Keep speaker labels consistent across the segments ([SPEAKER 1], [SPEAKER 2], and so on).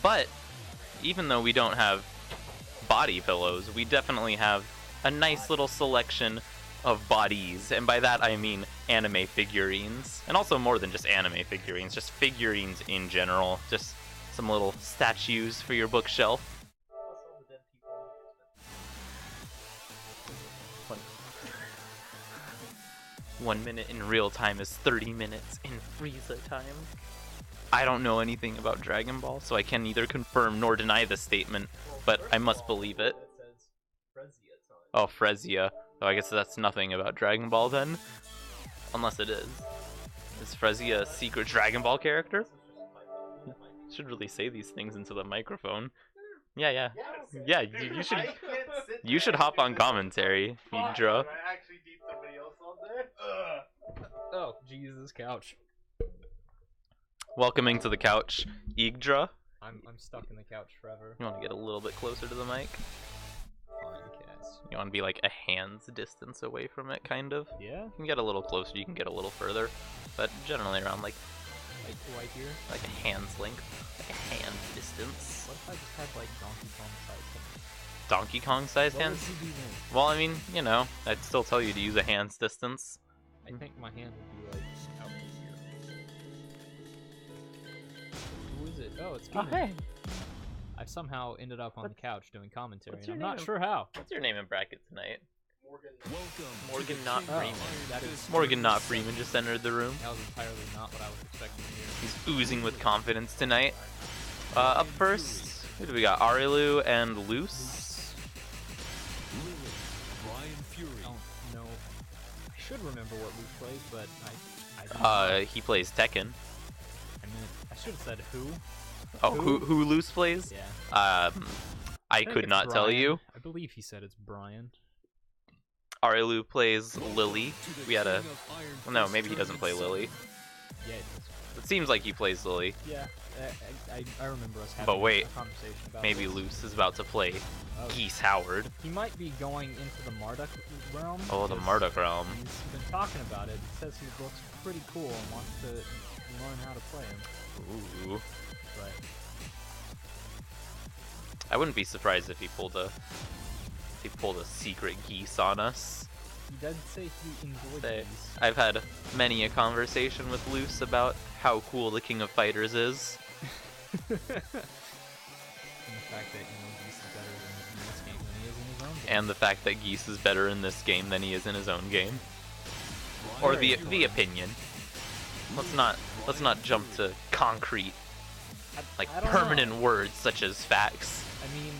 [SPEAKER 1] But even though we don't have body pillows, we definitely have a nice little selection of bodies, and by that I mean anime figurines, and also more than just anime figurines, just figurines in general, just some little statues for your bookshelf. 1 minute in real time is 30 minutes in Frieza time. I don't know anything about Dragon Ball, so I can neither confirm nor deny this statement, but I must believe it. Oh, Frezia. Oh, I guess that's nothing about Dragon Ball then. Unless it is. Is Frezia a secret Dragon Ball character? Should really say these things into the microphone. Yeah, you should hop on commentary, Yggdra.
[SPEAKER 2] Oh, Jesus, couch.
[SPEAKER 1] Welcoming to the couch, Yggdra.
[SPEAKER 2] I'm stuck in the couch forever.
[SPEAKER 1] You want to get a little bit closer to the mic? You want to be like a hand's distance away from it, kind of?
[SPEAKER 2] Yeah?
[SPEAKER 1] You can get a little closer, you can get a little further, but generally around like
[SPEAKER 2] right here?
[SPEAKER 1] Like a hand's length, like a hand distance.
[SPEAKER 2] What if I just had like Donkey Kong size hands?
[SPEAKER 1] Donkey Kong size hands?
[SPEAKER 2] What would you do then?
[SPEAKER 1] Well, I mean, you know, I'd still tell you to use a hand's distance.
[SPEAKER 2] I think my hand would be like out here. Who is it? Oh, it's me.
[SPEAKER 1] Oh, hey.
[SPEAKER 2] I somehow ended up on the couch doing commentary, and I'm
[SPEAKER 1] your
[SPEAKER 2] not
[SPEAKER 1] name?
[SPEAKER 2] sure how.
[SPEAKER 1] What's your name in brackets tonight? Morgan
[SPEAKER 2] Oh,
[SPEAKER 1] not Freeman.
[SPEAKER 2] that is
[SPEAKER 1] Morgan not Freeman just entered the room.
[SPEAKER 2] That was entirely not what I was expecting to hear.
[SPEAKER 1] He's oozing with confidence tonight. Up first, who do we got? Ariloud and Loos.
[SPEAKER 2] Oh, no. I should remember what Luke plays, but I do not.
[SPEAKER 1] He plays Tekken.
[SPEAKER 2] I should have said who.
[SPEAKER 1] Oh, who Loos plays?
[SPEAKER 2] Yeah.
[SPEAKER 1] I could not tell you.
[SPEAKER 2] I believe he said it's Brian.
[SPEAKER 1] Ariloud plays Lily. We had a... Well, no, maybe he doesn't play Lily.
[SPEAKER 2] Yeah,
[SPEAKER 1] It seems like he plays Lily.
[SPEAKER 2] yeah. I remember us having
[SPEAKER 1] But wait,
[SPEAKER 2] a conversation about
[SPEAKER 1] maybe
[SPEAKER 2] this.
[SPEAKER 1] Loos is about to play
[SPEAKER 2] Oh.
[SPEAKER 1] Geese Howard.
[SPEAKER 2] He might be going into the Marduk realm.
[SPEAKER 1] Oh, the
[SPEAKER 2] because
[SPEAKER 1] Marduk realm.
[SPEAKER 2] He's been talking about it. He says he looks pretty cool and wants to learn how to play him.
[SPEAKER 1] Ooh.
[SPEAKER 2] But
[SPEAKER 1] I wouldn't be surprised if he pulled a secret geese on us.
[SPEAKER 2] he did say he enjoyed
[SPEAKER 1] Say,
[SPEAKER 2] these.
[SPEAKER 1] I've had many a conversation with Loos about how cool the King of Fighters is.
[SPEAKER 2] And the fact that Geese is better in this game than he is in his own game.
[SPEAKER 1] And the fact that Geese is better in this game than he is in his own game. Or the opinion. Let's not jump to concrete, like
[SPEAKER 2] I don't
[SPEAKER 1] permanent
[SPEAKER 2] know.
[SPEAKER 1] words such as facts.
[SPEAKER 2] I mean,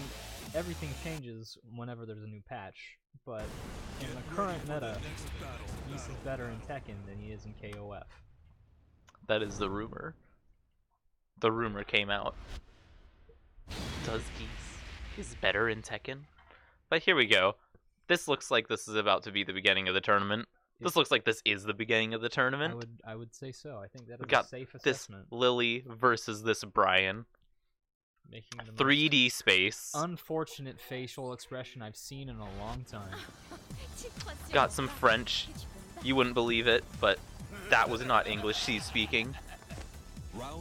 [SPEAKER 2] everything changes whenever there's a new patch, but in the current meta, Geese is better in Tekken than he is in KOF.
[SPEAKER 1] That is the rumor. The rumor came out. Does Geese is better in Tekken? But here we go. This looks like this is about to be the beginning of the tournament. This looks like this is the beginning of the tournament.
[SPEAKER 2] I would say so. I think that
[SPEAKER 1] We
[SPEAKER 2] is
[SPEAKER 1] got
[SPEAKER 2] a safe
[SPEAKER 1] this
[SPEAKER 2] assessment.
[SPEAKER 1] Lily versus this Brian.
[SPEAKER 2] Making the most
[SPEAKER 1] 3D space.
[SPEAKER 2] unfortunate facial expression I've seen in a long time.
[SPEAKER 1] Got some French. You wouldn't believe it, but that was not English she's speaking.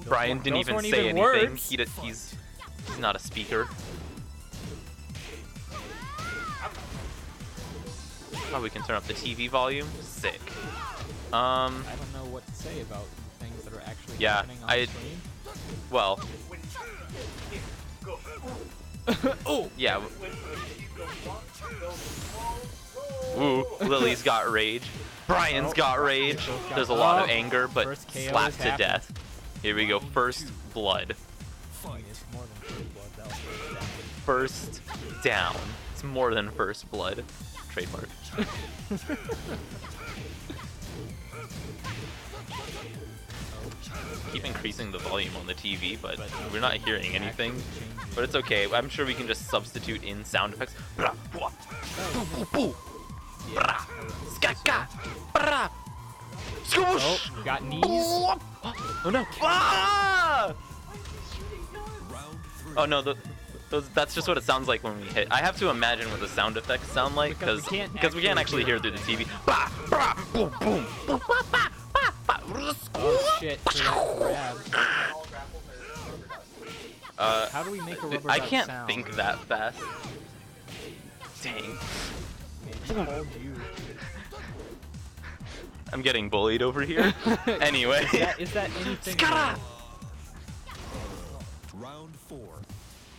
[SPEAKER 1] Brian didn't
[SPEAKER 2] Those
[SPEAKER 1] even
[SPEAKER 2] weren't
[SPEAKER 1] say
[SPEAKER 2] even
[SPEAKER 1] anything.
[SPEAKER 2] words.
[SPEAKER 1] He's not a speaker. Oh, we can turn up the TV volume. Sick.
[SPEAKER 2] I don't know what to say about things that are actually
[SPEAKER 1] Yeah,
[SPEAKER 2] happening on screen.
[SPEAKER 1] Well.
[SPEAKER 2] Oh!
[SPEAKER 1] Yeah. Ooh, Lily's got rage. Brian's got rage. There's a lot of anger, but
[SPEAKER 2] First KO
[SPEAKER 1] slapped
[SPEAKER 2] has
[SPEAKER 1] to
[SPEAKER 2] happened.
[SPEAKER 1] death. Here we go. First blood.
[SPEAKER 2] I mean, it's more than first blood. That was
[SPEAKER 1] First down. It's more than first blood. Trademark. Keep increasing the volume on the TV, but we're not hearing anything. But it's okay. I'm sure we can just substitute in sound effects. Bra, bwa, boo, boo, boo. Bra, skaka, bra, swoosh.
[SPEAKER 2] Oh, got knees.
[SPEAKER 1] Oh no! Ah! Oh no! That's just what it sounds like when we hit. I have to imagine what the sound effects sound like because we can't actually hear through the TV. Bah, bah, boom, boom, boom, bah, bah, bah, bah.
[SPEAKER 2] Oh shit, grab. How do we make a rubber
[SPEAKER 1] I
[SPEAKER 2] duck
[SPEAKER 1] can't
[SPEAKER 2] sound?
[SPEAKER 1] think that fast. Dang.
[SPEAKER 2] Who told you?
[SPEAKER 1] I'm getting bullied over here. Anyway.
[SPEAKER 2] Is that anything?
[SPEAKER 1] Skara!
[SPEAKER 3] Round 4.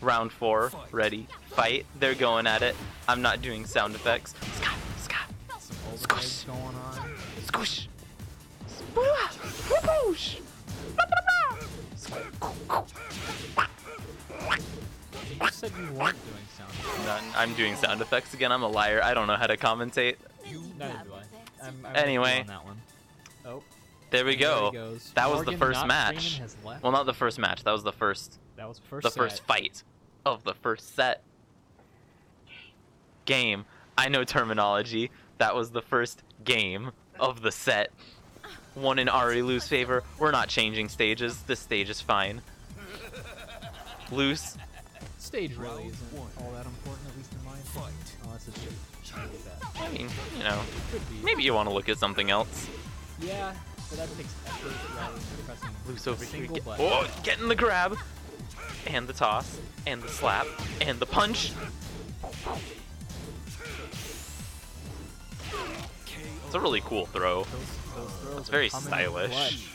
[SPEAKER 1] Round 4, ready, fight. They're going at it. I'm not doing sound effects. Ska, ska,
[SPEAKER 2] Some old
[SPEAKER 1] Squish.
[SPEAKER 2] legs going on.
[SPEAKER 1] squish, swoosh,
[SPEAKER 2] You just said you weren't doing sound effects.
[SPEAKER 1] None. I'm doing sound effects again. I'm a liar. I don't know how to commentate.
[SPEAKER 2] Neither do I. I'm
[SPEAKER 1] Anyway.
[SPEAKER 2] on that one. Oh.
[SPEAKER 1] There we
[SPEAKER 2] and there he
[SPEAKER 1] go.
[SPEAKER 2] goes.
[SPEAKER 1] That was the
[SPEAKER 2] Morgan,
[SPEAKER 1] first
[SPEAKER 2] not
[SPEAKER 1] match.
[SPEAKER 2] Freeman, has left.
[SPEAKER 1] Well, not the first match. That was the first.
[SPEAKER 2] That was
[SPEAKER 1] The first fight of the first set. Game. I know terminology. That was the first game of the set. One in Ariloud's favor. We're not changing stages. This stage is fine. Loose.
[SPEAKER 2] Stage really isn't all that important, at least in my opinion. Unless it's just that.
[SPEAKER 1] I mean, you know,
[SPEAKER 2] Could be.
[SPEAKER 1] maybe you want to look at something else.
[SPEAKER 2] Yeah, but that takes effort rather than pressing
[SPEAKER 1] Loose
[SPEAKER 2] a
[SPEAKER 1] over here.
[SPEAKER 2] single
[SPEAKER 1] Get,
[SPEAKER 2] button.
[SPEAKER 1] oh, getting the grab. And the toss. And the slap. And the punch. It's a really cool throw.
[SPEAKER 2] Those throws
[SPEAKER 1] It's
[SPEAKER 2] are
[SPEAKER 1] very
[SPEAKER 2] coming
[SPEAKER 1] stylish.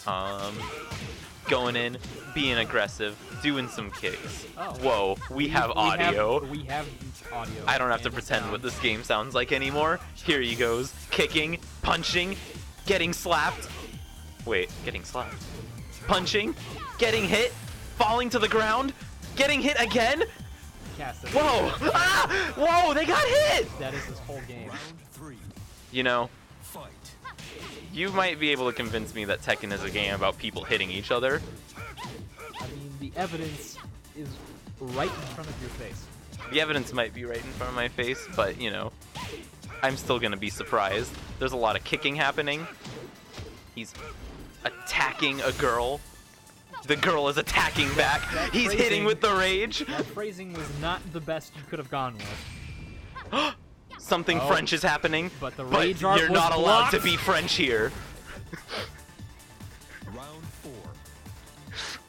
[SPEAKER 2] clutch.
[SPEAKER 1] Going in, being aggressive, doing some kicks.
[SPEAKER 2] Oh.
[SPEAKER 1] Whoa, we have audio.
[SPEAKER 2] We have audio.
[SPEAKER 1] I don't have to
[SPEAKER 2] and
[SPEAKER 1] pretend
[SPEAKER 2] sound.
[SPEAKER 1] what this game sounds like anymore. Here he goes, kicking, punching, getting slapped. Wait, getting slapped. Punching, getting hit, falling to the ground, getting hit again.
[SPEAKER 2] Cass, that's-
[SPEAKER 1] Whoa! Ah! Whoa, they got hit!
[SPEAKER 2] That is this whole game.
[SPEAKER 3] Round 3.
[SPEAKER 1] You know,
[SPEAKER 3] Fight.
[SPEAKER 1] you might be able to convince me that Tekken is a game about people hitting each other.
[SPEAKER 2] I mean, the evidence is right in front of your face.
[SPEAKER 1] The evidence might be right in front of my face, but, you know, I'm still gonna be surprised. There's a lot of kicking happening. He's attacking a girl. The girl is attacking back. He's
[SPEAKER 2] phrasing-
[SPEAKER 1] hitting with the rage.
[SPEAKER 2] That phrasing was not the best you could have gone with.
[SPEAKER 1] Something
[SPEAKER 2] Oh,
[SPEAKER 1] French is happening,
[SPEAKER 2] but the rage art
[SPEAKER 1] you're
[SPEAKER 2] was
[SPEAKER 1] not allowed to
[SPEAKER 2] blocked.
[SPEAKER 1] be French here.
[SPEAKER 3] Round 4.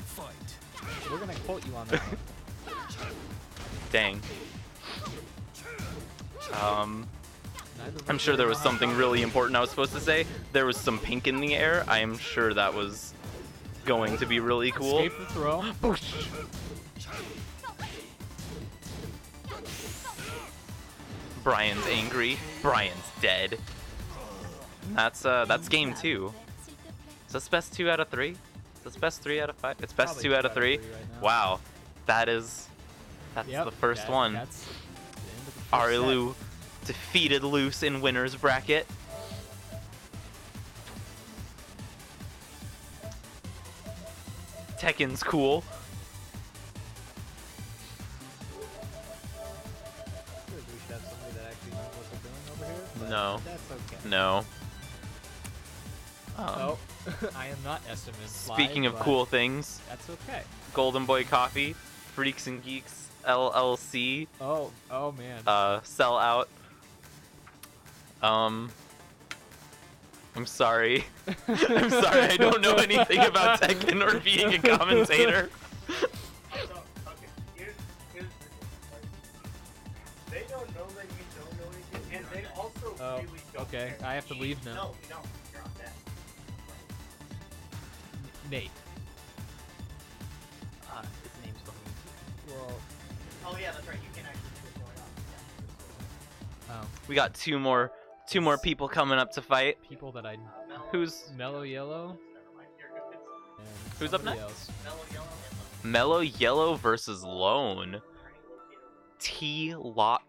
[SPEAKER 3] Fight.
[SPEAKER 2] We're gonna quote you on that one.
[SPEAKER 1] Dang.
[SPEAKER 2] Neither of
[SPEAKER 1] I'm
[SPEAKER 2] us
[SPEAKER 1] sure there
[SPEAKER 2] really
[SPEAKER 1] was
[SPEAKER 2] know how
[SPEAKER 1] something
[SPEAKER 2] to-
[SPEAKER 1] really important I was supposed to say. There was some pink in the air. I am sure that was going to be really cool.
[SPEAKER 2] Escape the throw.
[SPEAKER 1] Boosh. Brian's angry. Brian's dead. That's game 2. Is this best 2 out of 3? Is this best 3 out of 5? It's best
[SPEAKER 2] Probably
[SPEAKER 1] 2 out of 3.
[SPEAKER 2] right now.
[SPEAKER 1] Wow, that's
[SPEAKER 2] Yep,
[SPEAKER 1] the first
[SPEAKER 2] that-
[SPEAKER 1] one.
[SPEAKER 2] That's the end of the first set.
[SPEAKER 1] Ariloud defeated Loos in winner's bracket. Tekken's cool.
[SPEAKER 2] We should have somebody that actually knows what they're doing over here. But
[SPEAKER 1] No.
[SPEAKER 2] That's okay.
[SPEAKER 1] No.
[SPEAKER 2] Oh, I am not SM in
[SPEAKER 1] Speaking of
[SPEAKER 2] but
[SPEAKER 1] cool things,
[SPEAKER 2] That's okay.
[SPEAKER 1] Golden Boy Coffee, Freaks and Geeks LLC,
[SPEAKER 2] Oh man.
[SPEAKER 1] sell out. I'm sorry. I'm sorry, I don't know anything about Tekken or being a commentator.
[SPEAKER 4] Here's the thing. They don't know that you don't know anything, and they also
[SPEAKER 2] Oh,
[SPEAKER 4] really don't
[SPEAKER 2] okay.
[SPEAKER 4] care.
[SPEAKER 2] I have to leave now.
[SPEAKER 4] No, you're on that.
[SPEAKER 2] Nate.
[SPEAKER 1] His name's
[SPEAKER 2] Well,
[SPEAKER 4] Oh yeah, that's right. You can actually do it going on.
[SPEAKER 2] oh,
[SPEAKER 1] We got two more people coming up to fight.
[SPEAKER 2] people that I
[SPEAKER 1] Who's
[SPEAKER 2] MellowYellow
[SPEAKER 4] Never mind. You're good. It's
[SPEAKER 2] and
[SPEAKER 1] Who's up
[SPEAKER 2] somebody
[SPEAKER 1] next?
[SPEAKER 2] else.
[SPEAKER 4] MellowYellow.
[SPEAKER 1] MellowYellow versus Lown. TLOC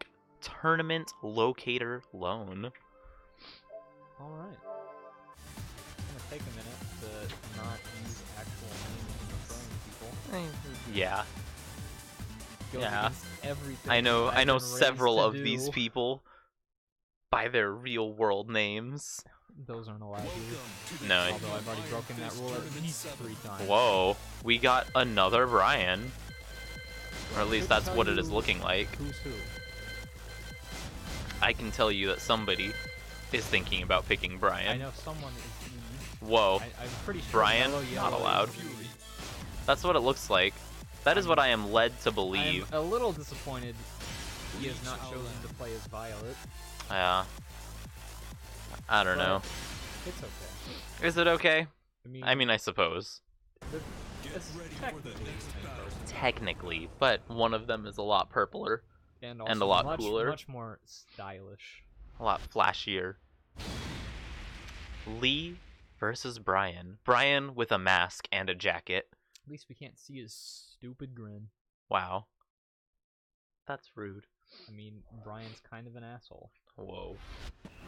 [SPEAKER 1] Tournament Locator Loan.
[SPEAKER 2] All right. It's gonna take a minute to not use actual names when referring to people.
[SPEAKER 1] Yeah,
[SPEAKER 2] Goes
[SPEAKER 1] Yeah.
[SPEAKER 2] against everything
[SPEAKER 1] I know
[SPEAKER 2] I've been
[SPEAKER 1] several
[SPEAKER 2] raised
[SPEAKER 1] of
[SPEAKER 2] to
[SPEAKER 1] these
[SPEAKER 2] do.
[SPEAKER 1] people by their real world names.
[SPEAKER 2] Those aren't allowed to.
[SPEAKER 1] No.
[SPEAKER 2] Although I've already broken that rule at least 3 times.
[SPEAKER 1] Whoa, we got another Brian. Or at least
[SPEAKER 2] Couldn't
[SPEAKER 1] that's
[SPEAKER 2] tell
[SPEAKER 1] what it is
[SPEAKER 2] you
[SPEAKER 1] looking like.
[SPEAKER 2] Who's who?
[SPEAKER 1] I can tell you that somebody is thinking about picking
[SPEAKER 2] I
[SPEAKER 1] Brian.
[SPEAKER 2] know someone is.
[SPEAKER 1] Whoa,
[SPEAKER 2] I'm pretty sure
[SPEAKER 1] Brian?
[SPEAKER 2] MellowYellow
[SPEAKER 1] Not
[SPEAKER 2] is
[SPEAKER 1] allowed.
[SPEAKER 2] the-
[SPEAKER 1] That's what it looks like. That is what I am led to believe.
[SPEAKER 2] I'm a little disappointed he has not chosen to play as Violet.
[SPEAKER 1] Yeah. I don't know.
[SPEAKER 2] It's okay.
[SPEAKER 1] Is it okay?
[SPEAKER 2] I
[SPEAKER 1] I mean, I suppose.
[SPEAKER 2] it's technically the same person.
[SPEAKER 1] Technically, but one of them is a lot purpler.
[SPEAKER 2] And
[SPEAKER 1] a
[SPEAKER 2] also
[SPEAKER 1] lot cooler.
[SPEAKER 2] Much more stylish.
[SPEAKER 1] A lot flashier. Lee versus Brian. Brian with a mask and a jacket.
[SPEAKER 2] At least we can't see his stupid grin.
[SPEAKER 1] Wow. That's rude.
[SPEAKER 2] I mean, Brian's kind of an asshole.
[SPEAKER 1] Whoa.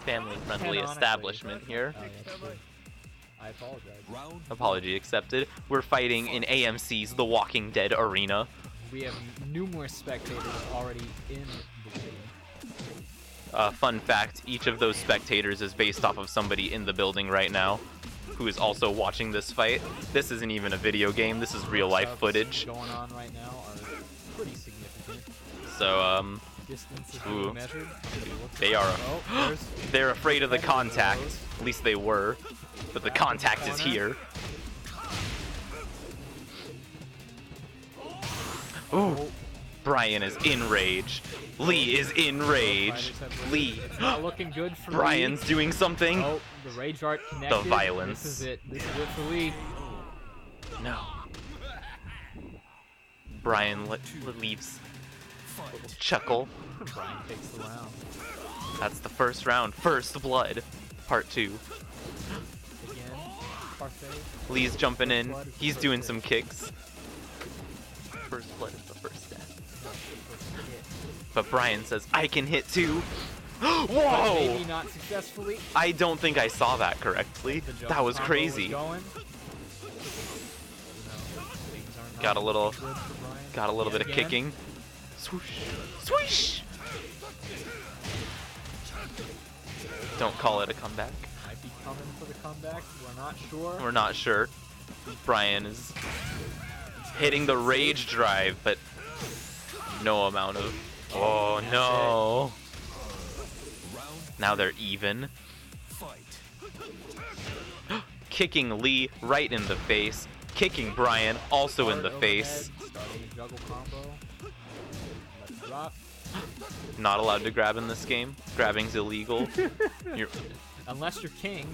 [SPEAKER 1] Family-friendly
[SPEAKER 2] Canonically.
[SPEAKER 1] establishment here.
[SPEAKER 2] Oh, yeah, true. I apologize.
[SPEAKER 1] Apology accepted. We're fighting in AMC's The Walking Dead arena.
[SPEAKER 2] We have numerous spectators already in the game.
[SPEAKER 1] Fun fact, each of those spectators is based off of somebody in the building right now who is also watching this fight. This isn't even a video game, this is real life footage.
[SPEAKER 2] Going on right now are pretty significant.
[SPEAKER 1] So,
[SPEAKER 2] Distance is
[SPEAKER 1] ooh.
[SPEAKER 2] being measured.
[SPEAKER 1] They are
[SPEAKER 2] there's
[SPEAKER 1] they're afraid of the
[SPEAKER 2] Deckmo
[SPEAKER 1] contact.
[SPEAKER 2] goes.
[SPEAKER 1] At least they were. But the
[SPEAKER 2] Back in the
[SPEAKER 1] contact is
[SPEAKER 2] corner.
[SPEAKER 1] here. Ooh. Brian is in rage. Lee is in rage. Lee.
[SPEAKER 2] Not looking good for
[SPEAKER 1] Brian's
[SPEAKER 2] Lee.
[SPEAKER 1] doing something.
[SPEAKER 2] Oh, the rage art connected.
[SPEAKER 1] violence.
[SPEAKER 2] This is it. This is it for Lee.
[SPEAKER 1] No. Brian leaves. Chuckle.
[SPEAKER 2] Brian takes the round.
[SPEAKER 1] That's the first round. First blood. Part 2.
[SPEAKER 2] Again, parfait.
[SPEAKER 1] Lee's jumping in. He's doing some kicks. First blood is the first death. But Brian says, I can hit too. Whoa!
[SPEAKER 2] Maybe not successfully.
[SPEAKER 1] I don't think I saw that correctly.
[SPEAKER 2] The jump
[SPEAKER 1] That was
[SPEAKER 2] combo
[SPEAKER 1] crazy.
[SPEAKER 2] Going.
[SPEAKER 1] Got a little bit of
[SPEAKER 2] Again.
[SPEAKER 1] kicking. Swoosh. Swoosh! Don't call it a comeback.
[SPEAKER 2] Might be coming for the comeback. We're not sure.
[SPEAKER 1] We're not sure. Brian is hitting the rage drive, but no amount of... Oh no! Now they're even. Kicking Lee right in the face. Kicking Brian also in the
[SPEAKER 2] Hard
[SPEAKER 1] face.
[SPEAKER 2] overhead, starting a juggle combo. Let it drop.
[SPEAKER 1] Not allowed to grab in this game. Grabbing's illegal. You're
[SPEAKER 2] Unless you're king.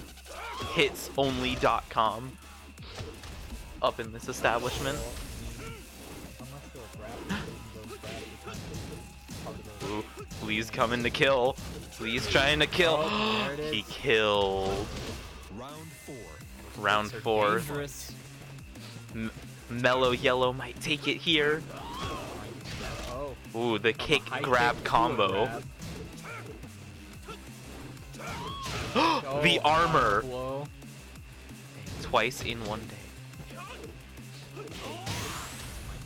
[SPEAKER 1] hitsonly.com up in this establishment.
[SPEAKER 2] Unless you're a grab, those grabs are kind of part of the...
[SPEAKER 1] Ooh, Lee's coming to kill. Lee's trying to kill.
[SPEAKER 2] Oh, there it
[SPEAKER 1] He
[SPEAKER 2] is.
[SPEAKER 1] killed. Round
[SPEAKER 2] Hits are
[SPEAKER 1] 4.
[SPEAKER 2] dangerous.
[SPEAKER 1] MellowYellow might take it here.
[SPEAKER 2] Oh.
[SPEAKER 1] Ooh, the
[SPEAKER 2] From a
[SPEAKER 1] kick
[SPEAKER 2] high
[SPEAKER 1] grab
[SPEAKER 2] kick to a
[SPEAKER 1] combo.
[SPEAKER 2] grab.
[SPEAKER 1] The
[SPEAKER 2] Oh,
[SPEAKER 1] armor.
[SPEAKER 2] blow.
[SPEAKER 1] Twice in one day.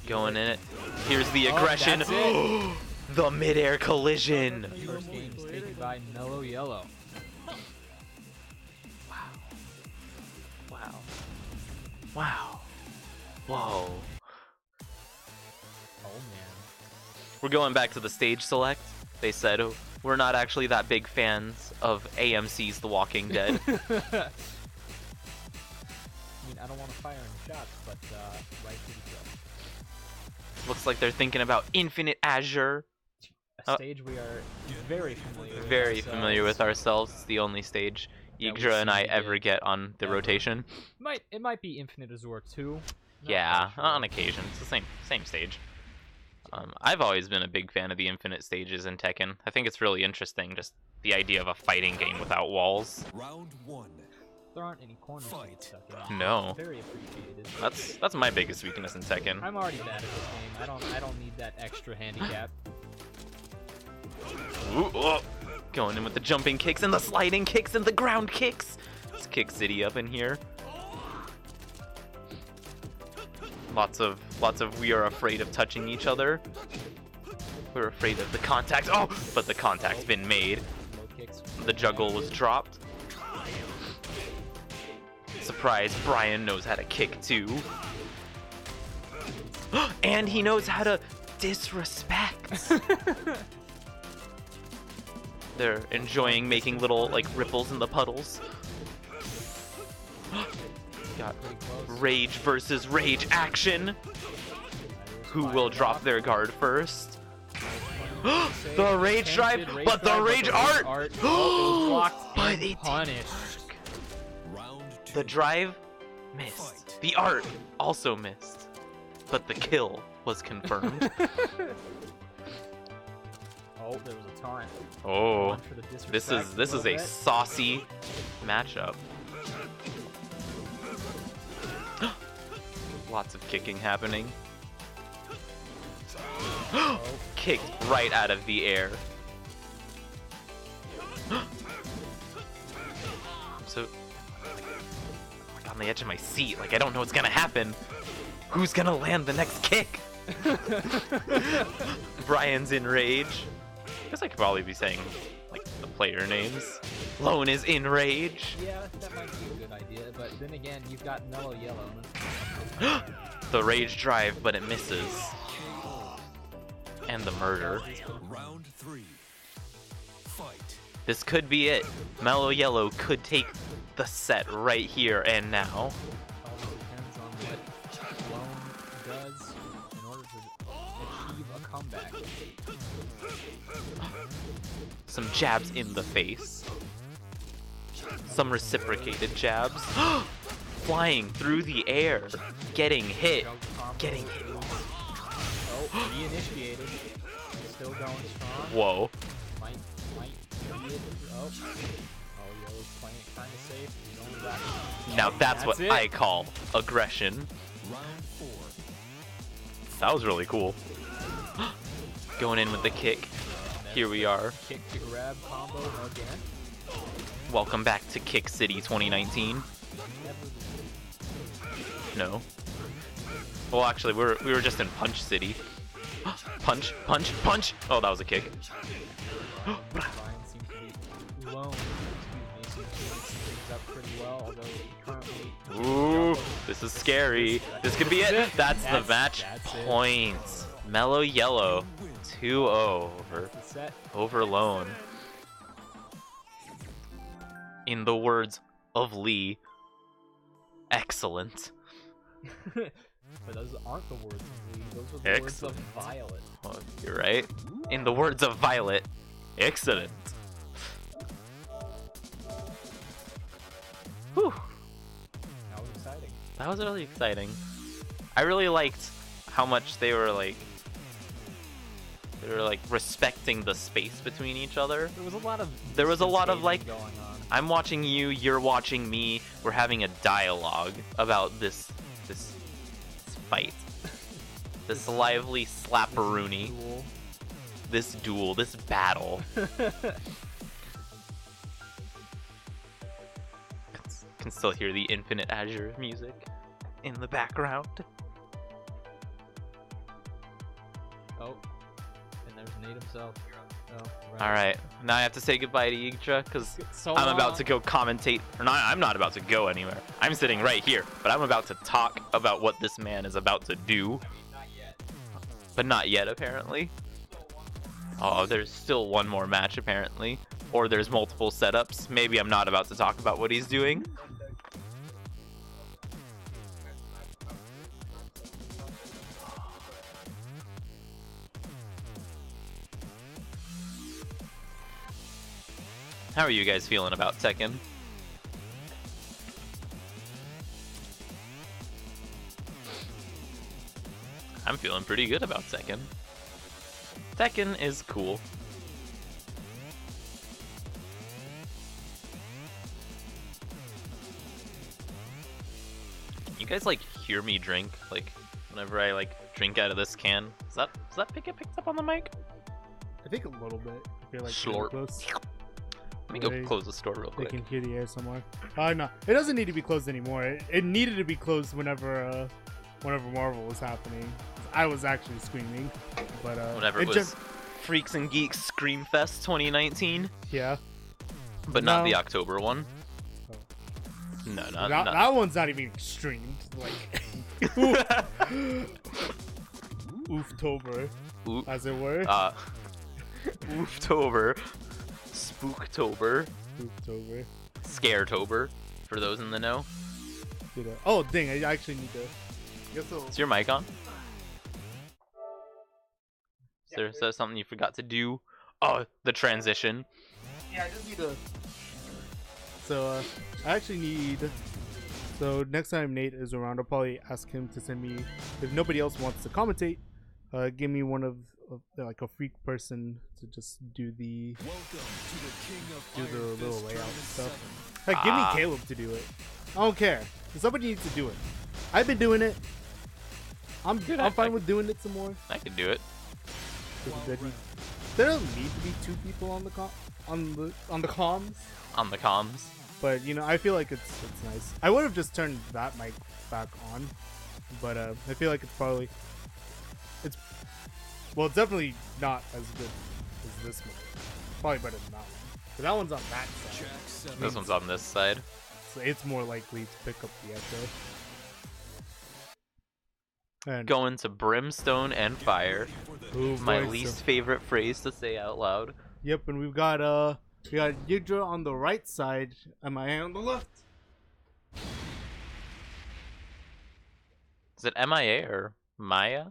[SPEAKER 1] Going in it. Here's the
[SPEAKER 2] Oh,
[SPEAKER 1] aggression.
[SPEAKER 2] that's it.
[SPEAKER 1] The midair collision.
[SPEAKER 2] First game is taken by MellowYellow.
[SPEAKER 1] Wow. Wow. Whoa.
[SPEAKER 2] Oh man.
[SPEAKER 1] We're going back to the stage select. They said, oh, we're not actually that big fans of AMC's The Walking Dead.
[SPEAKER 2] I mean, I don't want to fire any shots, but rightfully so.
[SPEAKER 1] Looks like they're thinking about Infinite Azure.
[SPEAKER 2] A stage we are very familiar with.
[SPEAKER 1] Very familiar with ourselves. It's the only stage
[SPEAKER 2] That we've
[SPEAKER 1] Yggdra and I
[SPEAKER 2] seen
[SPEAKER 1] ever
[SPEAKER 2] it
[SPEAKER 1] get on the
[SPEAKER 2] ever.
[SPEAKER 1] rotation.
[SPEAKER 2] It might be Infinite Azure 2. Not
[SPEAKER 1] Yeah,
[SPEAKER 2] quite sure.
[SPEAKER 1] on occasion. It's the same stage. I've always been a big fan of the infinite stages in Tekken. I think it's really interesting, just the idea of a fighting game without walls.
[SPEAKER 3] Round 1.
[SPEAKER 2] There aren't any corners in
[SPEAKER 3] Fight.
[SPEAKER 2] Tekken.
[SPEAKER 1] No.
[SPEAKER 2] Very appreciated.
[SPEAKER 1] That's my biggest weakness in Tekken.
[SPEAKER 2] I'm already bad at this game. I don't need that extra handicap.
[SPEAKER 1] Ooh, oh. Going in with the jumping kicks and the sliding kicks and the ground kicks. Let's kick City up in here. Lots of we are afraid of touching each other. We're afraid of the contact. Oh, but the contact's been made.
[SPEAKER 2] Low kicks.
[SPEAKER 1] The juggle was dropped. Surprise, Brian knows how to kick too. And he knows how to disrespect. They're enjoying making little like ripples in the puddles. Got
[SPEAKER 2] Pretty close.
[SPEAKER 1] Rage versus Rage action. Who will drop their guard first? The Rage drive, but the Rage art! But it
[SPEAKER 2] punished.
[SPEAKER 1] The drive missed. The art also missed. But the kill was confirmed.
[SPEAKER 2] Oh, there was a taunt.
[SPEAKER 1] Oh,
[SPEAKER 2] One for the
[SPEAKER 1] this
[SPEAKER 2] disrespect
[SPEAKER 1] is a
[SPEAKER 2] little bit.
[SPEAKER 1] saucy matchup. Lots of kicking happening. Kicked right out of the air. So, like on the edge of my seat, like I don't know what's gonna happen. Who's gonna land the next kick? Brian's in rage. I guess I could probably be saying like the player names. Lown is in rage.
[SPEAKER 2] Yeah, that might be a good idea, but then again, you've got MellowYellow.
[SPEAKER 1] The rage drive, but it misses. And the murder.
[SPEAKER 3] Round 3. Fight.
[SPEAKER 1] This could be it. MellowYellow could take the set right here and now.
[SPEAKER 2] All depends on what Lown does in order to achieve a comeback.
[SPEAKER 1] Some jabs in the face. Some reciprocated jabs. Flying through the air. Getting hit. Getting hit.
[SPEAKER 2] Oh, reinitiated. Still going strong.
[SPEAKER 1] Whoa.
[SPEAKER 2] Might be it. Oh, Yellow's playing it kind of safe. He's only got.
[SPEAKER 1] Now that's what
[SPEAKER 2] it.
[SPEAKER 1] I call aggression.
[SPEAKER 3] Round 4.
[SPEAKER 1] That was really cool. Going in with the kick. Here we are.
[SPEAKER 2] Kick to grab combo again.
[SPEAKER 1] Welcome back to Kick City 2019. No. Well, actually, we were just in Punch City. Punch, punch, punch! Oh, that was a kick.
[SPEAKER 2] Brian seems to be Lown. Seems to be mixing things up pretty well, although he currently.
[SPEAKER 1] Ooh, this is scary. This could be it. That's the match
[SPEAKER 2] that's it.
[SPEAKER 1] points. MellowYellow 2-0 over Lown. In the words of Lee, excellent.
[SPEAKER 2] But those aren't the words of Lee, those are the words of Violet.
[SPEAKER 1] Oh, you're right. In the words of Violet, excellent. Whew.
[SPEAKER 2] That was exciting.
[SPEAKER 1] That was really exciting. I really liked how much they were like respecting the space between each other.
[SPEAKER 2] There was a lot of
[SPEAKER 1] like,
[SPEAKER 2] going on.
[SPEAKER 1] I'm watching you, you're watching me. We're having a dialogue about this fight. This lively slapperoony. This duel, this battle. Can still hear the Infinite Azure music in the background.
[SPEAKER 2] Oh, and there's Nate himself. Oh, right.
[SPEAKER 1] Alright, now I have to say goodbye to Yggdra because I'm about to go commentate. Or not, I'm not about to go anywhere. I'm sitting right here, but I'm about to talk about what this man is about to do. But not yet, apparently. Oh, there's still one more match, apparently. Or there's multiple setups. Maybe I'm not about to talk about what he's doing. How are you guys feeling about Tekken? I'm feeling pretty good about Tekken. Tekken is cool. You guys like hear me drink? Like whenever I like drink out of this can? Does that picked up on the mic?
[SPEAKER 5] I think a little bit. I feel like
[SPEAKER 1] Slurp.
[SPEAKER 5] close.
[SPEAKER 1] Let me go close the store real
[SPEAKER 5] They
[SPEAKER 1] quick.
[SPEAKER 5] can hear the air somewhere. No, it doesn't need to be closed anymore. It needed to be closed whenever Marvel was happening. I was actually screaming, but
[SPEAKER 1] Whenever it was Freaks and Geeks Scream Fest 2019.
[SPEAKER 5] Yeah.
[SPEAKER 1] But not
[SPEAKER 5] No.
[SPEAKER 1] the October one.
[SPEAKER 5] Oh.
[SPEAKER 1] No, not
[SPEAKER 5] That one's not even streamed. Like, Ooftober,
[SPEAKER 1] Oof.
[SPEAKER 5] as it were.
[SPEAKER 1] Ooftober, Spooktober,
[SPEAKER 5] Ooftober.
[SPEAKER 1] Scaretober, for those in the know.
[SPEAKER 5] Oh, dang, I actually need to.
[SPEAKER 1] Is your mic on? Is there something you forgot to do? Oh, the transition.
[SPEAKER 5] Yeah, I just need to. So, I actually need. So, next time Nate is around, I'll probably ask him to send me. If nobody else wants to commentate, give me one of like a freak person to just do the little layout stuff. Like, give me Caleb to do it. I don't care. Somebody needs to do it. I've been doing it. I'm fine with doing it some more.
[SPEAKER 1] I can do it.
[SPEAKER 5] There don't need to be two people on the comms.
[SPEAKER 1] On the comms.
[SPEAKER 5] But you know, I feel like it's nice. I would have just turned that mic back on, but I feel like it's it's definitely not as good as this one. Probably better than that one. But that one's on that side.
[SPEAKER 1] This one's on this side.
[SPEAKER 5] So it's more likely to pick up the echo. And
[SPEAKER 1] Going to brimstone and fire.
[SPEAKER 5] oh
[SPEAKER 1] My
[SPEAKER 5] boy,
[SPEAKER 1] least favorite phrase to say out loud.
[SPEAKER 5] Yep, and we got Yggdra on the right side, and my on the left.
[SPEAKER 1] Is it MIA or Maya?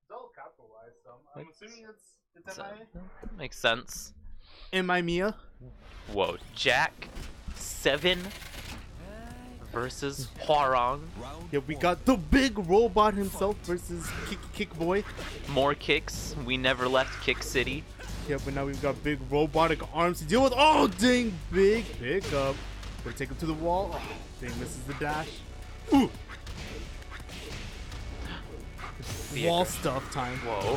[SPEAKER 5] It's all capitalized, so I'm assuming it's MIA.
[SPEAKER 1] Makes sense.
[SPEAKER 5] Am I Mia?
[SPEAKER 1] Whoa, Jakc 7 versus Hwarong.
[SPEAKER 5] Yeah, we got the big robot himself versus Kick Boy.
[SPEAKER 1] More kicks. We never left Kick City.
[SPEAKER 5] Yeah, but now we've got big robotic arms to deal with. Oh, dang, big pickup. Gonna take him to the wall. Oh, dang, misses the dash. Ooh.
[SPEAKER 1] The
[SPEAKER 5] Wall
[SPEAKER 1] aggression.
[SPEAKER 5] stuff time.
[SPEAKER 1] Whoa.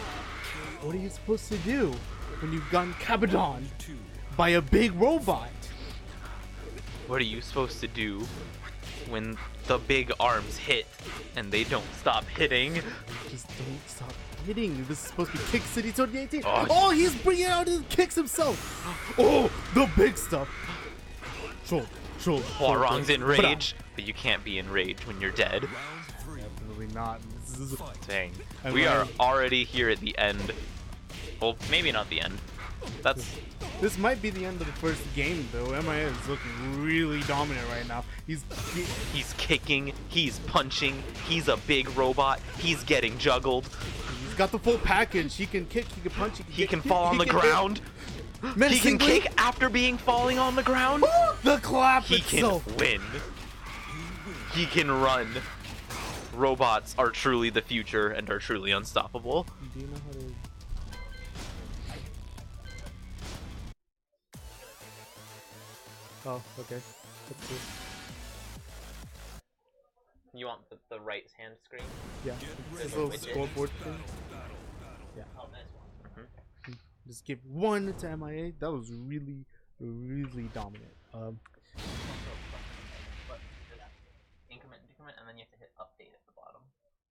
[SPEAKER 5] What are you supposed to do when you've gotten Cabadon by a big robot?
[SPEAKER 1] What are you supposed to do when the big arms hit and they don't stop hitting?
[SPEAKER 5] Just don't stop hitting. This is supposed to be Kick City 2018.
[SPEAKER 1] Oh,
[SPEAKER 5] Oh, he's bringing out his kicks himself. Oh, the big stuff. Troll.
[SPEAKER 1] Hwarong's in rage, but you can't be in rage when you're dead.
[SPEAKER 5] Definitely not. This is
[SPEAKER 1] Dang. We are already here at the end. Well, maybe not the end.
[SPEAKER 5] This might be the end of the first game, though. MIA is looking really dominant right now. He's
[SPEAKER 1] kicking, he's punching, he's a big robot, he's getting juggled.
[SPEAKER 5] He's got the full package. He can kick, he can punch,
[SPEAKER 1] He can fall on the ground. He can kick after being falling on the ground.
[SPEAKER 5] The clap
[SPEAKER 1] He
[SPEAKER 5] itself.
[SPEAKER 1] can win. He can run. Robots are truly the future and are truly unstoppable.
[SPEAKER 5] Do you know how to... Oh, okay. That's cool.
[SPEAKER 1] You want the right hand screen?
[SPEAKER 5] Yeah. This little scoreboard thing. Yeah.
[SPEAKER 1] Oh, nice one.
[SPEAKER 5] Just give one to MIA. That was really, really dominant.
[SPEAKER 1] Increment, and then you have to hit update at the bottom.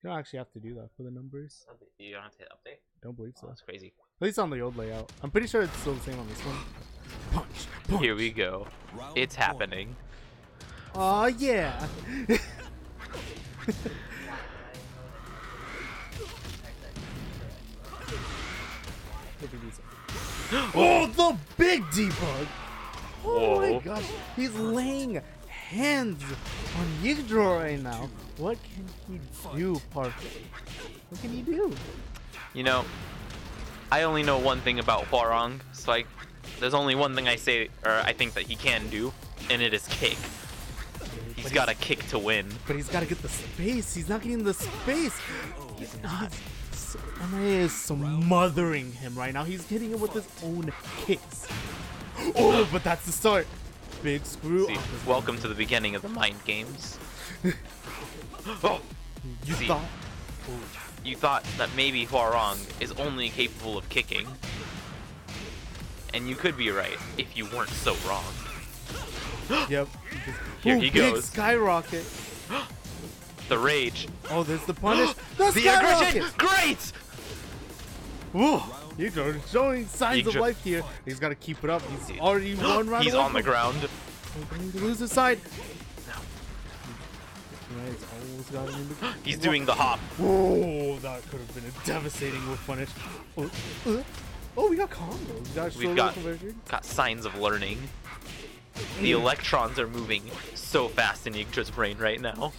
[SPEAKER 5] You don't actually have to do that for the numbers.
[SPEAKER 1] You don't have to hit update?
[SPEAKER 5] Don't believe so.
[SPEAKER 1] Oh, that's crazy.
[SPEAKER 5] At least on the old layout. I'm pretty sure it's still the same on this one. Punch.
[SPEAKER 1] Here we go. It's happening.
[SPEAKER 5] Aw, yeah. Oh, the big debug! Oh my
[SPEAKER 1] Whoa.
[SPEAKER 5] gosh, he's laying hands on Yggdra right now. What can he do, Parker? What can he do?
[SPEAKER 1] You know, I only know one thing about Hwarong, so there's only one thing I think that he can do, and it is kick. He's got to kick to win.
[SPEAKER 5] But he's got to get the space. He's not getting the space.
[SPEAKER 1] He's not.
[SPEAKER 5] MIA is smothering him right now. He's hitting him with his own kicks. Oh, but that's the start. Big screw.
[SPEAKER 1] See, welcome to the beginning of the mind games. Oh, you thought that maybe Hwarong is only capable of kicking, and you could be right if you weren't so wrong.
[SPEAKER 5] Yep.
[SPEAKER 1] Here he
[SPEAKER 5] big
[SPEAKER 1] goes.
[SPEAKER 5] Skyrocket.
[SPEAKER 1] The rage.
[SPEAKER 5] Oh, there's the punish. The
[SPEAKER 1] aggression. Great.
[SPEAKER 5] Whoa. Yggdra showing signs of
[SPEAKER 1] Yggdra.
[SPEAKER 5] life here. He's got to keep it up. He's already one round
[SPEAKER 1] He's
[SPEAKER 5] away
[SPEAKER 1] on the
[SPEAKER 5] from-
[SPEAKER 1] ground.
[SPEAKER 5] Going to lose his side. Yeah, he's almost got him in the...
[SPEAKER 1] He's doing the hop.
[SPEAKER 5] Whoa, that could have been a devastating whip punish. Oh, we got combos. We got
[SPEAKER 1] We've
[SPEAKER 5] shoulder
[SPEAKER 1] got
[SPEAKER 5] conversion.
[SPEAKER 1] signs of learning. The electrons are moving so fast in Yggdra's brain right now.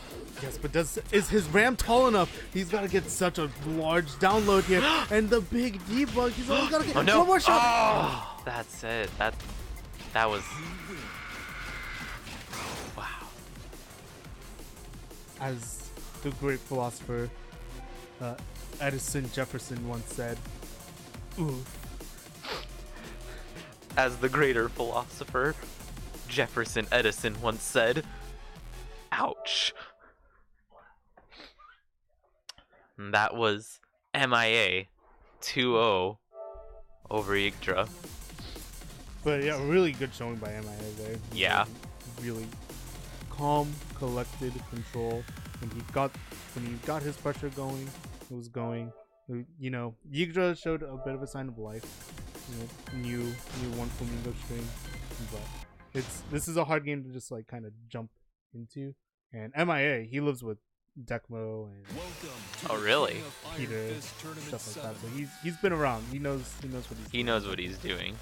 [SPEAKER 5] Yes, but is his RAM tall enough? He's got to get such a large download here. And the big debug, he's only got to get
[SPEAKER 1] Oh no!
[SPEAKER 5] one more shot.
[SPEAKER 1] Oh, that's it. That was... Wow.
[SPEAKER 5] As the great philosopher Edison Jefferson once said, ooh.
[SPEAKER 1] As the greater philosopher Jefferson Edison once said, ouch. And that was MIA 2-0 over Yggdra.
[SPEAKER 5] But yeah, really good showing by MIA there.
[SPEAKER 1] Yeah.
[SPEAKER 5] Really calm, collected control. When he got his pressure going, it was going. You know, Yggdra showed a bit of a sign of life. You know, new one flamingo string, but this is a hard game to just like kind of jump into. And MIA, he lives with Deckmo and
[SPEAKER 1] oh really?
[SPEAKER 5] Peter, stuff like that. So he's been around. He knows what he's doing.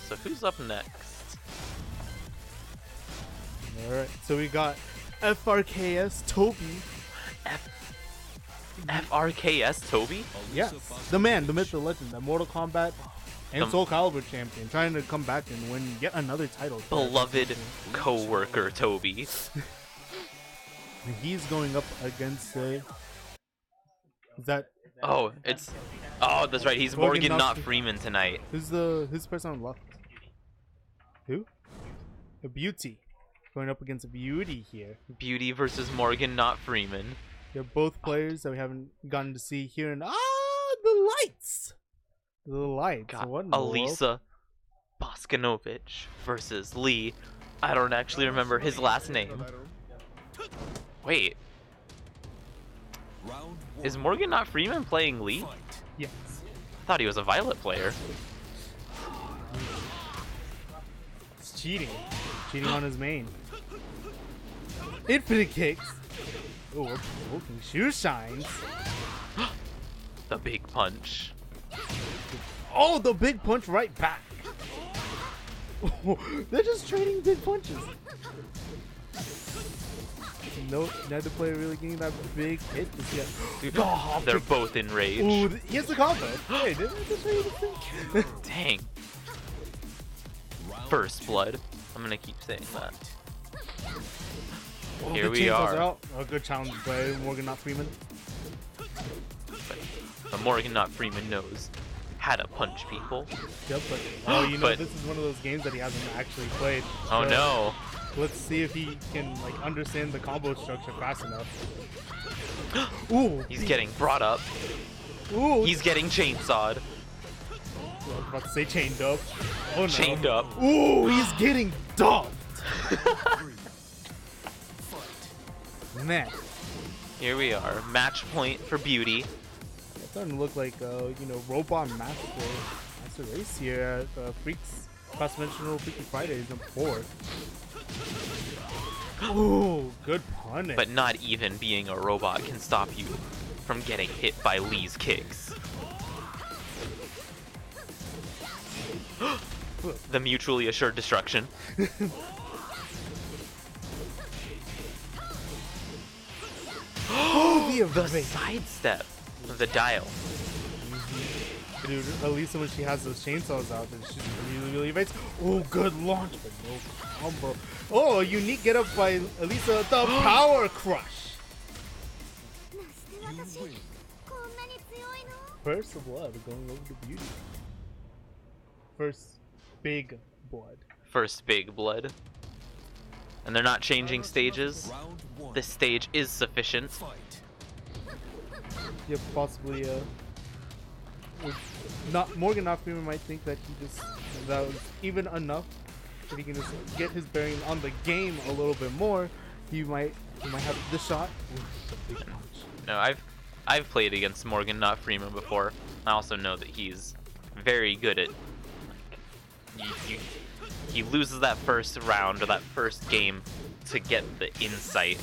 [SPEAKER 5] So who's up next? Alright, so we got FRKS Toby.
[SPEAKER 1] FRKS Toby?
[SPEAKER 5] Yes, the man, the myth, the legend, the Mortal Kombat and Soul Calibur champion, trying to come back and win yet another title.
[SPEAKER 1] Beloved co-worker Toby.
[SPEAKER 5] He's going up against is that?
[SPEAKER 1] Oh, that's right. He's Morgan, not Freeman tonight.
[SPEAKER 5] Who's person on left? Who? A Beauty. Going up against a Beauty here.
[SPEAKER 1] Beauty versus Morgan, not Freeman.
[SPEAKER 5] They're both players that we haven't gotten to see here. And the lights. The lights.
[SPEAKER 1] Got
[SPEAKER 5] what in the world?
[SPEAKER 1] Alisa Boskanovich versus Lee. I don't actually remember his last name. Wait. Is Morgan, not Freeman, playing Lee?
[SPEAKER 5] Yes.
[SPEAKER 1] I thought he was a Violet player.
[SPEAKER 5] It's cheating. Cheating on his main. Infinite kicks. Oh, open shoe shines.
[SPEAKER 1] The big punch.
[SPEAKER 5] Oh, the big punch right back. Oh, they're just trading big punches. No, neither player really getting that big hit just yet.
[SPEAKER 1] Dude, they're both enraged.
[SPEAKER 5] Ooh, he has the combo. Hey, didn't I just show you the thing?
[SPEAKER 1] Dang. First blood. I'm gonna keep saying that.
[SPEAKER 5] Oh,
[SPEAKER 1] Here
[SPEAKER 5] the
[SPEAKER 1] we
[SPEAKER 5] chainsaws
[SPEAKER 1] are.
[SPEAKER 5] Out. A good challenge by Morgan, not Freeman.
[SPEAKER 1] But Morgan, not Freeman, knows how to punch people.
[SPEAKER 5] Yep, but you know,
[SPEAKER 1] But-
[SPEAKER 5] this is one of those games that he hasn't actually played.
[SPEAKER 1] Oh
[SPEAKER 5] So
[SPEAKER 1] no.
[SPEAKER 5] Let's see if he can like understand the combo structure fast enough. Ooh,
[SPEAKER 1] He's getting brought up.
[SPEAKER 5] ooh.
[SPEAKER 1] He's getting chainsawed.
[SPEAKER 5] I was about to say chained up. Oh no.
[SPEAKER 1] Chained up.
[SPEAKER 5] Ooh, he's getting dumped. Man,
[SPEAKER 1] Here we are. Match point for Beauty.
[SPEAKER 5] it's starting to look like you know, Robot Master Race here at Freaks Cross-Dimensional Freaky Fridays number 4. Ooh, good punish.
[SPEAKER 1] But not even being a robot can stop you from getting hit by Lee's kicks. The mutually assured destruction.
[SPEAKER 5] the
[SPEAKER 1] The
[SPEAKER 5] evade.
[SPEAKER 1] sidestep. The dial.
[SPEAKER 5] Dude, Elisa, when she has those chainsaws out, then she's really evades. Oh, good launch, but no combo. Oh, a unique get up by Elisa, the Power Crush. First blood going over to Beauty. First big blood.
[SPEAKER 1] First big blood. And they're not changing stages. This stage is sufficient.
[SPEAKER 5] Yeah, possibly. Not Morgan, not Freeman might think that that was even enough. If he can just get his bearing on the game a little bit more, he might have the shot. Ooh, big punch.
[SPEAKER 1] No, I've played against Morgan, not Freeman before. I also know that he's very good at. He loses that first round or that first game to get the insight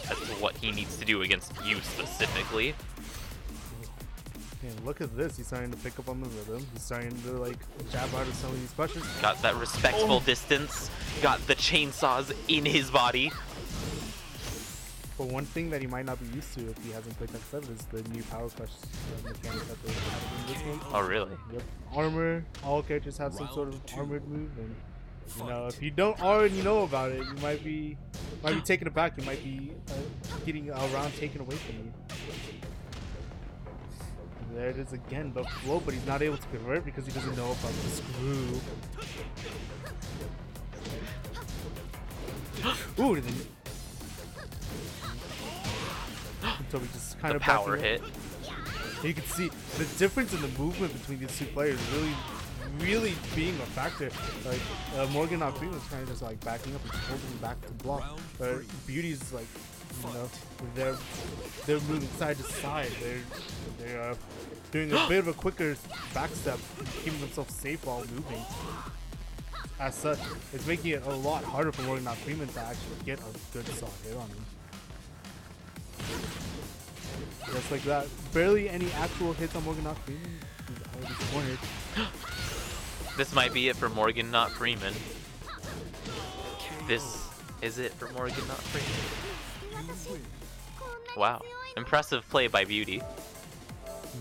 [SPEAKER 1] as to what he needs to do against you specifically.
[SPEAKER 5] And look at this, he's starting to pick up on the rhythm. He's starting to like jab out of some of these pressures.
[SPEAKER 1] Got that respectful distance, got the chainsaws in his body.
[SPEAKER 5] But one thing that he might not be used to if he hasn't played Tekken 7 is the new power crush mechanic that they have in this one.
[SPEAKER 1] Oh really?
[SPEAKER 5] Yep. Armor, all characters have some sort of armored move, and you know, if you don't already know about it, you might be taken aback. You might be getting a round taken away from you. There it is again, the flow, but he's not able to convert because he doesn't know about the screw. Ooh, so we just kind
[SPEAKER 1] The
[SPEAKER 5] of
[SPEAKER 1] power hit.
[SPEAKER 5] You can see the difference in the movement between these two players really being a factor. Like Morgan on Freeman was kind of just like backing up and holding back to block, but Beauty's like, you know, they're moving side to side. They're doing a bit of a quicker back step, keeping themselves safe while moving. As such, it's making it a lot harder for Morgan on Freeman to actually get a good solid hit on him. Just like that, barely any actual hits on Morgan, not Freeman. He's already cornered.
[SPEAKER 1] This might be it for Morgan, not Freeman. This is it for Morgan, not Freeman. Wow, impressive play by Beauty.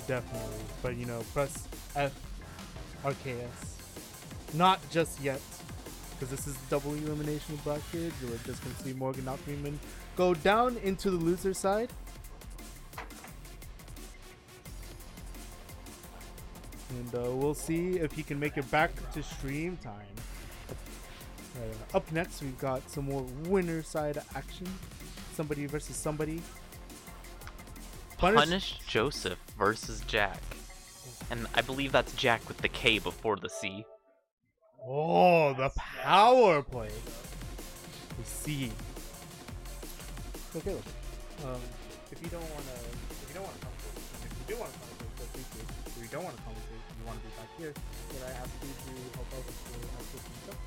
[SPEAKER 5] Definitely, but you know, press FRKS. Not just yet, because this is double elimination of Black Kids. We're just gonna see Morgan, not Freeman, go down into the loser side. And we'll see if he can make it back to stream time. Up next, we've got some more winner side action. Somebody versus somebody.
[SPEAKER 1] Punish Joseph versus Jakc. And I believe that's Jakc with the K before the C.
[SPEAKER 5] Oh, the power play. The C. Okay, look. If you don't want to, if you do want to commentate, feel free to. If you don't want to commentate, you want to be back here, then I ask you to help out with the output and stuff.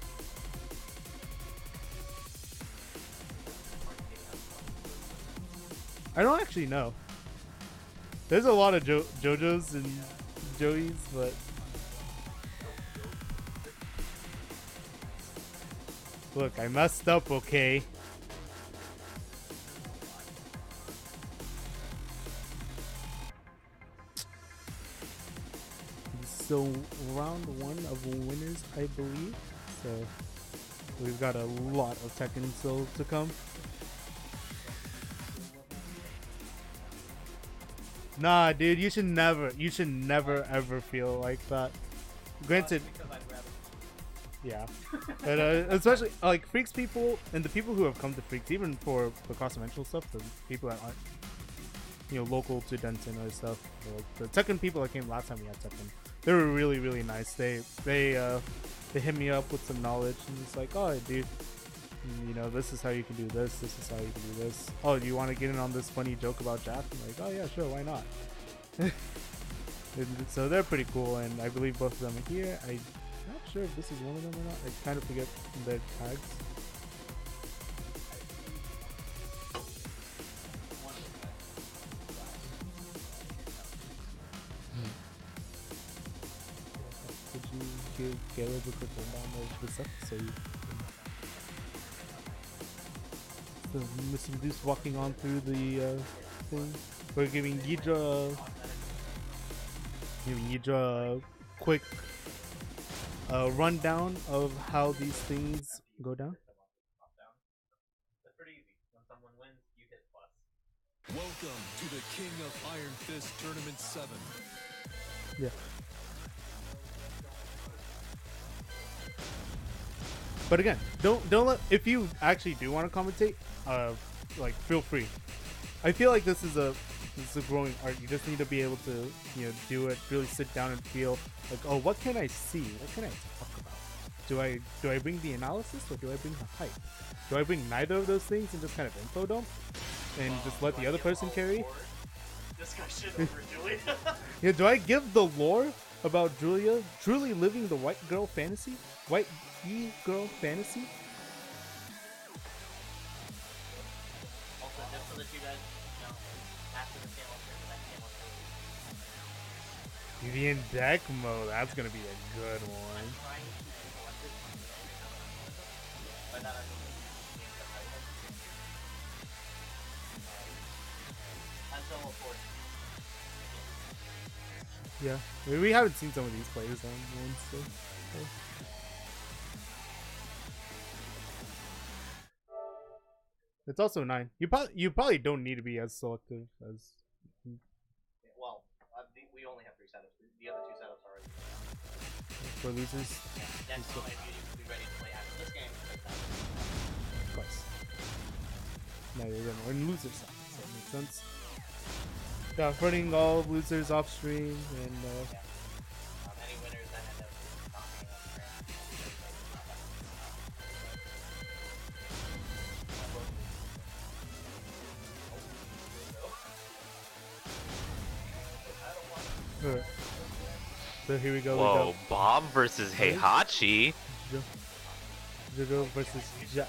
[SPEAKER 5] I don't actually know. There's a lot of JoJo's and Joey's, but look, I messed up, okay? So round one of winners, I believe. So we've got a lot of Tekken still to come. Nah, dude, you should never ever feel like that. Granted, yeah, but especially like Freaks people and the people who have come to Freaks, even for the cross-dimensional stuff, the people that aren't, you know, local to Denton or stuff. Like the Tekken people that came last time we had Tekken, they were really nice. They hit me up with some knowledge and it's like, oh, dude, you know, this is how you can do this. This is how you can do this. Oh, do you want to get in on this funny joke about Jakc? I'm like, oh yeah, sure, why not? And so they're pretty cool, and I believe both of them are here. I'm not sure if this is one of them or not. I kind of forget their tags. Could you give Caleb a quick rundown of the stuff so you can... So Mr. Loos walking on through the thing. We're giving Yggdra a quick rundown of how these things go down.
[SPEAKER 1] That's pretty easy. When someone wins, you hit plus.
[SPEAKER 3] Welcome to the King of Iron Fist Tournament 7.
[SPEAKER 5] Yeah. But again, don't let, if you actually do want to commentate, like, feel free. I feel like this is a growing art. You just need to be able to, you know, do it, really sit down and feel like, oh, what can I see? What can I talk about? Do I bring the analysis or do I bring the hype? Do I bring neither of those things and just kind of info dump and just let the other person carry?
[SPEAKER 4] Discussion over Julia.
[SPEAKER 5] Yeah, do I give the lore about Julia truly living the white girl fantasy? White girl fantasy? Vivian Deckmo, that's gonna be a good one. Yeah, we haven't seen some of these players on ones, so. It's also 9. You probably don't need to be as selective as.
[SPEAKER 6] Well, we only have 3 setups. The other 2 setups are already
[SPEAKER 5] For losers.
[SPEAKER 6] Next time, if you be ready to play after this game, like that.
[SPEAKER 5] Of course. No, you're gonna learn losers side, so that makes sense. Yeah, running all losers off stream and
[SPEAKER 6] Any winners that end up stopping on
[SPEAKER 5] Alright. So here we go.
[SPEAKER 1] Whoa, Bob versus Heihachi.
[SPEAKER 5] Jojo versus Jakc.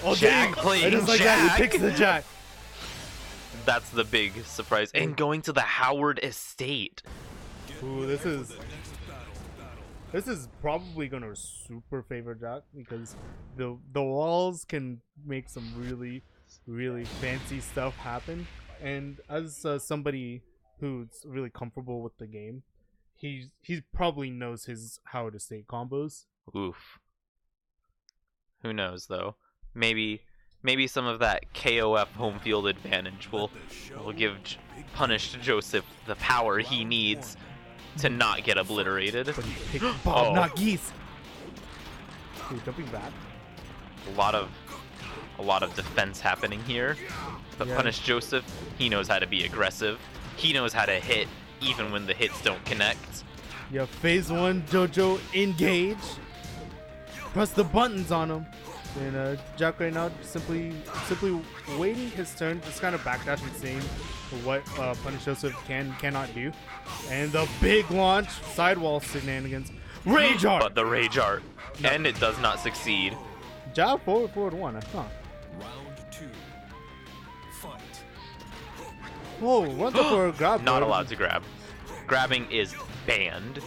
[SPEAKER 1] Jakc playing
[SPEAKER 5] just like
[SPEAKER 1] Jakc.
[SPEAKER 5] that, he picks the Jakc.
[SPEAKER 1] That's the big surprise. And going to the Howard estate.
[SPEAKER 5] Ooh, this is probably gonna super favor Jakc because the walls can make some really fancy stuff happen. And as somebody who's really comfortable with the game, he probably knows his Howard estate combos.
[SPEAKER 1] Oof. Who knows though? Maybe some of that KOF home field advantage will give punished Joseph the power he needs to not get obliterated.
[SPEAKER 5] But he picked Bob, not Geese. Ooh, jumping back.
[SPEAKER 1] A lot of defense happening here. But
[SPEAKER 5] Yeah.
[SPEAKER 1] Punish Joseph, he knows how to be aggressive. He knows how to hit even when the hits don't connect.
[SPEAKER 5] Yeah, phase 1, Jojo engage. Press the buttons on him. And Jakc right now simply waiting his turn, just kind of backdashing, seeing what Punish Joseph cannot do. And the big launch, sidewall shenanigans. Rage Art!
[SPEAKER 1] But the Rage Art. And it does not succeed.
[SPEAKER 5] Jab forward 1, huh?
[SPEAKER 3] Round 2. Fight.
[SPEAKER 5] Whoa, runs up for a grab.
[SPEAKER 1] Not
[SPEAKER 5] though.
[SPEAKER 1] allowed to grab. Grabbing is banned.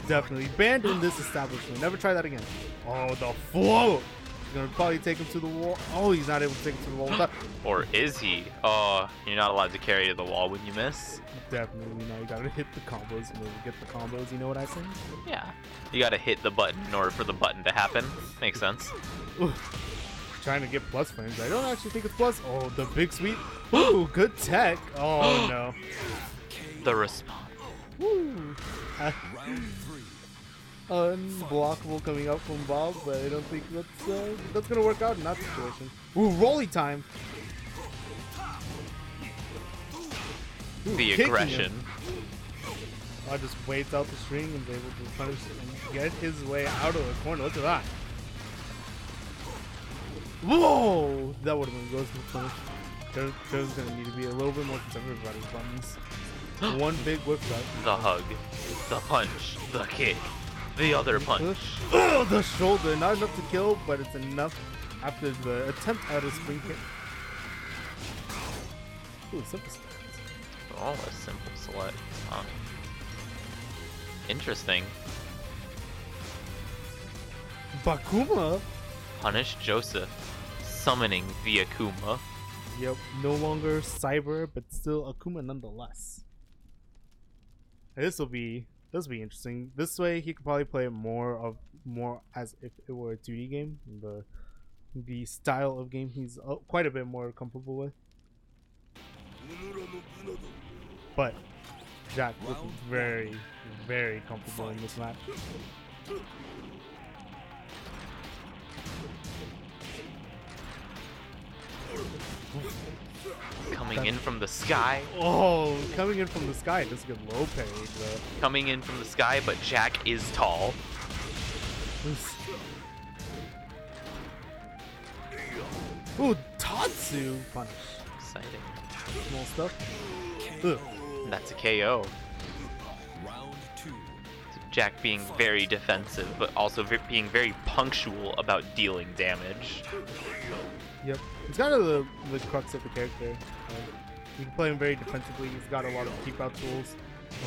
[SPEAKER 5] Definitely banned in this establishment. Never try that again. Oh, the float! He's gonna probably take him to the wall. Oh, he's not able to take him to the wall.
[SPEAKER 1] Or is he? Oh, you're not allowed to carry to the wall when you miss.
[SPEAKER 5] Definitely, you gotta hit the combos in order to get the combos. You know what I say?
[SPEAKER 1] Yeah. You gotta hit the button in order for the button to happen. Makes sense.
[SPEAKER 5] Ooh. Trying to get plus frames. I don't actually think it's plus. Oh, the big sweep. Ooh, good tech. Oh no.
[SPEAKER 1] The response.
[SPEAKER 5] Woo.
[SPEAKER 3] Round 3.
[SPEAKER 5] Unblockable coming up from Bob, but I don't think that's gonna work out in that situation. Ooh, rolly time. Ooh,
[SPEAKER 1] The
[SPEAKER 5] kicking
[SPEAKER 1] aggression.
[SPEAKER 5] him. Oh, just waits out the string and is able to punish and get his way out of the corner. Look at that. Whoa! That would have been gross to punish. Joe's gonna need to be a little bit more conservative about his buttons. One big whip shot.
[SPEAKER 1] The hug. The punch. The kick. The other punch.
[SPEAKER 5] Oh, the shoulder. Not enough to kill, but it's enough after the attempt at a spring kick. Ooh, simple select.
[SPEAKER 1] Oh, a simple select. Huh. Interesting.
[SPEAKER 5] Bakuma?
[SPEAKER 1] Punish Joseph. Summoning the Akuma.
[SPEAKER 5] Yep, no longer Cyber, but still Akuma nonetheless. This will be interesting. This way, he could probably play more as if it were a 2D game. The style of game he's quite a bit more comfortable with. But Jakc looking very, very comfortable in this match.
[SPEAKER 1] Coming in from the sky.
[SPEAKER 5] Oh, coming in from the sky. Doesn't get low parried though.
[SPEAKER 1] Coming in from the sky, but Jakc is tall.
[SPEAKER 5] Ooh, Tatsu punish.
[SPEAKER 1] Exciting.
[SPEAKER 5] Small stuff. Ugh.
[SPEAKER 1] That's a KO.
[SPEAKER 3] Round 2.
[SPEAKER 1] Jakc being very defensive, but also being very punctual about dealing damage.
[SPEAKER 5] Yep. It's kind of the crux of the character. You can play him very defensively. He's got a lot of keep out tools.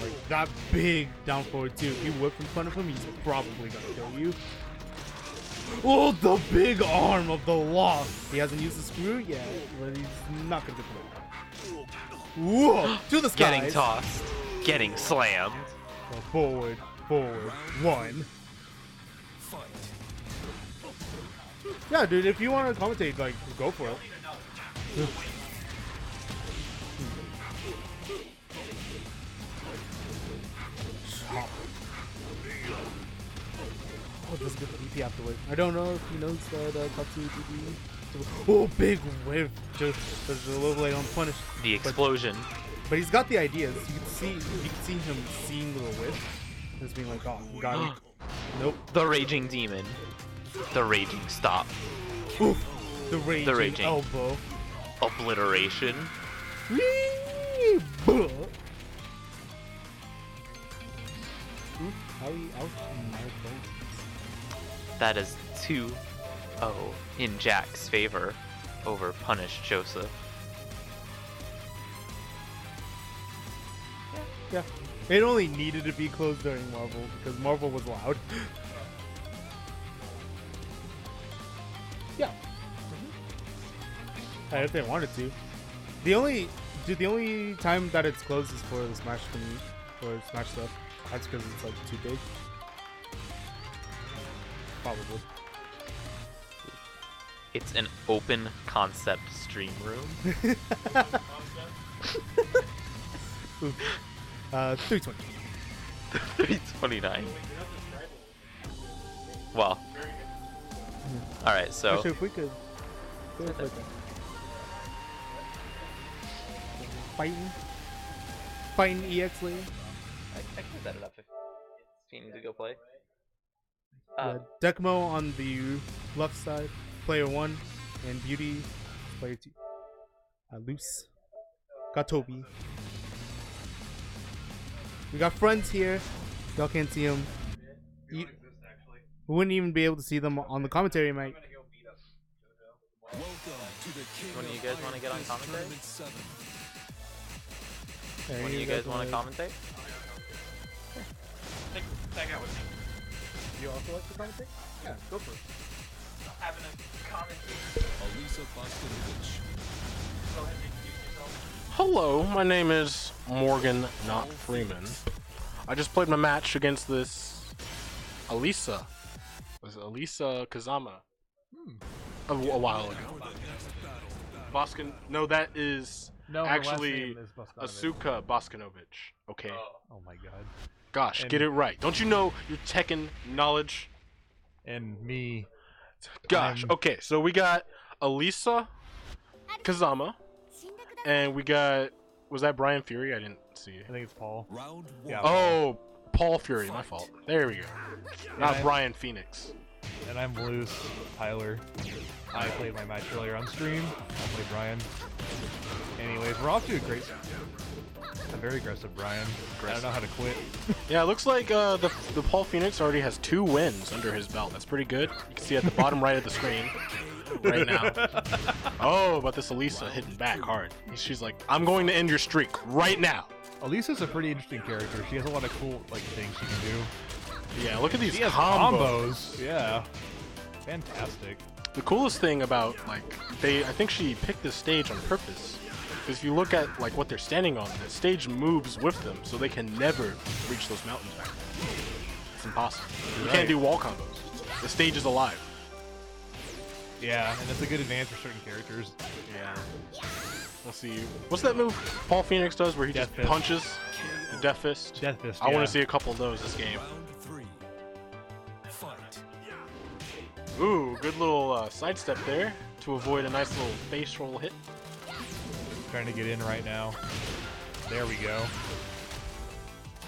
[SPEAKER 5] Like that big down forward too. If you whip in front of him, he's probably gonna kill you. Oh, the big arm of the LOC. He hasn't used the screw yet, but he's not gonna get the whoa, to the skies.
[SPEAKER 1] Getting tossed. Getting slammed.
[SPEAKER 5] So forward, forward, one. Yeah, dude, if you want to commentate, like, go for it. Oh, doesn't get the DP afterward. I don't know if he knows the Katsu DP. Oh, big whiff. Just a little late on punish.
[SPEAKER 1] The explosion.
[SPEAKER 5] But he's got the ideas. You can see him seeing the whiff. Just being like, oh, got him. Nope.
[SPEAKER 1] The raging demon. The raging stop.
[SPEAKER 5] Oof. The raging elbow.
[SPEAKER 1] Obliteration.
[SPEAKER 5] Whee! Buh. Oof. How are you out in my bones?
[SPEAKER 1] That is 2-0 in Jakc's favor over Punish Joseph.
[SPEAKER 5] Yeah. It only needed to be closed during Marvel because Marvel was loud. Yeah. If they wanted to. The only time that it's closed is for the Smash community, for Smash stuff. That's because it's like too big. Probably.
[SPEAKER 1] It's an open concept stream room.
[SPEAKER 5] 320.
[SPEAKER 1] 329. Well. Alright, so.
[SPEAKER 5] Actually, if we could go with like Fighting EX lane.
[SPEAKER 1] I can set it up if you need to go play.
[SPEAKER 5] Deckmo on the left side, player 1, and Beauty, player 2. Loos. Got Toby. We got friends here. Y'all can't see them. We wouldn't even be able to see them on the commentary, mate.
[SPEAKER 1] One of you guys want to get on commentary?
[SPEAKER 5] Yeah,
[SPEAKER 1] One of you guys want to commentate?
[SPEAKER 4] Tag out with me.
[SPEAKER 5] You also like to commentate? Yeah, go for it.
[SPEAKER 4] Having a commentate.
[SPEAKER 3] Alisa Boskovic.
[SPEAKER 4] Go ahead and introduce yourself.
[SPEAKER 7] Hello, my name is Morgan, not Freeman. I just played my match against this Alisa. Was it Alisa Kazama? A while ago. Boskin? No, that is actually Asuka Boskanovich. Okay.
[SPEAKER 2] Oh my god.
[SPEAKER 7] Gosh,
[SPEAKER 2] And-
[SPEAKER 7] get it right. Don't you know your Tekken knowledge?
[SPEAKER 2] And me.
[SPEAKER 7] Gosh. Okay, so we got Alisa Kazama, and we got, was that Brian Fury? I didn't see.
[SPEAKER 2] I think it's Paul.
[SPEAKER 3] Round 1.
[SPEAKER 2] Yeah.
[SPEAKER 7] Oh, Paul Fury, my fault. There we go. Not
[SPEAKER 2] I-
[SPEAKER 7] Brian Phoenix.
[SPEAKER 2] And I'm Loos, Tyler. I played my match earlier on stream. I played Brian. Anyways, we're off to a great start. A very aggressive Brian. I don't know how to quit.
[SPEAKER 7] Yeah, it looks like the Paul Phoenix already has 2 wins under his belt. That's pretty good. You can see at the bottom right of the screen right now. Oh, but this Alisa hitting back hard. She's like, I'm going to end your streak right now.
[SPEAKER 2] Elisa's a pretty interesting character. She has a lot of cool things she can do.
[SPEAKER 7] Yeah, look at these
[SPEAKER 2] She has
[SPEAKER 7] combos.
[SPEAKER 2] Yeah. Fantastic.
[SPEAKER 7] The coolest thing about, like, I think she picked this stage on purpose. Because if you look at, like, what they're standing on, the stage moves with them, so they can never reach those mountains back there. It's impossible. You can't do wall combos. The stage is alive.
[SPEAKER 2] Yeah, and it's a good advantage for certain characters.
[SPEAKER 7] Yeah. Let's see. What's that move Paul Phoenix does where he
[SPEAKER 2] Death
[SPEAKER 7] just
[SPEAKER 2] Fist.
[SPEAKER 7] punches? The Death Fist?
[SPEAKER 2] Death Fist,
[SPEAKER 7] I want
[SPEAKER 2] yeah.
[SPEAKER 7] to see a couple of those this game.
[SPEAKER 3] Round 3. Fight.
[SPEAKER 7] Ooh, good little sidestep there to avoid a nice little face roll hit.
[SPEAKER 2] Trying to get in right now. There we go.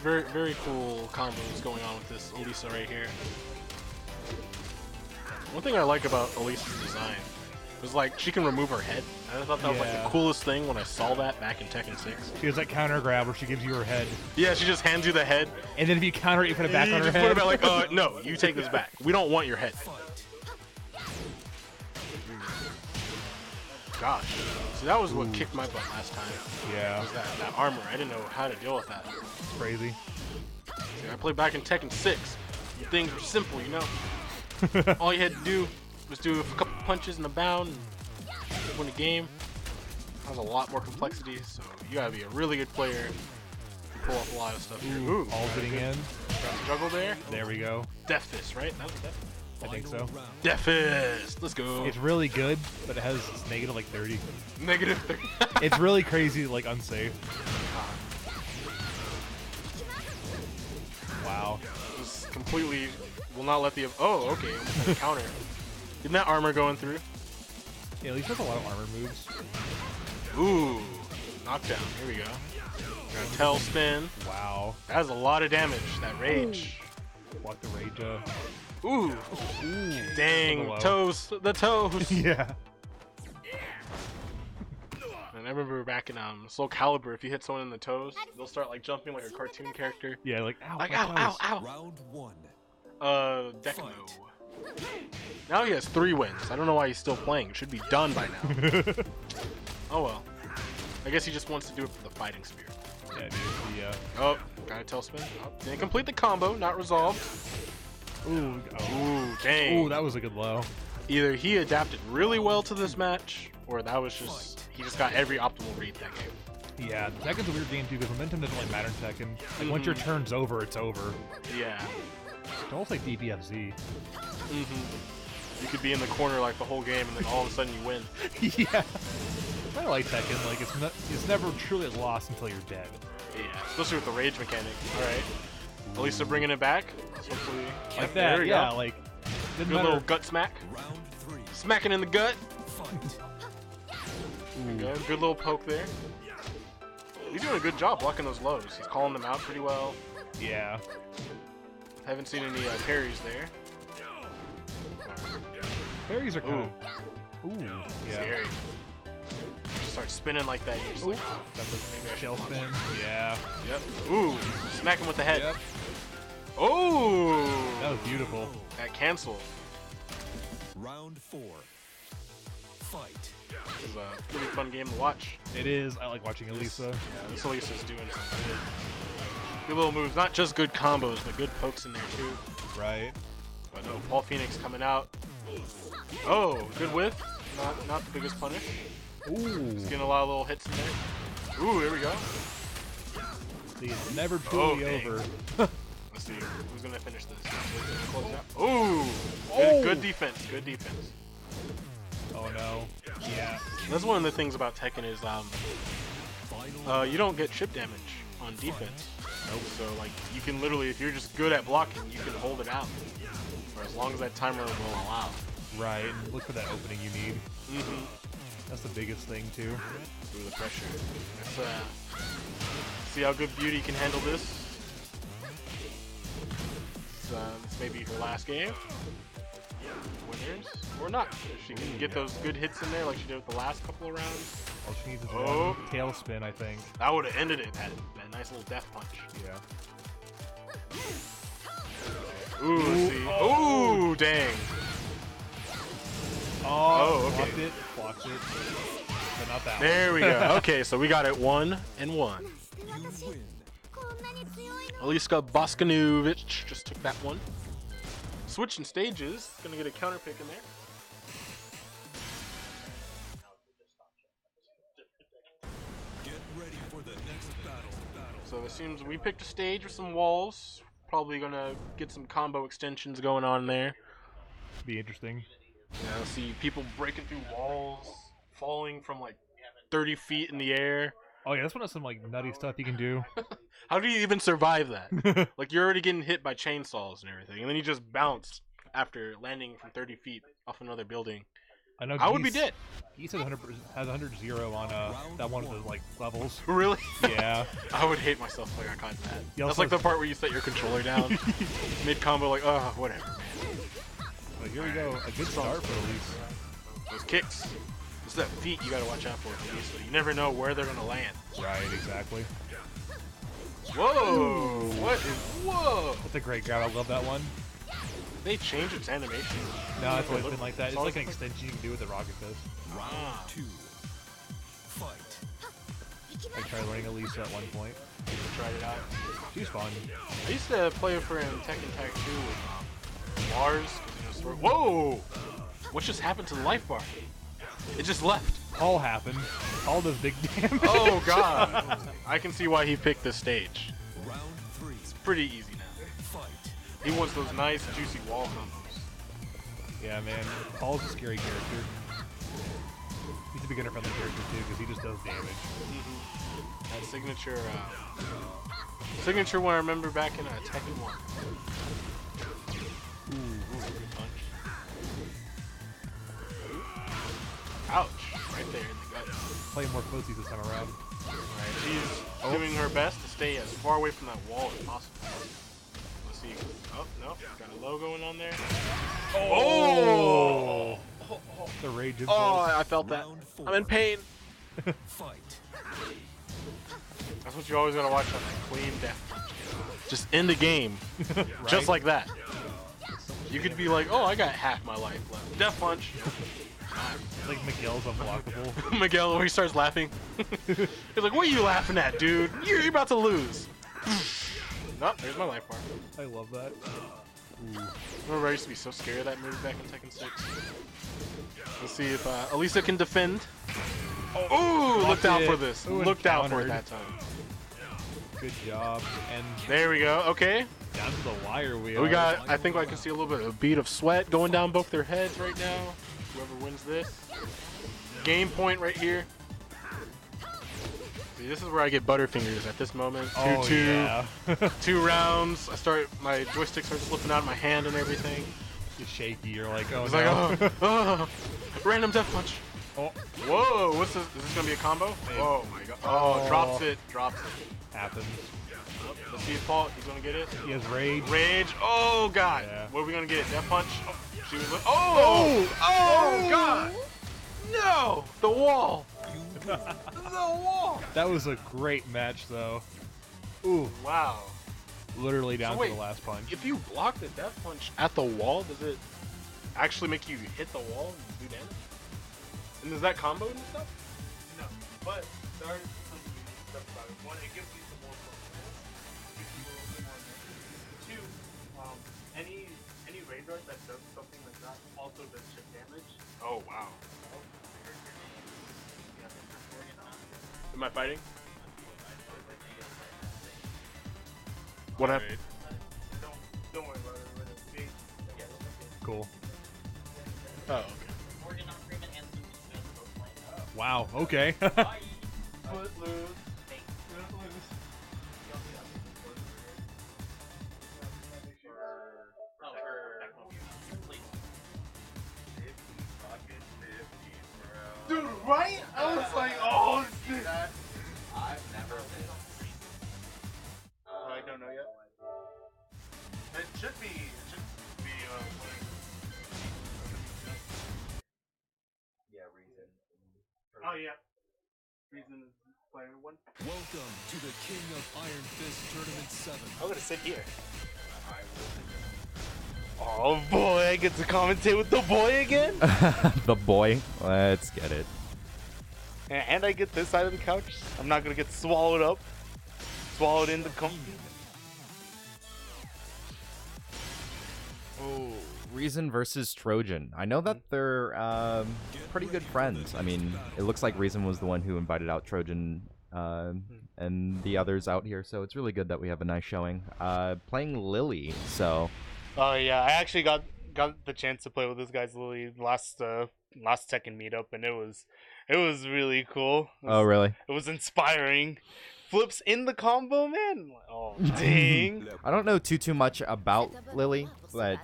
[SPEAKER 7] Very, very cool combos going on with this Alisa right here. One thing I like about Alisa's design was like she can remove her head. I thought that was like the
[SPEAKER 2] Yeah.
[SPEAKER 7] coolest thing when I saw that back in Tekken 6.
[SPEAKER 2] She has that counter grab where she gives you her head.
[SPEAKER 7] Yeah, she just hands you the head.
[SPEAKER 2] And then if you counter it, you put it back
[SPEAKER 7] you
[SPEAKER 2] on her
[SPEAKER 7] just
[SPEAKER 2] head.
[SPEAKER 7] put it back like, no, you take this back. We don't want your head. Gosh. See, that was what kicked my butt last time.
[SPEAKER 2] Yeah.
[SPEAKER 7] Was that armor. I didn't know how to deal with that.
[SPEAKER 2] It's crazy.
[SPEAKER 7] See, I played back in Tekken 6. Things were simple, you know? All you had to do was do a couple punches and a bound and win the game. That was a lot more complexity, so you gotta be a really good player to pull off a lot of stuff here. Ooh,
[SPEAKER 2] All getting in.
[SPEAKER 7] got a juggle there.
[SPEAKER 2] There we go.
[SPEAKER 7] Death Fist, right? That was Death Fist.
[SPEAKER 2] I think so.
[SPEAKER 7] Death Fist! Let's go.
[SPEAKER 2] It's really good, but it has negative like 30.
[SPEAKER 7] Negative 30.
[SPEAKER 2] It's really crazy, like unsafe. Wow.
[SPEAKER 7] Just completely will not let the. Oh, okay. Almost had a counter. Isn't that armor going through?
[SPEAKER 2] Yeah, at least has a lot of armor moves.
[SPEAKER 7] Ooh. Knockdown. Here we go. Got a tail spin.
[SPEAKER 2] Wow.
[SPEAKER 7] That has a lot of damage. That rage.
[SPEAKER 2] Block the rage up.
[SPEAKER 7] Ooh. Dang.
[SPEAKER 2] Hello.
[SPEAKER 7] Toes. The toes.
[SPEAKER 2] Yeah.
[SPEAKER 7] And I remember back in Soul Calibur, if you hit someone in the toes, they'll start like jumping like a cartoon character.
[SPEAKER 2] Yeah, like ow.
[SPEAKER 7] Like
[SPEAKER 2] my
[SPEAKER 7] ow, ow,
[SPEAKER 2] toes.
[SPEAKER 7] ow.
[SPEAKER 3] Round 1.
[SPEAKER 7] Deckmo. Now he has 3 wins. I don't know why he's still playing. It should be done by now. Oh well. I guess he just wants to do it for the fighting spirit.
[SPEAKER 2] Yeah, dude. Yeah.
[SPEAKER 7] Oh, got a tailspin. Oh, didn't complete the combo. Not resolved.
[SPEAKER 2] Ooh. Oh.
[SPEAKER 7] Ooh, dang.
[SPEAKER 2] Ooh, that was a good low.
[SPEAKER 7] Either he adapted really well to this match, or that was just he just got every optimal read that game.
[SPEAKER 2] Yeah, Tekken's a weird game too because momentum doesn't really matter in Tekken. Like once your turn's over, it's over.
[SPEAKER 7] Yeah.
[SPEAKER 2] It's almost like DBFZ.
[SPEAKER 7] You could be in the corner like the whole game, and then all of a sudden you win.
[SPEAKER 2] Yeah. I like Tekken. Like it's never truly lost until you're dead.
[SPEAKER 7] Yeah, especially with the rage mechanic. All right. At least they're bringing it back. So hopefully,
[SPEAKER 2] Like
[SPEAKER 7] there
[SPEAKER 2] that.
[SPEAKER 7] we
[SPEAKER 2] Yeah.
[SPEAKER 7] go.
[SPEAKER 2] Like didn't
[SPEAKER 7] Good
[SPEAKER 2] matter.
[SPEAKER 7] little gut smack.
[SPEAKER 3] Round 3.
[SPEAKER 7] Smacking in the gut.
[SPEAKER 3] Fight.
[SPEAKER 7] There we go. Good little poke there. He's doing a good job blocking those lows. He's calling them out pretty well.
[SPEAKER 2] Yeah.
[SPEAKER 7] Haven't seen any parries there.
[SPEAKER 2] Berries are kind of. Ooh. Yeah.
[SPEAKER 7] Scary. Just start spinning like that. You're just like, oh,
[SPEAKER 2] That's
[SPEAKER 7] maybe I
[SPEAKER 2] a
[SPEAKER 7] should
[SPEAKER 2] shell
[SPEAKER 7] launch
[SPEAKER 2] spin.
[SPEAKER 7] it.
[SPEAKER 2] Yeah.
[SPEAKER 7] Yep. Ooh. Smack him with the head.
[SPEAKER 2] Yep.
[SPEAKER 7] Oh.
[SPEAKER 2] That was beautiful.
[SPEAKER 7] That cancel.
[SPEAKER 3] Round 4. Fight.
[SPEAKER 7] This is a pretty fun game to watch.
[SPEAKER 2] It is. I like watching Elisa.
[SPEAKER 7] Yeah, this Elisa's doing some good little moves. Not just good combos, but good pokes in there too.
[SPEAKER 2] Right.
[SPEAKER 7] But no, Paul Phoenix coming out. Oh, good whiff. Not the biggest punish.
[SPEAKER 2] Ooh.
[SPEAKER 7] Just getting a lot of little hits in there. Ooh, here we go.
[SPEAKER 2] See, it's never truly
[SPEAKER 7] dang.
[SPEAKER 2] over.
[SPEAKER 7] Let's see who's gonna finish this. Close out. Ooh, good defense. Good defense.
[SPEAKER 2] Oh no. Yeah.
[SPEAKER 7] That's one of the things about Tekken is you don't get chip damage on defense. Nope. So like you can literally, if you're just good at blocking, you can hold it out for as long as that timer will allow.
[SPEAKER 2] Right. And look for that opening you need. That's the biggest thing too.
[SPEAKER 7] Through the pressure. Let's see how good Beauty can handle this. This may be her last game. Winners or not. If she can get those good hits in there like she did with the last couple of rounds.
[SPEAKER 2] All she needs is
[SPEAKER 7] Oh.
[SPEAKER 2] one tail spin, I think.
[SPEAKER 7] That would have ended it. That nice little death punch.
[SPEAKER 2] Yeah.
[SPEAKER 7] Ooh, let's see. Ooh, dang.
[SPEAKER 2] Oh,
[SPEAKER 7] okay.
[SPEAKER 2] blocked it. Blocked it. But not that
[SPEAKER 7] There we go. Okay, so we got it 1-1.
[SPEAKER 3] You win.
[SPEAKER 7] Aliska Boskanovic just took that one. Switching stages. Gonna get a counter pick in there.
[SPEAKER 3] Get ready for the next battle.
[SPEAKER 7] So it seems we picked a stage with some walls. Probably gonna get some combo extensions going on there.
[SPEAKER 2] Be interesting.
[SPEAKER 7] Yeah, see people breaking through walls, falling from like 30 feet in the air.
[SPEAKER 2] Oh yeah, that's one of some like nutty stuff you can do.
[SPEAKER 7] How do you even survive that? Like you're already getting hit by chainsaws and everything, and then you just bounce after landing from 30 feet off another building.
[SPEAKER 2] I know.
[SPEAKER 7] I would be
[SPEAKER 2] Geese-
[SPEAKER 7] dead.
[SPEAKER 2] Geese has 100-0 on that one of the like levels.
[SPEAKER 7] Really?
[SPEAKER 2] Yeah.
[SPEAKER 7] I would hate myself if I got caught in that.
[SPEAKER 2] You
[SPEAKER 7] That's
[SPEAKER 2] also-
[SPEAKER 7] like the part where you set your controller down mid combo, like, oh, whatever.
[SPEAKER 2] But here we go. A good start for Elise.
[SPEAKER 7] Those kicks. It's that feet you gotta watch out for, please. So you never know where they're gonna land.
[SPEAKER 2] Right. Exactly.
[SPEAKER 7] Whoa! What is? Whoa!
[SPEAKER 2] That's a great grab. I love that one.
[SPEAKER 7] They changed its animation.
[SPEAKER 2] No, it's always been like that. It's like an
[SPEAKER 7] always
[SPEAKER 2] extension you can do with the rocket fist.
[SPEAKER 3] Round 2.
[SPEAKER 2] I tried learning Elisa at one point.
[SPEAKER 7] Tried it out.
[SPEAKER 2] She's fun.
[SPEAKER 7] I used to play for in Tekken Tag 2 with Mars. 'Cause, you know, whoa! What just happened to the life bar? It just left.
[SPEAKER 2] All happened. All does big damage.
[SPEAKER 7] Oh god! I can see why he picked this stage.
[SPEAKER 3] Round 3.
[SPEAKER 7] It's pretty easy now.
[SPEAKER 3] Fight.
[SPEAKER 7] He wants those nice, juicy wall combos.
[SPEAKER 2] Yeah, man. Paul's a scary character. He's a beginner-friendly character too, because he just does damage.
[SPEAKER 7] That signature one I remember back in Tekken 1. Ooh, good punch. Ouch! Right there in the gut.
[SPEAKER 2] Play more footsie this time around.
[SPEAKER 7] Alright, she's doing her best to stay as far away from that wall as possible. Let's see. Oh, no. Got a low going on there. Oh!
[SPEAKER 2] The rage
[SPEAKER 7] Oh,
[SPEAKER 2] impulse.
[SPEAKER 7] I felt that.
[SPEAKER 3] Round 4.
[SPEAKER 7] I'm in pain.
[SPEAKER 3] Fight.
[SPEAKER 7] That's what you always gotta watch on that clean death punch. Just end the game. Just like that. You could be like, oh, I got half my life left. Death punch.
[SPEAKER 2] Like Miguel's unblockable.
[SPEAKER 7] Miguel, where he starts laughing. He's like, what are you laughing at, dude? You're about to lose. Nope, there's my life bar.
[SPEAKER 2] I love that.
[SPEAKER 7] Remember, I used to be so scared of that move back in Tekken 6. Let's see if Elisa can defend. Oh, looked out for this.
[SPEAKER 2] Ooh,
[SPEAKER 7] Looked out for it
[SPEAKER 2] encountered.
[SPEAKER 7] that time.
[SPEAKER 2] Good job. And
[SPEAKER 7] There we go. Okay.
[SPEAKER 2] down to the wire we
[SPEAKER 7] We
[SPEAKER 2] are.
[SPEAKER 7] got, I think I can see a little bit of a bead of sweat going down both their heads right now. Whoever wins this. Game point right here. See, this is where I get butterfingers at this moment.
[SPEAKER 2] Oh, yeah.
[SPEAKER 7] 2 rounds. My joystick starts slipping out of my hand and everything.
[SPEAKER 2] You're shaky. You're like, oh
[SPEAKER 7] It's
[SPEAKER 2] no.
[SPEAKER 7] like, oh, random death punch.
[SPEAKER 2] Oh,
[SPEAKER 7] Whoa, what's this? Is this gonna be a combo? Oh my god. Oh,
[SPEAKER 2] Oh.
[SPEAKER 7] drops it.
[SPEAKER 2] happens.
[SPEAKER 7] Let's see if Paul, he's gonna get it.
[SPEAKER 2] He has rage.
[SPEAKER 7] Rage. Oh god.
[SPEAKER 2] Yeah.
[SPEAKER 7] What are we gonna get? Death punch. She was oh god. No, the wall. The wall.
[SPEAKER 2] That was a great match, though. Ooh,
[SPEAKER 7] Wow.
[SPEAKER 2] literally down
[SPEAKER 7] So wait,
[SPEAKER 2] to the last punch.
[SPEAKER 7] If you block the death punch at the wall, does it actually make you hit the wall and do damage? And does that combo and stuff?
[SPEAKER 4] No, but there are some unique stuff about it. One, it gives you some more focus. Gives you a little bit more damage. Two, any raid rush that does something like that also does chip damage.
[SPEAKER 7] Oh wow. Am I fighting? What happened?
[SPEAKER 4] Don't worry about it. We're gonna be.
[SPEAKER 2] Cool.
[SPEAKER 7] Oh, okay.
[SPEAKER 6] Morgan on Freeman and Loos both playing.
[SPEAKER 2] Wow. Okay.
[SPEAKER 4] Footloose. Dude, right? I was like, oh shit.
[SPEAKER 6] I've never been.
[SPEAKER 4] I don't know yet. It should be.
[SPEAKER 6] Yeah, reason.
[SPEAKER 4] Oh yeah. Reason is player 1.
[SPEAKER 3] Welcome to the King of Iron Fist Tournament 7.
[SPEAKER 4] I'm gonna sit here.
[SPEAKER 6] I
[SPEAKER 4] Oh boy, I get to commentate with the boy again?
[SPEAKER 8] The boy. Let's get it.
[SPEAKER 4] And I get this side of the couch. I'm not gonna get swallowed up. Swallowed in the
[SPEAKER 8] Oh, Reason versus Trojan. I know that they're pretty good friends. I mean, it looks like Reason was the one who invited out Trojan and the others out here, so it's really good that we have a nice showing. Playing Lily, so...
[SPEAKER 4] Oh yeah, I actually got the chance to play with this guy's Lily last Tekken meetup, and it was really cool.
[SPEAKER 8] Oh, really?
[SPEAKER 4] It was inspiring. Flips in the combo, man. Oh dang.
[SPEAKER 8] I don't know too much about Lily, but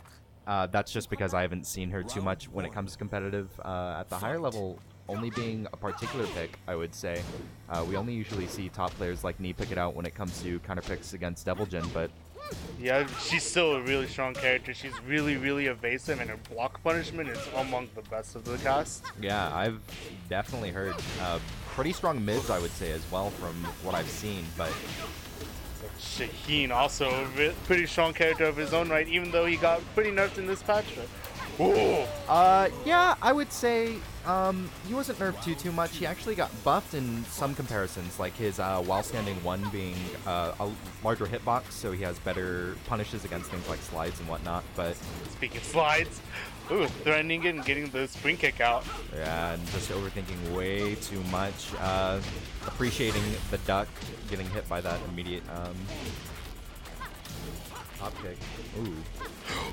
[SPEAKER 8] that's just because I haven't seen her too much when it comes to competitive. At the higher level, only being a particular pick, I would say. We only usually see top players like me pick it out when it comes to counter picks against Devil Jin, but
[SPEAKER 4] Yeah, she's still a really strong character. She's really, really evasive, and her block punishment is among the best of the cast.
[SPEAKER 8] yeah, I've definitely heard pretty strong mids, I would say, as well, from what I've seen, but
[SPEAKER 4] Shaheen, also a pretty strong character of his own right, even though he got pretty nerfed in this patch. Ooh.
[SPEAKER 8] yeah, I would say He wasn't nerfed too much. He actually got buffed in some comparisons, like his while standing 1 being a larger hitbox, so he has better punishes against things like slides and whatnot. But
[SPEAKER 5] Speaking of slides, ooh, threatening it and getting the spring kick out.
[SPEAKER 8] yeah, and just overthinking way too much. Appreciating the duck, getting hit by that immediate hop kick. Ooh.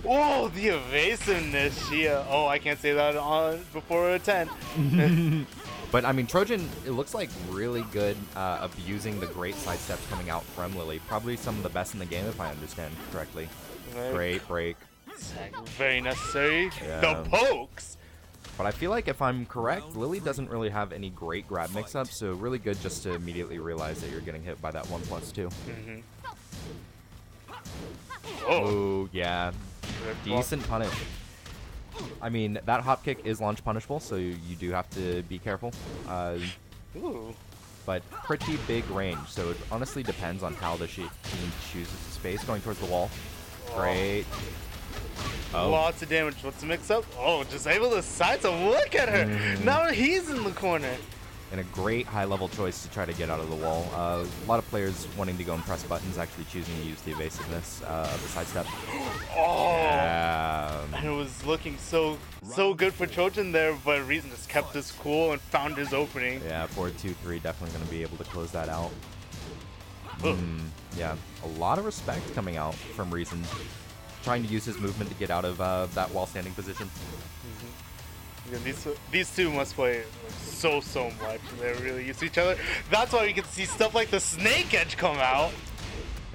[SPEAKER 5] Oh, the evasiveness. Oh, I can't say that on before a 10.
[SPEAKER 8] But I mean, Trojan, it looks like really good abusing the great sidesteps coming out from Lily. Probably some of the best in the game, if I understand correctly.
[SPEAKER 5] Right.
[SPEAKER 8] Great break.
[SPEAKER 5] Very necessary.
[SPEAKER 8] Yeah.
[SPEAKER 5] The pokes.
[SPEAKER 8] But I feel like if I'm correct, Lily doesn't really have any great grab mix-ups, so really good just to immediately realize that you're getting hit by that 1+2. Oh, yeah. Decent punish. I mean, that hop kick is launch punishable, so you do have to be careful.
[SPEAKER 5] Ooh.
[SPEAKER 8] But pretty big range, so it honestly depends on how the team chooses the space. Going towards the wall. Great. Oh.
[SPEAKER 5] Lots of damage. What's the mix up? Oh, just able to side to look at her. Now he's in the corner.
[SPEAKER 8] And a great high-level choice to try to get out of the wall. A lot of players wanting to go and press buttons, actually choosing to use the evasiveness of the sidestep.
[SPEAKER 5] Oh,
[SPEAKER 8] Yeah.
[SPEAKER 5] and it was looking so good for Trojan there, but Reason just kept his cool and found his opening.
[SPEAKER 8] Yeah, 4-2-3, definitely going to be able to close that out.
[SPEAKER 5] Ooh.
[SPEAKER 8] Yeah, a lot of respect coming out from Reason. Trying to use his movement to get out of that wall standing position.
[SPEAKER 5] Yeah, these two must play so much. They're really used to each other. That's why you can see stuff like the snake edge come out.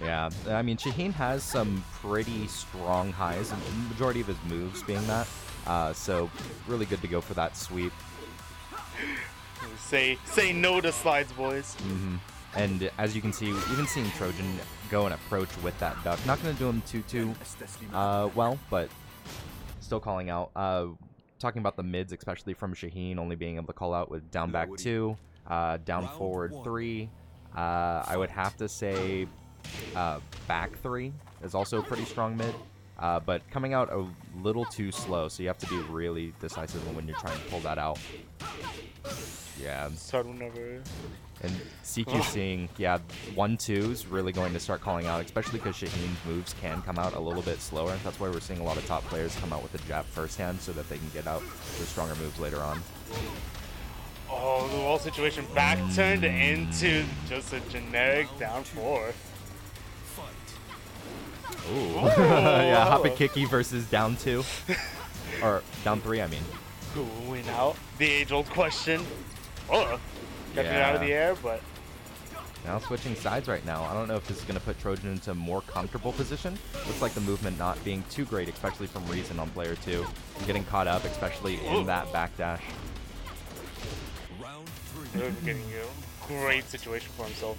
[SPEAKER 8] Yeah, I mean, Shaheen has some pretty strong highs, and the majority of his moves being that. So really good to go for that sweep.
[SPEAKER 5] Say no to slides, boys.
[SPEAKER 8] And as you can see, even seeing Trojan go and approach with that duck, not going to do him too well, but still calling out. Talking about the mids, especially from Shaheen, only being able to call out with down back 2, down forward 3. I would have to say back 3 is also a pretty strong mid, but coming out a little too slow, so you have to be really decisive when you're trying to pull that out. Yeah.
[SPEAKER 5] Start whenever.
[SPEAKER 8] And CQ seeing, yeah, 1-2's really going to start calling out, especially because Shaheen's moves can come out a little bit slower. That's why we're seeing a lot of top players come out with the jab firsthand so that they can get out the stronger moves later on.
[SPEAKER 5] Oh, the wall situation back turned into just a generic down 4.
[SPEAKER 8] Ooh. Yeah, hop and kicky versus down 2. Or down 3, I mean.
[SPEAKER 5] Who will win out? The age-old question. Oh, kept it out of the air, but...
[SPEAKER 8] Now switching sides right now. I don't know if this is going to put Trojan into a more comfortable position. Looks like the movement not being too great, especially from Reason on player 2. And getting caught up, especially in that backdash.
[SPEAKER 3] Round 3.
[SPEAKER 5] They're getting a great situation for himself.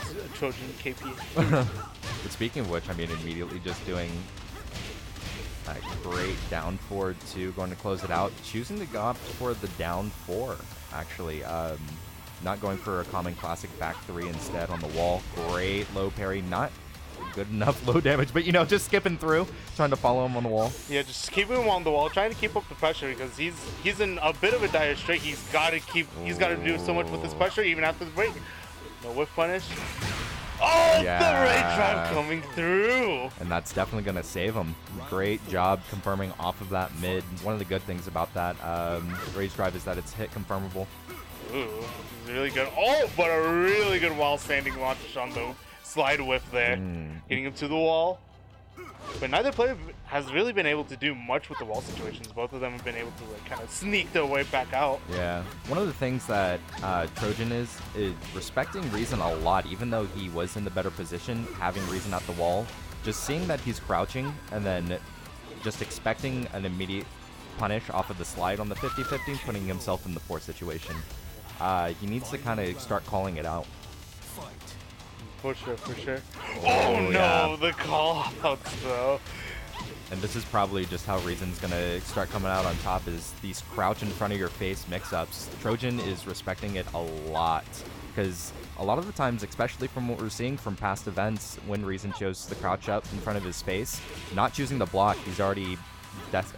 [SPEAKER 5] With Trojan KP.
[SPEAKER 8] But speaking of which, I mean, immediately just doing a great down forward 2, going to close it out. Choosing to go up for the down 4, actually. Not going for a common classic back 3 instead on the wall. Great low parry. Not good enough low damage, but, you know, just skipping through, trying to follow him on the wall.
[SPEAKER 5] Yeah, just keeping him on the wall, trying to keep up the pressure because he's in a bit of a dire strait. He's got to do so much with this pressure even after the break. No whiff punish. Oh,
[SPEAKER 8] Yeah.
[SPEAKER 5] the rage drive coming through.
[SPEAKER 8] And that's definitely going to save him. Great job confirming off of that mid. One of the good things about that rage drive is that it's hit confirmable.
[SPEAKER 5] Ooh, really good. Oh, but a really good while standing launch on the slide whiff there. Getting him to the wall. But neither player has really been able to do much with the wall situations. Both of them have been able to like, kind of sneak their way back out.
[SPEAKER 8] Yeah. One of the things that Trojan is respecting Reason a lot, even though he was in the better position, having Reason at the wall. Just seeing that he's crouching and then just expecting an immediate punish off of the slide on the 50-50, putting himself in the poor situation. He needs to kind of start calling it out.
[SPEAKER 5] For sure. Oh no,
[SPEAKER 8] yeah.
[SPEAKER 5] the call outs though.
[SPEAKER 8] And this is probably just how Reason's going to start coming out on top, is these crouch in front of your face mix-ups. Trojan is respecting it a lot, because a lot of the times, especially from what we're seeing from past events, when Reason chose the crouch up in front of his face, not choosing the block, he's already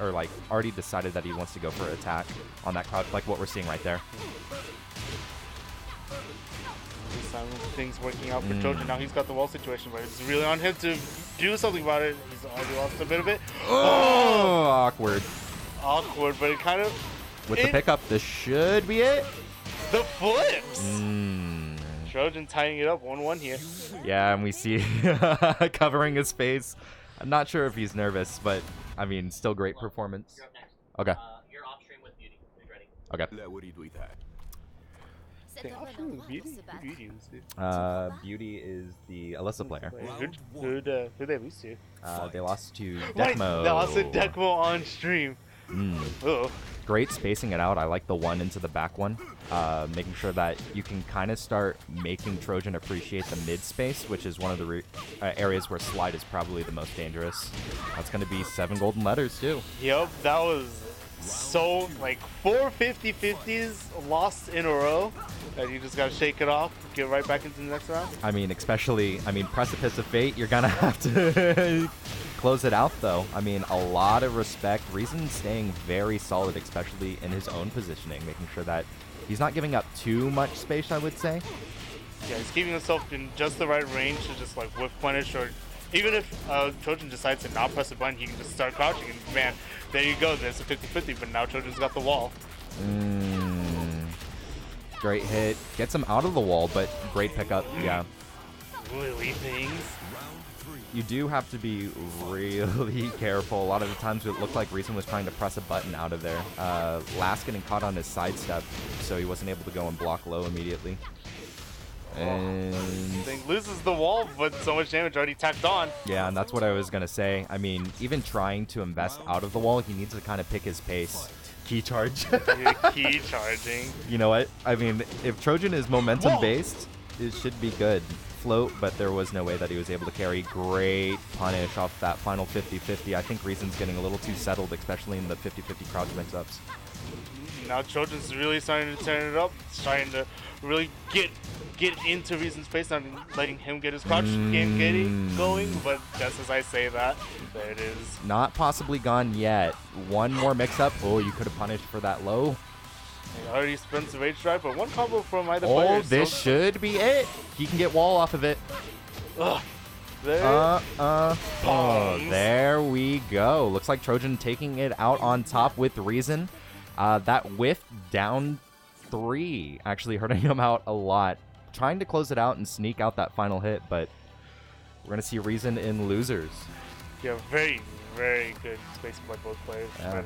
[SPEAKER 8] like already decided that he wants to go for an attack on that crouch, like what we're seeing right there.
[SPEAKER 5] This time things working out for Trojan. Now he's got the wall situation, but it's really on him to do something about it. He's already lost a bit of it.
[SPEAKER 8] Oh, awkward.
[SPEAKER 5] Awkward, but it kind of...
[SPEAKER 8] With the pickup, this should be it.
[SPEAKER 5] The flips! Trojan tying it up 1-1 here.
[SPEAKER 8] Yeah, and we see covering his face. I'm not sure if he's nervous, but I mean, still great performance.
[SPEAKER 6] You're up next.
[SPEAKER 8] Okay.
[SPEAKER 6] You're off stream with Beauty. Who's ready?
[SPEAKER 8] Okay.
[SPEAKER 5] Beauty is it?
[SPEAKER 8] Beauty is the Alyssa player.
[SPEAKER 5] Who'd they lose to?
[SPEAKER 8] They lost to
[SPEAKER 5] Right,
[SPEAKER 8] Deckmo.
[SPEAKER 5] they lost to Deckmo on stream. Uh-oh.
[SPEAKER 8] Great spacing it out. I like the one into the back one, making sure that you can kind of start making Trojan appreciate the mid space, which is one of the areas where slide is probably the most dangerous. That's going to be 7 golden letters too.
[SPEAKER 5] Yep, that was so, like, 4 50-50s lost in a row that you just got to shake it off, get right back into the next round.
[SPEAKER 8] I mean, especially, Precipice of Fate, you're going to have to close it out, though. I mean, a lot of respect. Reason staying very solid, especially in his own positioning, making sure that he's not giving up too much space, I would say.
[SPEAKER 5] Yeah, he's keeping himself in just the right range to just, like, whiff punish, or even if Trojan decides to not press a button, he can just start crouching, and man, there you go, there's a 50-50, but now Trojan's got the wall.
[SPEAKER 8] Great hit. Gets him out of the wall, but great pickup, yeah.
[SPEAKER 5] Really things.
[SPEAKER 8] You do have to be really careful. A lot of the times it looked like Reason was trying to press a button out of there. Last getting caught on his sidestep, so he wasn't able to go and block low immediately. And
[SPEAKER 5] Thing loses the wall, but so much damage already tacked on.
[SPEAKER 8] yeah, and that's what I was going to say. I mean, even trying to invest out of the wall, he needs to kind of pick his pace. Key charge.
[SPEAKER 5] Key charging.
[SPEAKER 8] You know what? I mean, if Trojan is momentum-based, it should be good. Float, but there was no way that he was able to carry. Great punish off that final 50-50. I think Reason's getting a little too settled, especially in the 50-50 crouch mix-ups.
[SPEAKER 5] Now Trojan's really starting to turn it up. He's trying to really get into Reason's face, not letting him get his crouch game going, but just as I say that, there it is.
[SPEAKER 8] Not possibly gone yet. One more mix-up. Oh, you could have punished for that low.
[SPEAKER 5] He already spent the rage drive, but one combo from either
[SPEAKER 8] Oh,
[SPEAKER 5] player.
[SPEAKER 8] this should be it. He can get wall off of it.
[SPEAKER 5] Ugh. There.
[SPEAKER 8] Oh, there we go. Looks like Trojan taking it out on top with Reason. That whiff down 3, actually hurting him out a lot. Trying to close it out and sneak out that final hit, but we're going to see Reason in losers.
[SPEAKER 5] Yeah, very, very good spacing by both players.
[SPEAKER 8] Yeah.
[SPEAKER 5] But,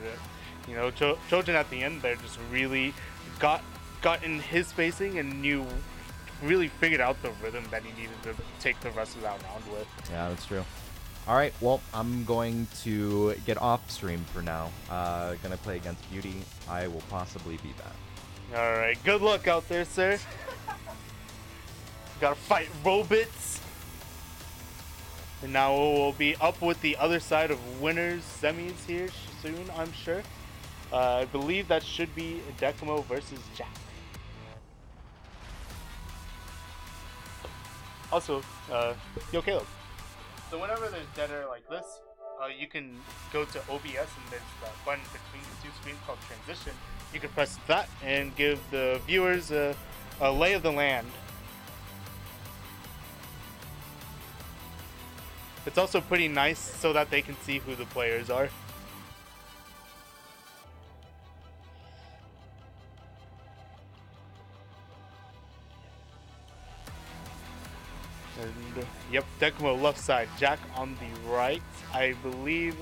[SPEAKER 5] you know, Trojan at the end there just really got in his spacing and really figured out the rhythm that he needed to take the rest of that round with.
[SPEAKER 8] Yeah, that's true. All right, well, I'm going to get off stream for now. Gonna play against Beauty. I will possibly be back.
[SPEAKER 5] All right, good luck out there, sir. Gotta fight robots. And now we'll be up with the other side of winners semis here soon, I'm sure. I believe that should be Deckmo versus Jakc. Also, yo Caleb. So whenever there's dead air like this, you can go to OBS and there's the button between the two screens called transition. You can press that and give the viewers a lay of the land. It's also pretty nice so that they can see who the players are. And, yep, Deckmo left side, Jakc on the right. I believe,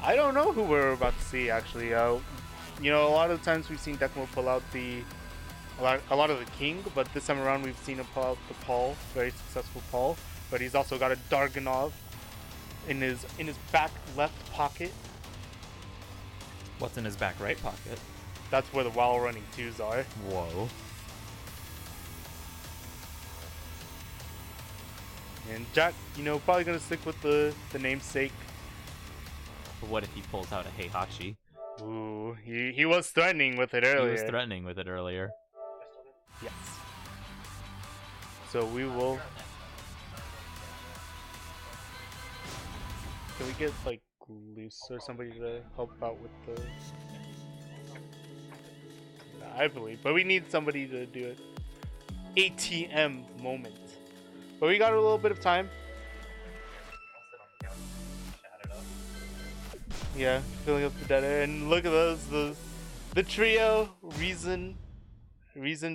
[SPEAKER 5] I don't know who we're about to see actually. You know, a lot of times we've seen Deckmo pull out a lot of the king, but this time around we've seen him pull out the Paul, very successful Paul. But he's also got a Darganov in his back left pocket.
[SPEAKER 1] What's in his back right pocket?
[SPEAKER 5] That's where the while running twos are.
[SPEAKER 8] Whoa.
[SPEAKER 5] And Jakc, you know, probably gonna stick with the namesake.
[SPEAKER 1] But what if he pulls out a Heihachi?
[SPEAKER 5] Ooh, he was threatening with it earlier.
[SPEAKER 1] He was threatening with it earlier.
[SPEAKER 5] Yes. So we will. Can we get like Loos or somebody to help out with the. I believe, but we need somebody to do it. ATM moment. But we got a little bit of time. Yeah, filling up the dead air, and look at those, the trio, Reason,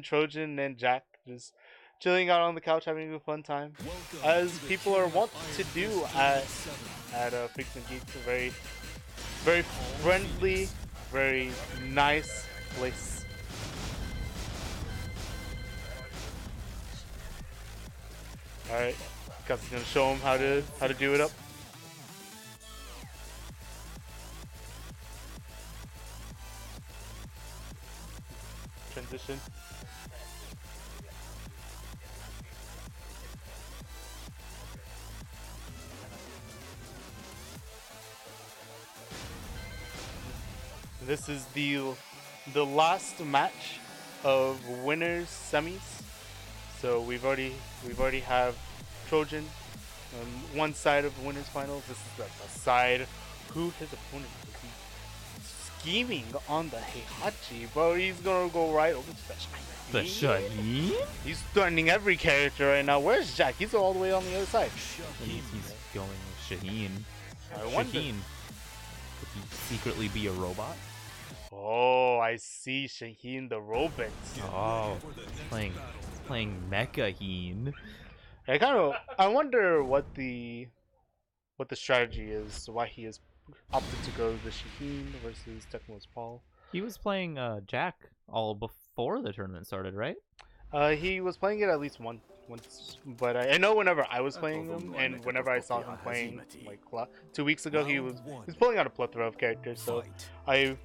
[SPEAKER 5] Trojan, and Jakc just chilling out on the couch having a fun time, as people are wont to do at Freaks and Geeks. A very, very friendly, very nice place. All right, Gus is gonna show him how to do it up. Transition. This is the last match of winners semis. So we've already have Trojan on one side of winners finals. This is the side who his opponent will be. Scheming on the Heihachi, bro. He's gonna go right over to the
[SPEAKER 1] Shaheen?
[SPEAKER 5] He's threatening every character right now. Where's Jakc? He's all the way on the other side.
[SPEAKER 1] He's going with Shaheen.
[SPEAKER 5] I wonder.
[SPEAKER 1] Shaheen. Could he secretly be a robot?
[SPEAKER 5] Oh, I see Shaheen the robot.
[SPEAKER 1] Oh, playing Mechaheen.
[SPEAKER 5] I wonder what the strategy is. Why he is opted to go the Shaheen versus Deckmo's Paul.
[SPEAKER 1] He was playing Jakc all before the tournament started, right?
[SPEAKER 5] He was playing it at least once, but I know whenever I was playing him and whenever I saw him playing like 2 weeks ago, he was pulling out a plethora of characters. So I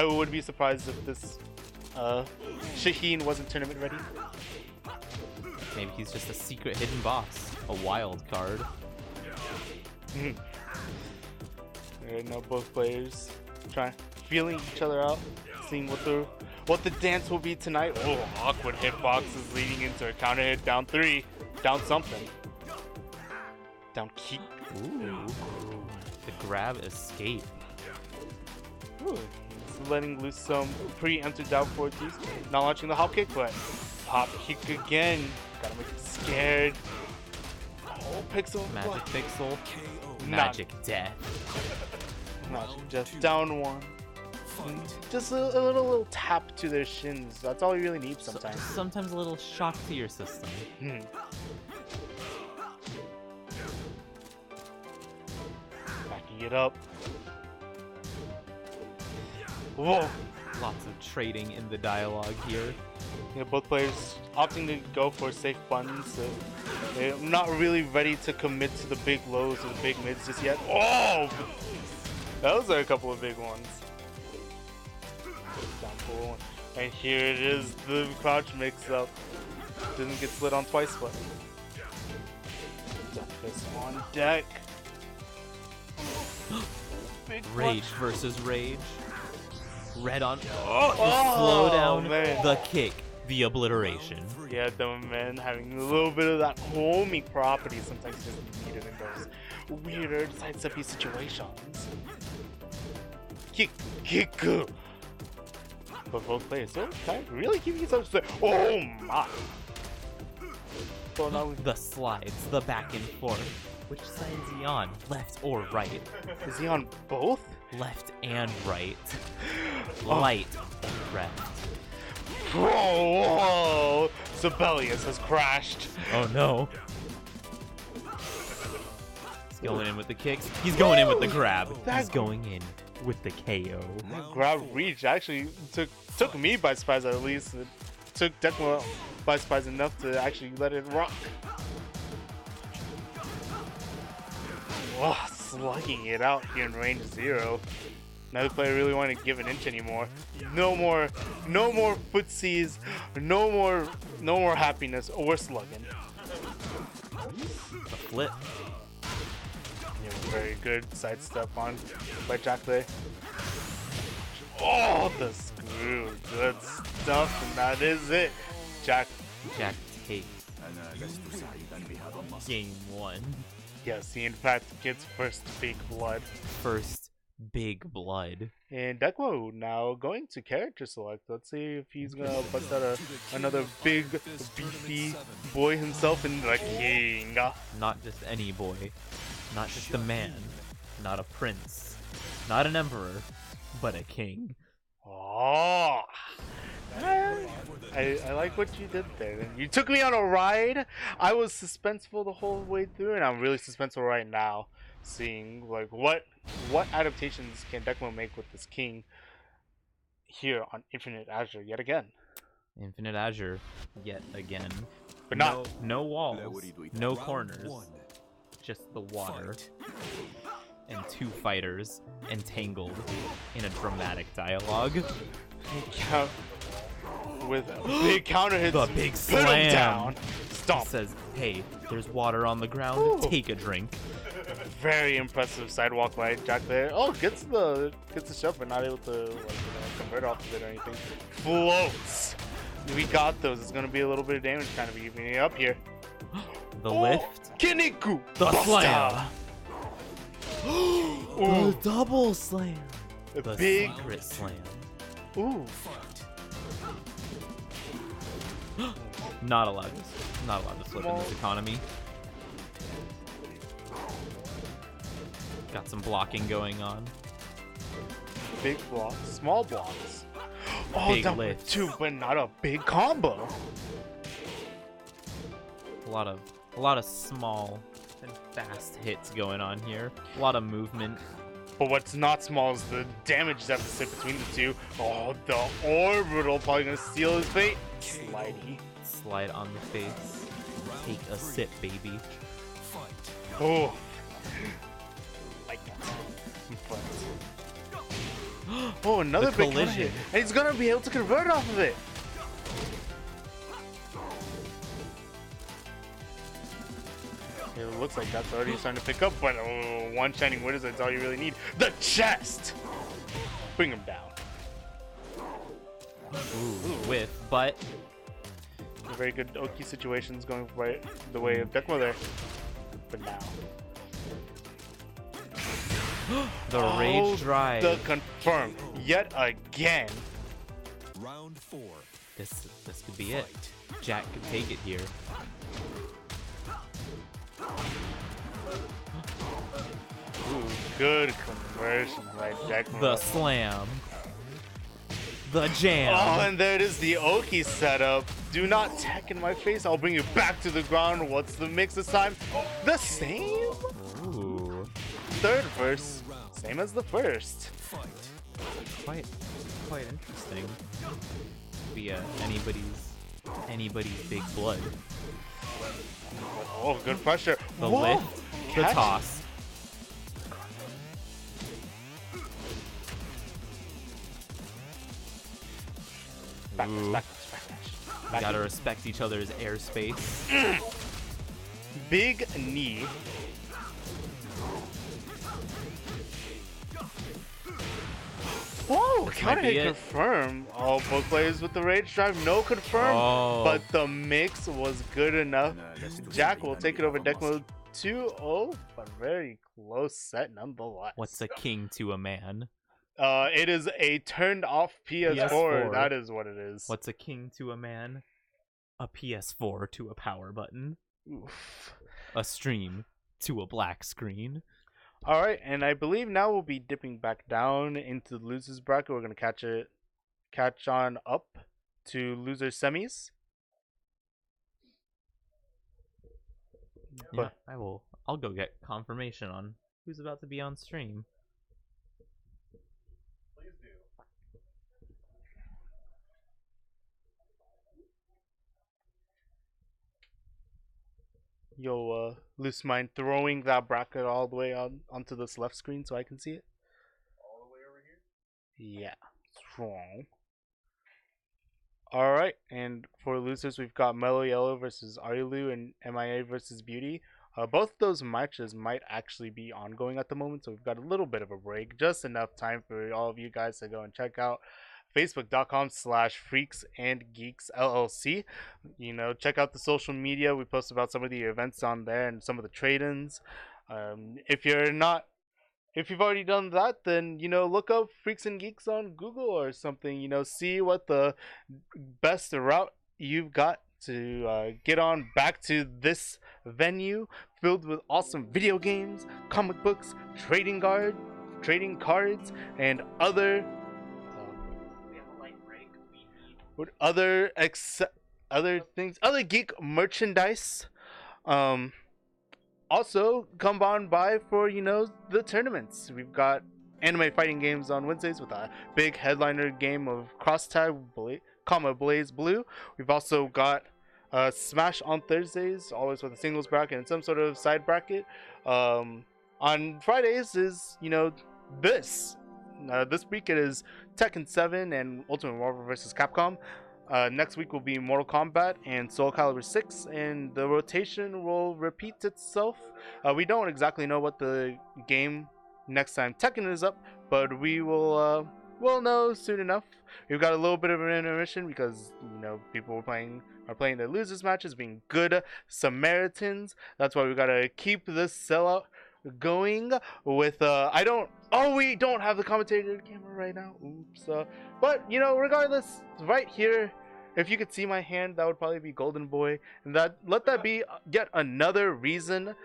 [SPEAKER 5] would be surprised if this Shaheen wasn't tournament ready.
[SPEAKER 1] Maybe he's just a secret hidden boss, a wild card.
[SPEAKER 5] Right now, both players feeling each other out, seeing what the dance will be tonight. Oh, awkward hitbox is leading into a counter hit. Down 3, down something, down kick.
[SPEAKER 1] Ooh, the grab escape.
[SPEAKER 5] Ooh, he's letting loose some preemptive down forties. Not launching the hop kick, but hop kick again. Gotta make him scared. Oh, pixel.
[SPEAKER 1] Magic pixel. Magic death.
[SPEAKER 5] Magic death. Down 1. Just a little tap to their shins. That's all you really need sometimes.
[SPEAKER 1] Sometimes a little shock to your system.
[SPEAKER 5] Backing it up. Whoa.
[SPEAKER 1] Lots of trading in the dialogue here.
[SPEAKER 5] Yeah, both players opting to go for safe buttons. So they're not really ready to commit to the big lows or the big mids just yet. Oh! Those are a couple of big ones. Down 4-1. And here it is, the crouch mix-up. Doesn't get slid on twice, but Death Fist on deck. Big
[SPEAKER 1] Rage
[SPEAKER 5] punch.
[SPEAKER 1] versus rage. Red on.
[SPEAKER 5] Oh,
[SPEAKER 1] slow down.
[SPEAKER 5] Man.
[SPEAKER 1] The kick. The obliteration.
[SPEAKER 5] Yeah, the man having a little bit of that homing property. Sometimes he doesn't need it in those weird sidesteppy situations. Kick. But both players so really keeping himself straight. Oh my! Well, now
[SPEAKER 1] The slides. The back and forth. Which side is he on? Left or right?
[SPEAKER 5] is he on both?
[SPEAKER 1] Left and right. Light and left.
[SPEAKER 5] Whoa! Sibelius has crashed.
[SPEAKER 1] Oh no. He's going in with the kicks. He's going in with the grab. He's going in with the KO.
[SPEAKER 5] That grab reach actually took me by surprise, at least. It took Deckmo by surprise enough to actually let it rock. Oh, slugging it out here in range 0. Neither player really want to give an inch anymore. No more footsies, no more happiness. Oh, we're slugging.
[SPEAKER 1] The flip.
[SPEAKER 5] Yeah, very good sidestep on by Jakc there. Oh, the screw. Good stuff, and that is it. Jakc
[SPEAKER 1] takes game 1.
[SPEAKER 5] Yes, he in fact gets first big blood.
[SPEAKER 1] First big blood.
[SPEAKER 5] And Deckmo now going to character select. Let's see if he's gonna bust out another big, beefy boy himself in the king.
[SPEAKER 1] Not just any boy. Not just a man. Not a prince. Not an emperor. But a king.
[SPEAKER 5] Oh, I like what you did there. You took me on a ride. I was suspenseful the whole way through, and I'm really suspenseful right now, seeing like what adaptations can Deckmo make with this king here on Infinite Azure yet again.
[SPEAKER 1] Infinite Azure yet again.
[SPEAKER 5] But not
[SPEAKER 1] no walls, no corners, just the water. And two fighters entangled in a dramatic dialogue.
[SPEAKER 5] With a big counter hits.
[SPEAKER 1] The big
[SPEAKER 5] Put him
[SPEAKER 1] slam.
[SPEAKER 5] down.
[SPEAKER 1] He
[SPEAKER 5] Stomp.
[SPEAKER 1] says, hey, there's water on the ground,
[SPEAKER 5] Ooh.
[SPEAKER 1] take a drink.
[SPEAKER 5] Very impressive sidewalk by Jakc there. Oh, gets the shove, but not able to convert off of it or anything. Floats. We got those. It's gonna be a little bit of damage kind of evening up here.
[SPEAKER 1] The lift.
[SPEAKER 5] Kiniku.
[SPEAKER 1] The
[SPEAKER 5] Buster.
[SPEAKER 1] slam.
[SPEAKER 5] Ooh.
[SPEAKER 1] The double slam.
[SPEAKER 5] A
[SPEAKER 1] The
[SPEAKER 5] big.
[SPEAKER 1] secret slam.
[SPEAKER 5] Ooh.
[SPEAKER 1] Not allowed to slip in this economy. Got some blocking going on.
[SPEAKER 5] Big blocks. Small blocks. Oh,
[SPEAKER 1] Big
[SPEAKER 5] down
[SPEAKER 1] lifts.
[SPEAKER 5] two, but not a big combo.
[SPEAKER 1] A lot of small and fast hits going on here. A lot of movement.
[SPEAKER 5] But what's not small is the damage deficit between the two. Oh, the orbital probably gonna seal his fate. Slidey.
[SPEAKER 1] Slide on the face. Take a sip, baby.
[SPEAKER 5] Oh. Like that. But... Oh, another
[SPEAKER 1] The
[SPEAKER 5] big
[SPEAKER 1] collision.
[SPEAKER 5] hit. And he's gonna be able to convert off of it. It looks like that's already starting to pick up, but one Shining Wizard is all you really need. The chest! Bring him down.
[SPEAKER 1] Ooh, with, but
[SPEAKER 5] Very good Oki situations going right the way of Deckmo there. But now.
[SPEAKER 1] the rage drive.
[SPEAKER 5] The confirm yet again.
[SPEAKER 3] Round 4.
[SPEAKER 1] This could be it. Jakc could take it here.
[SPEAKER 5] Ooh, good conversion by Deckmo.
[SPEAKER 1] The slam. The jam.
[SPEAKER 5] Oh, and there it is, the Oki setup. Do not tech in my face. I'll bring you back to the ground. What's the mix this time? The same?
[SPEAKER 1] Ooh.
[SPEAKER 5] Third verse. Same as the first.
[SPEAKER 1] Quite interesting. Be anybody's big blood.
[SPEAKER 5] Oh, good pressure.
[SPEAKER 1] The
[SPEAKER 5] Whoa.
[SPEAKER 1] lift. The
[SPEAKER 5] Catch.
[SPEAKER 1] toss.
[SPEAKER 5] Backdash,
[SPEAKER 1] Ooh.
[SPEAKER 5] backdash.
[SPEAKER 1] We gotta respect each other's airspace.
[SPEAKER 5] Big knee. Oh,
[SPEAKER 1] This
[SPEAKER 5] counter
[SPEAKER 1] might be
[SPEAKER 5] hit
[SPEAKER 1] it.
[SPEAKER 5] confirm. Oh, both players with the rage drive, no confirm.
[SPEAKER 1] Oh.
[SPEAKER 5] But the mix was good enough. Jakc will take it over Deckmo 2-0, but very close set nonetheless.
[SPEAKER 1] What's a king to a man?
[SPEAKER 5] It is a turned off PS4.
[SPEAKER 1] PS4.
[SPEAKER 5] That is what it is.
[SPEAKER 1] What's a king to a man? A PS4 to a power button.
[SPEAKER 5] Oof.
[SPEAKER 1] A stream to a black screen.
[SPEAKER 5] All right, and I believe now we'll be dipping back down into the losers bracket. We're gonna catch on up to loser semis.
[SPEAKER 1] Yeah, I'll go get confirmation on who's about to be on stream.
[SPEAKER 6] Please do.
[SPEAKER 5] Yo, Loose Mind throwing that bracket all the way onto this left screen so I can see it.
[SPEAKER 6] All the way over here.
[SPEAKER 5] Yeah, strong. All right, and for losers, we've got MellowYellow versus Ariloud and MIA versus Beauty. Both those matches might actually be ongoing at the moment, so we've got a little bit of a break, just enough time for all of you guys to go and check out facebook.com/freaksandgeeksllc. You know, check out the social media. We post about some of the events on there and some of the trade-ins. If you're not, if you've already done that, then look up Freaks and Geeks on Google or something. See what the best route you've got to get on back to this venue filled with awesome video games, comic books, trading cards, and other other geek merchandise. Also, come on by for the tournaments. We've got anime fighting games on Wednesdays with a big headliner game of Cross Tag Blaze Blue. We've also got Smash on Thursdays, always with a singles bracket and some sort of side bracket. On Fridays is this. This week it is Tekken 7 and Ultimate Marvel vs. Capcom. Next week will be Mortal Kombat and Soul Calibur 6, and the rotation will repeat itself. We don't exactly know what the game next time Tekken is up, but we will we'll know soon enough. We've got a little bit of an intermission because people are playing their losers matches, being good Samaritans. That's why we gotta keep this sellout going with we don't have the commentator camera right now. Oops. But regardless, right here, if you could see my hand, that would probably be Golden Boy, and let that be yet another reason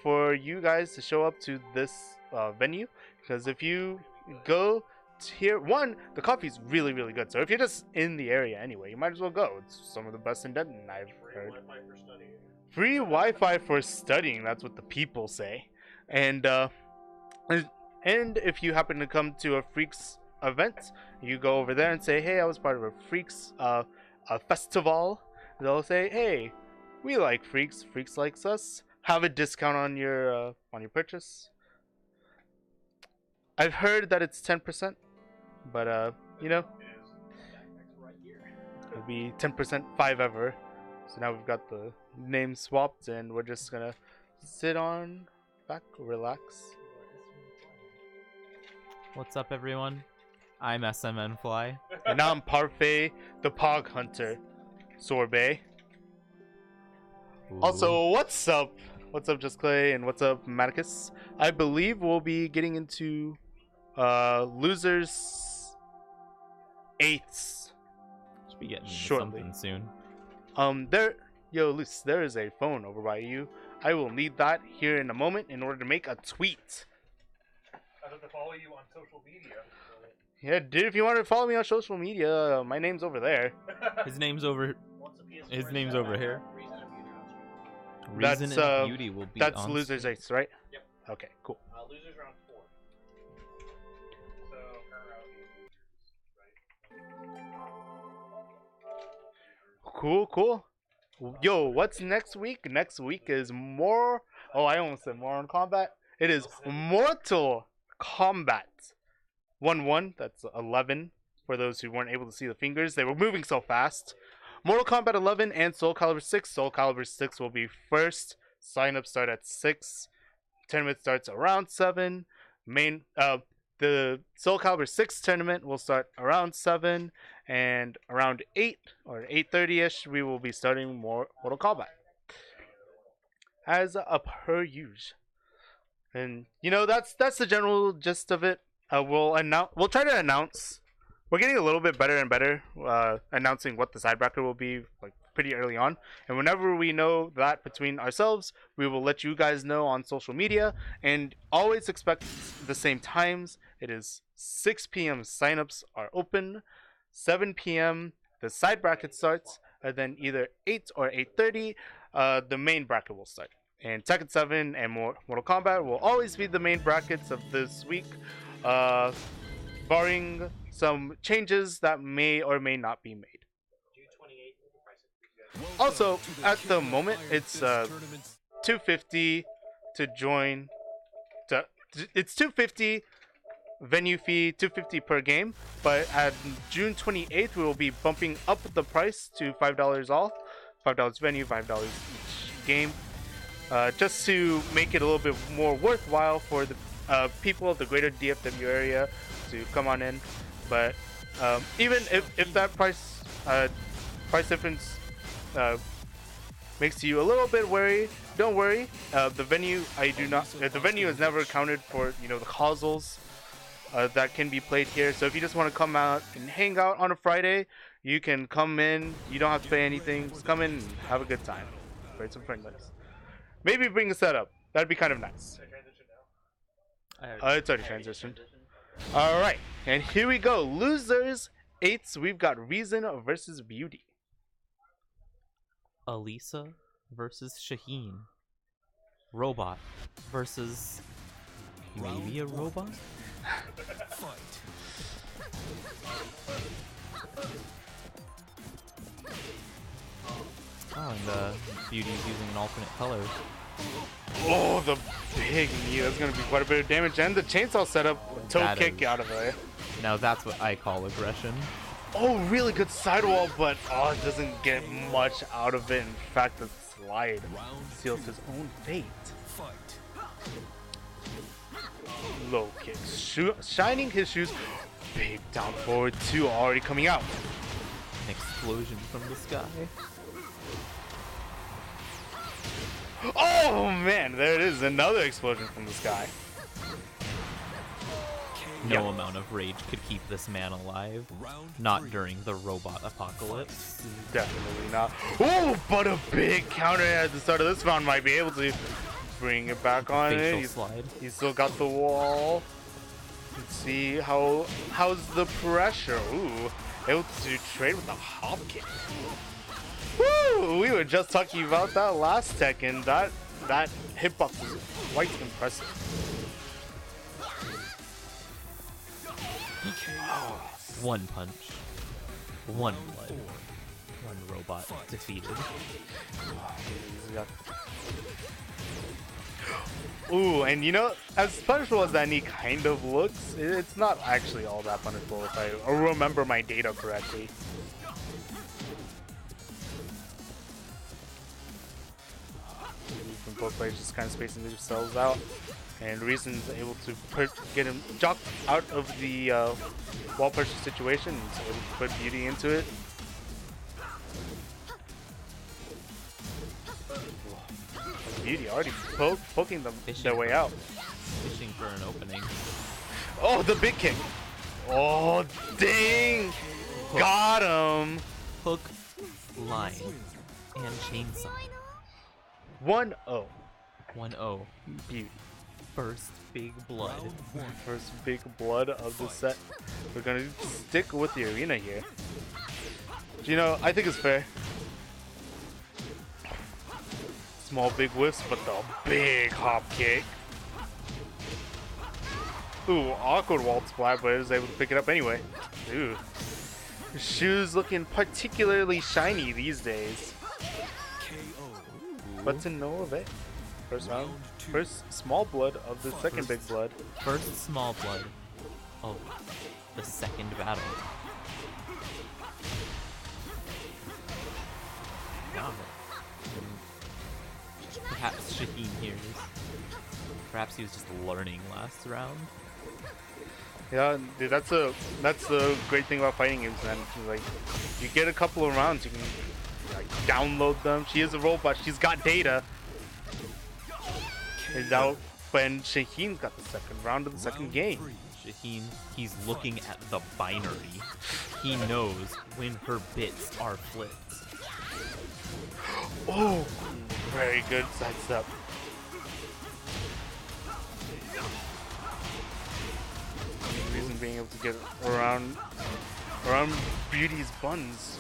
[SPEAKER 5] for you guys to show up to this venue. Because if you go here, the coffee's really, really good. So if you're just in the area anyway, you might as well go. It's some of the best in Denton, I've heard. Free Wi-Fi for studying. That's what the people say. And if you happen to come to a Freaks event, you go over there and say, hey, I was part of a Freaks a festival. They'll say, hey, we like Freaks. Freaks likes us. Have a discount on your purchase. I've heard that it's 10%, but it'll be 10% 5 ever. So now we've got the name swapped, and we're just gonna sit on back, relax.
[SPEAKER 1] What's up, everyone? I'm SMN Fly.
[SPEAKER 5] And I'm Parfait, the Pog Hunter. Sorbet.
[SPEAKER 1] Ooh.
[SPEAKER 5] Also, what's up? What's up, Just Clay? And what's up, Maticus? I believe we'll be getting into losers 8s.
[SPEAKER 1] Should be getting into
[SPEAKER 5] shortly.
[SPEAKER 1] something soon.
[SPEAKER 5] Loos, there is a phone over by you. I will need that here in a moment in order to make a tweet.
[SPEAKER 4] I'd have to follow you on social media.
[SPEAKER 5] Yeah, dude, if you want to follow me on social media, my name's over there.
[SPEAKER 1] His name's over. His name's over here.
[SPEAKER 5] That's,
[SPEAKER 1] Reason and Beauty will be
[SPEAKER 5] that's
[SPEAKER 1] on
[SPEAKER 5] losers
[SPEAKER 1] screen.
[SPEAKER 5] 8s, right?
[SPEAKER 6] Yep.
[SPEAKER 5] Okay, cool.
[SPEAKER 6] Losers round 4.
[SPEAKER 4] So, current round
[SPEAKER 5] Cool. Yo, what's next week? Next week is more. Oh, I almost said Mortal Kombat. It is Mortal Kombat 1-1. That's 11 for those who weren't able to see the fingers. They were moving so fast. Mortal Kombat 11 and Soul Calibur 6. Soul Calibur 6 will be first. Sign-ups start at 6. Tournament starts around 7. The Soul Calibur 6 tournament will start around 7, and around 8 or 8:30ish we will be starting more Mortal Kombat. As a per usual. And that's the general gist of it. We'll try to announce. We're getting a little bit better and better announcing what the side bracket will be pretty early on. And whenever we know that between ourselves, we will let you guys know on social media. And always expect the same times. It is 6 p.m. signups are open. 7 p.m. the side bracket starts. And then either 8 or 8:30, the main bracket will start. And Tekken 7 and Mortal Kombat will always be the main brackets of this week, barring some changes that may or may not be made. Also, at the moment, it's $250 to join. It's $250 venue fee, $250 per game. But at June 28th, we will be bumping up the price to $5 all. $5 venue, $5 each game. Just to make it a little bit more worthwhile for the people of the greater DFW area to come on in. But even if that price difference makes you a little bit wary, don't worry. The venue, I do not. The venue is never accounted for. You know, the causals that can be played here. So if you just want to come out and hang out on a Friday, you can come in. You don't have to pay anything. Just come in and have a good time. Play some friendlies. Maybe bring a setup. That'd be kind of nice. It's already transitioned. All right, and here we go. Losers 8s. We've got Reason versus Beauty.
[SPEAKER 1] Alisa versus Shaheen. Robot versus maybe a robot? Oh, and Beauty's using an alternate color.
[SPEAKER 5] Oh, the big knee. That's going to be quite a bit of damage. And the chainsaw setup. Toe
[SPEAKER 1] That
[SPEAKER 5] kick
[SPEAKER 1] is-
[SPEAKER 5] out of there.
[SPEAKER 1] Now that's what I call aggression.
[SPEAKER 5] Oh, really good sidewall, but it doesn't get much out of it. In fact, the slide seals his own fate. Low kick. Shining his shoes. Big down forward 2 already coming out.
[SPEAKER 1] An explosion from the sky.
[SPEAKER 5] Oh, man. There it is. Another explosion from the sky.
[SPEAKER 1] No amount of rage could keep this man alive. Not during the robot apocalypse.
[SPEAKER 5] Definitely not. Oh, but a big counter at the start of this round might be able to bring it back on.
[SPEAKER 1] Facial slide.
[SPEAKER 5] He's still got the wall. Let's see how's the pressure. Ooh, able to trade with the hop kick. Woo! We were just talking about that last Tekken. That hitbox is quite impressive.
[SPEAKER 1] One punch. One blood. One robot defeated.
[SPEAKER 5] Ooh, and you know, as punishable as that knee kind of looks, it's not actually all that punishable if I remember my data correctly. Both players just kind of spacing themselves out, and Reason's able to get him Jakc out of the wall pressure situation, and so able to put Beauty into it. Beauty already poking them their way out.
[SPEAKER 1] Fishing for an opening.
[SPEAKER 5] Oh, the big kick! Oh, dang!
[SPEAKER 1] Hook.
[SPEAKER 5] Got him!
[SPEAKER 1] Hook, line, and chainsaw.
[SPEAKER 5] 1-0.
[SPEAKER 1] 1-0.
[SPEAKER 5] Beauty.
[SPEAKER 1] First big blood.
[SPEAKER 5] First big blood of the set. We're gonna stick with the arena here. You know, I think it's fair. Small big whiffs, but the big hop kick. Ooh, awkward wall splat, but is able to pick it up anyway. Ooh. Shoes looking particularly shiny these days. But to no avail. First round. First small blood of the second big blood.
[SPEAKER 1] First small blood of the second battle. Wow. Perhaps Shaheen hears. Perhaps he was just learning last round.
[SPEAKER 5] Yeah, dude, that's the great thing about fighting games, man. Like, you get a couple of rounds, you can like download them. She is a robot. She's got data. And now, when Shaheen's got the second round of the second game.
[SPEAKER 1] Shaheen, he's looking at the binary. He knows when her bits are flipped.
[SPEAKER 5] Oh, very good sidestep. Reason being able to get around Beauty's buns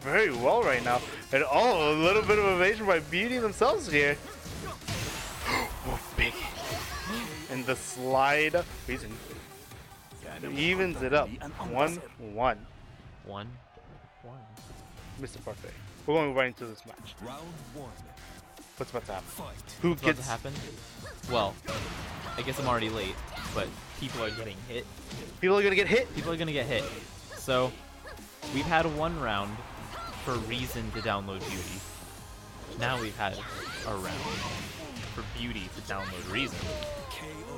[SPEAKER 5] very well right now. And oh, a little bit of evasion by Beauty themselves here. Oh, big. And the slide. Reason evens it up. 1-1.
[SPEAKER 1] 1-1.
[SPEAKER 5] Mr. Parfait. We're going right into this match.
[SPEAKER 3] Round 1.
[SPEAKER 5] What's about to happen? Who
[SPEAKER 1] What's about
[SPEAKER 5] gets
[SPEAKER 1] to happen? Well, I guess I'm already late, but people are getting hit.
[SPEAKER 5] People are gonna get hit.
[SPEAKER 1] People are gonna get hit. So, we've had one round for Reason to download Beauty. Now we've had a round for Beauty to download Reason.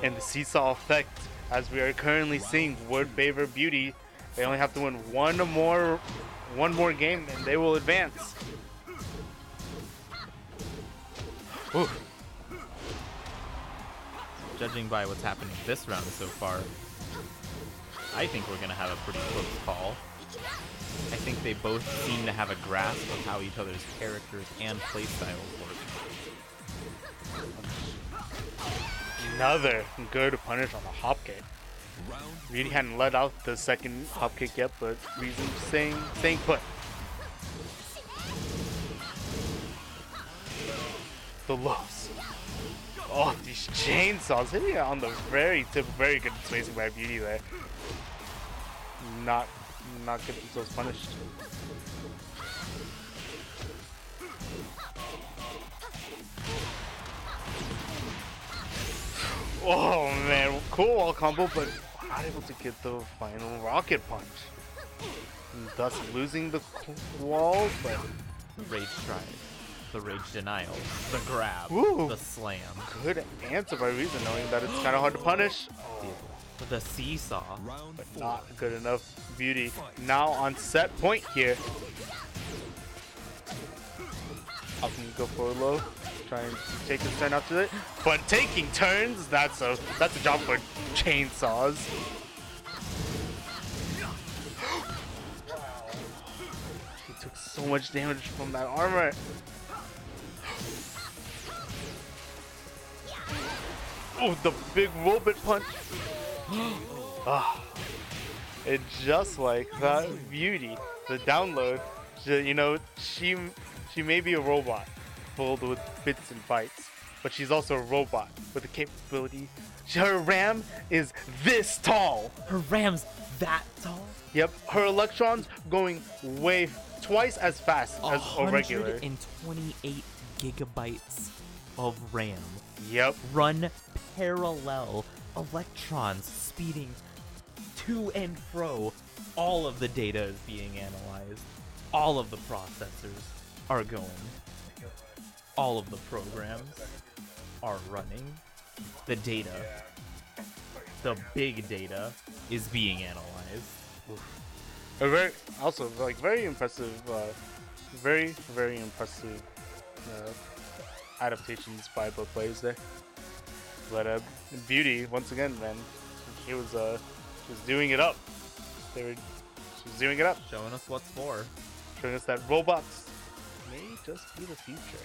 [SPEAKER 5] And the seesaw effect, as we are currently seeing, would favor Beauty. They only have to win one more game and they will advance.
[SPEAKER 7] Ooh.
[SPEAKER 1] Judging by what's happening this round so far, I think we're gonna have a pretty close call. I think they both seem to have a grasp of how each other's characters and playstyles work.
[SPEAKER 5] Another good punish on the hop kick. Really hadn't let out the second hop kick yet, but Reason staying put. The Loos. Oh, these chainsaws hitting it on the very tip. Very good spacing by Beauty there. Not getting themselves punished. Oh man, cool wall combo, but not able to get the final rocket punch. And thus losing the wall, but
[SPEAKER 1] The rage drive, the rage denial, the grab,
[SPEAKER 5] Ooh.
[SPEAKER 1] the slam,
[SPEAKER 5] good answer by Reason, knowing that it's kind of hard to punish.
[SPEAKER 1] the seesaw.
[SPEAKER 5] But not good enough. Beauty now on set point here. Up and go for a low. Trying to take his turn after it. But taking turns, that's a job for chainsaws. He took so much damage from that armor. Oh, the big robot punch. Ah, and just like that, Beauty, the download, you know, she may be a robot filled with bits and bytes, but she's also a robot with the capability. Her RAM is this tall.
[SPEAKER 1] Her ram's that tall?
[SPEAKER 5] Yep, her electrons going way twice as fast as a regular.
[SPEAKER 1] 128 gigabytes of RAM.
[SPEAKER 5] Yep.
[SPEAKER 1] Run parallel, electrons speeding to and fro. All of the data is being analyzed. All of the processors are going. All of the programs are running. The data, the big data, is being analyzed.
[SPEAKER 5] Very impressive, very impressive adaptations by both players there. But Beauty, once again, man, she was doing it up. She was doing it up,
[SPEAKER 1] Showing us what's for.
[SPEAKER 5] showing us that robots may just be the future.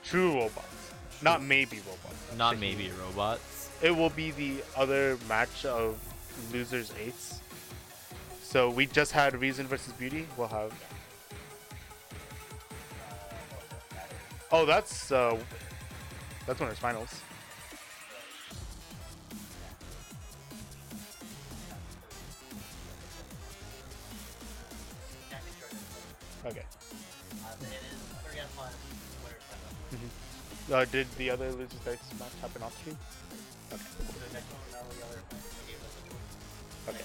[SPEAKER 5] True robots, not maybe robots.
[SPEAKER 1] Not maybe robots.
[SPEAKER 5] It will be the other match of losers eights. So we just had Reason versus Beauty. We'll have. Oh, that's winners finals. Okay. Did the other losers dice match happen off stream? Okay. Okay.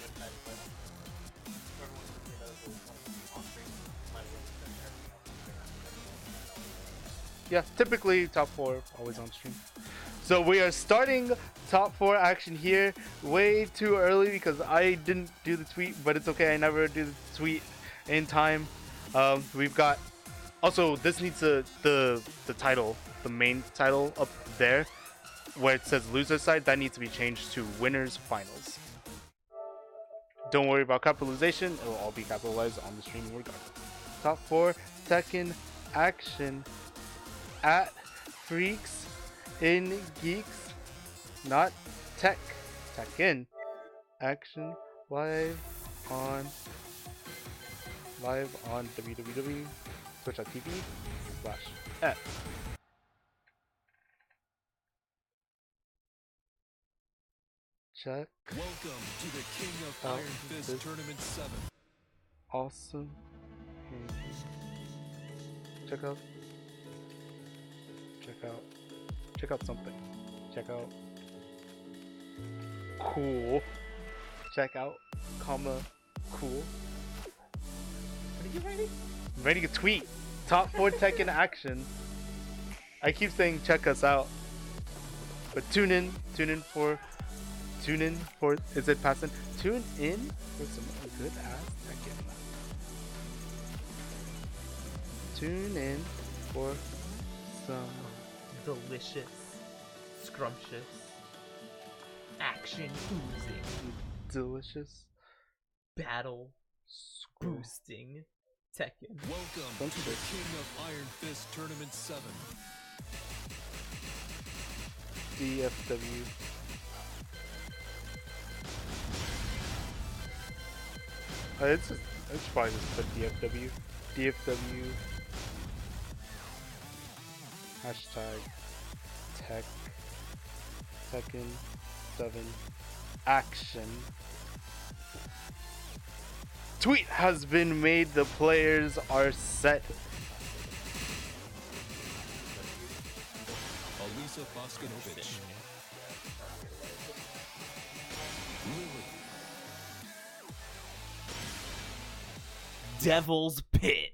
[SPEAKER 5] Yeah, typically top 4 always on stream. So we are starting top 4 action here way too early because I didn't do the tweet, but it's okay. I never do the tweet in time. We've got also this needs the title, the main title up there where it says loser side, that needs to be changed to winners finals. Don't worry about capitalization, it will all be capitalized on the stream regardless. Top 4 Tekken action at Freaks in Geeks, not Tekken action live on www.twitch.tv/F. Check.
[SPEAKER 3] Welcome to the King of Iron Fist Tournament 7.
[SPEAKER 5] Awesome. Check out something. Check out cool. Check out comma cool. Are you ready? I'm ready to tweet. Top 4 Tekken action. I keep saying check us out, but tune in for. Is it passing? Tune in for some good ass Tekken. Tune in for some
[SPEAKER 1] delicious, scrumptious, action oozing,
[SPEAKER 5] Delicious.
[SPEAKER 1] battle boosting Tekken.
[SPEAKER 3] Welcome to the King of Iron Fist Tournament 7.
[SPEAKER 5] DFW. It's probably just put DFW. DFW. Hashtag Tekken 7 action. Tweet has been made. The players are set.
[SPEAKER 3] Alisa Boskanovich. Lily.
[SPEAKER 1] Devil's Pit.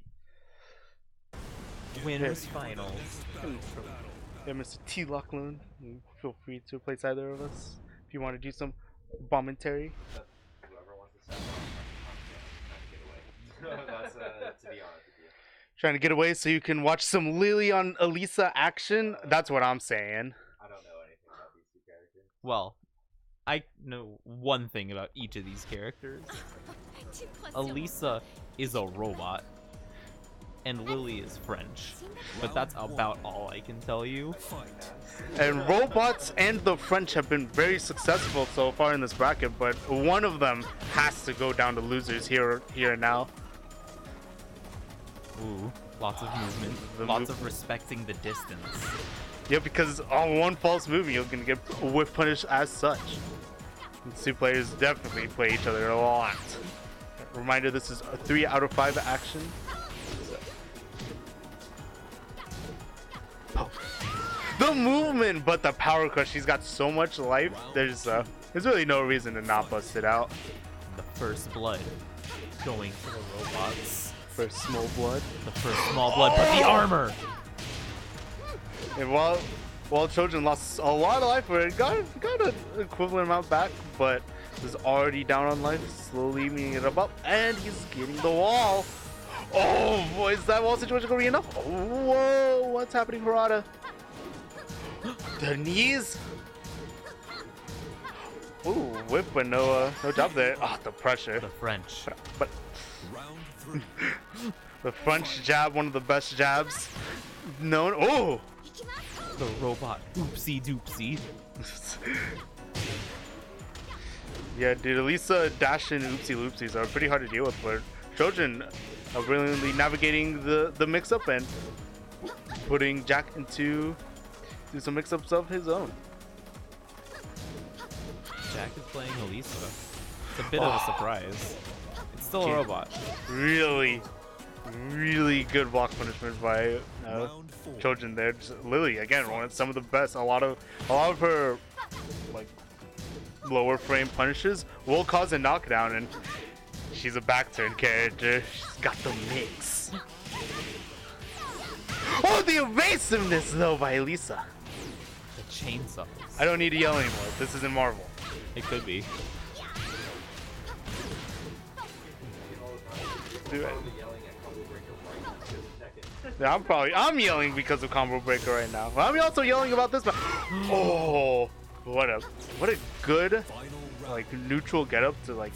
[SPEAKER 1] Winners finals.
[SPEAKER 5] Yeah, Mr. TLOC Loon, feel free to replace either of us if you want to do some commentary.
[SPEAKER 8] Whoever wants to sell, I'm trying to get away. That's to be honest with you.
[SPEAKER 5] Trying to get away so you can watch some Lily on Alisa action. That's what I'm saying.
[SPEAKER 8] I don't know anything about these two characters.
[SPEAKER 1] Well, I know one thing about each of these characters. Alisa is a robot, and Lily is French. But that's about all I can tell you.
[SPEAKER 5] And robots and the French have been very successful so far in this bracket, but one of them has to go down to losers here and now.
[SPEAKER 1] Ooh, lots of movement, lots of respecting the distance.
[SPEAKER 5] Yeah, because on one false move, you're gonna get whiff punished as such. These two players definitely play each other a lot. Reminder: this is a 3 out of 5 action. The movement, but the power crush. She's got so much life. There's really no reason to not bust it out.
[SPEAKER 1] The first blood going for the robots.
[SPEAKER 5] First small blood.
[SPEAKER 1] The first small blood, but the armor.
[SPEAKER 5] And while Trojan lost a lot of life, it got an equivalent amount back, but is already down on life, slowly meeting it up, and he's getting the wall. Oh boy, is that wall situation gonna be enough? Oh, whoa, what's happening, Harada? The knees. Ooh, whip, but no job there. Ah, the pressure.
[SPEAKER 1] The French.
[SPEAKER 5] But
[SPEAKER 3] Round 3.
[SPEAKER 5] the French jab, one of the best jabs known. Oh.
[SPEAKER 1] The robot. Oopsie doopsie.
[SPEAKER 5] Yeah, dude, Alisa dash and oopsie loopsies are pretty hard to deal with, but Trojan are brilliantly navigating the mix-up and putting Jakc into some mix-ups of his own.
[SPEAKER 1] Jakc is playing Alisa. It's a bit of a surprise. It's still a robot.
[SPEAKER 5] Really good block punishment by
[SPEAKER 3] Round 4.
[SPEAKER 5] Trojan there. Just Lily again, one of some of the best. A lot of her like lower frame punishes will cause a knockdown, and she's a back turn character. She's got the mix. Oh, the evasiveness though by Alisa.
[SPEAKER 1] The chainsaws.
[SPEAKER 5] I don't need to yell anymore. This isn't Marvel.
[SPEAKER 1] It could be.
[SPEAKER 5] Dude, yeah, I'm yelling because of Combo Breaker right now. I'm also yelling about this. Oh, what a good like neutral getup to like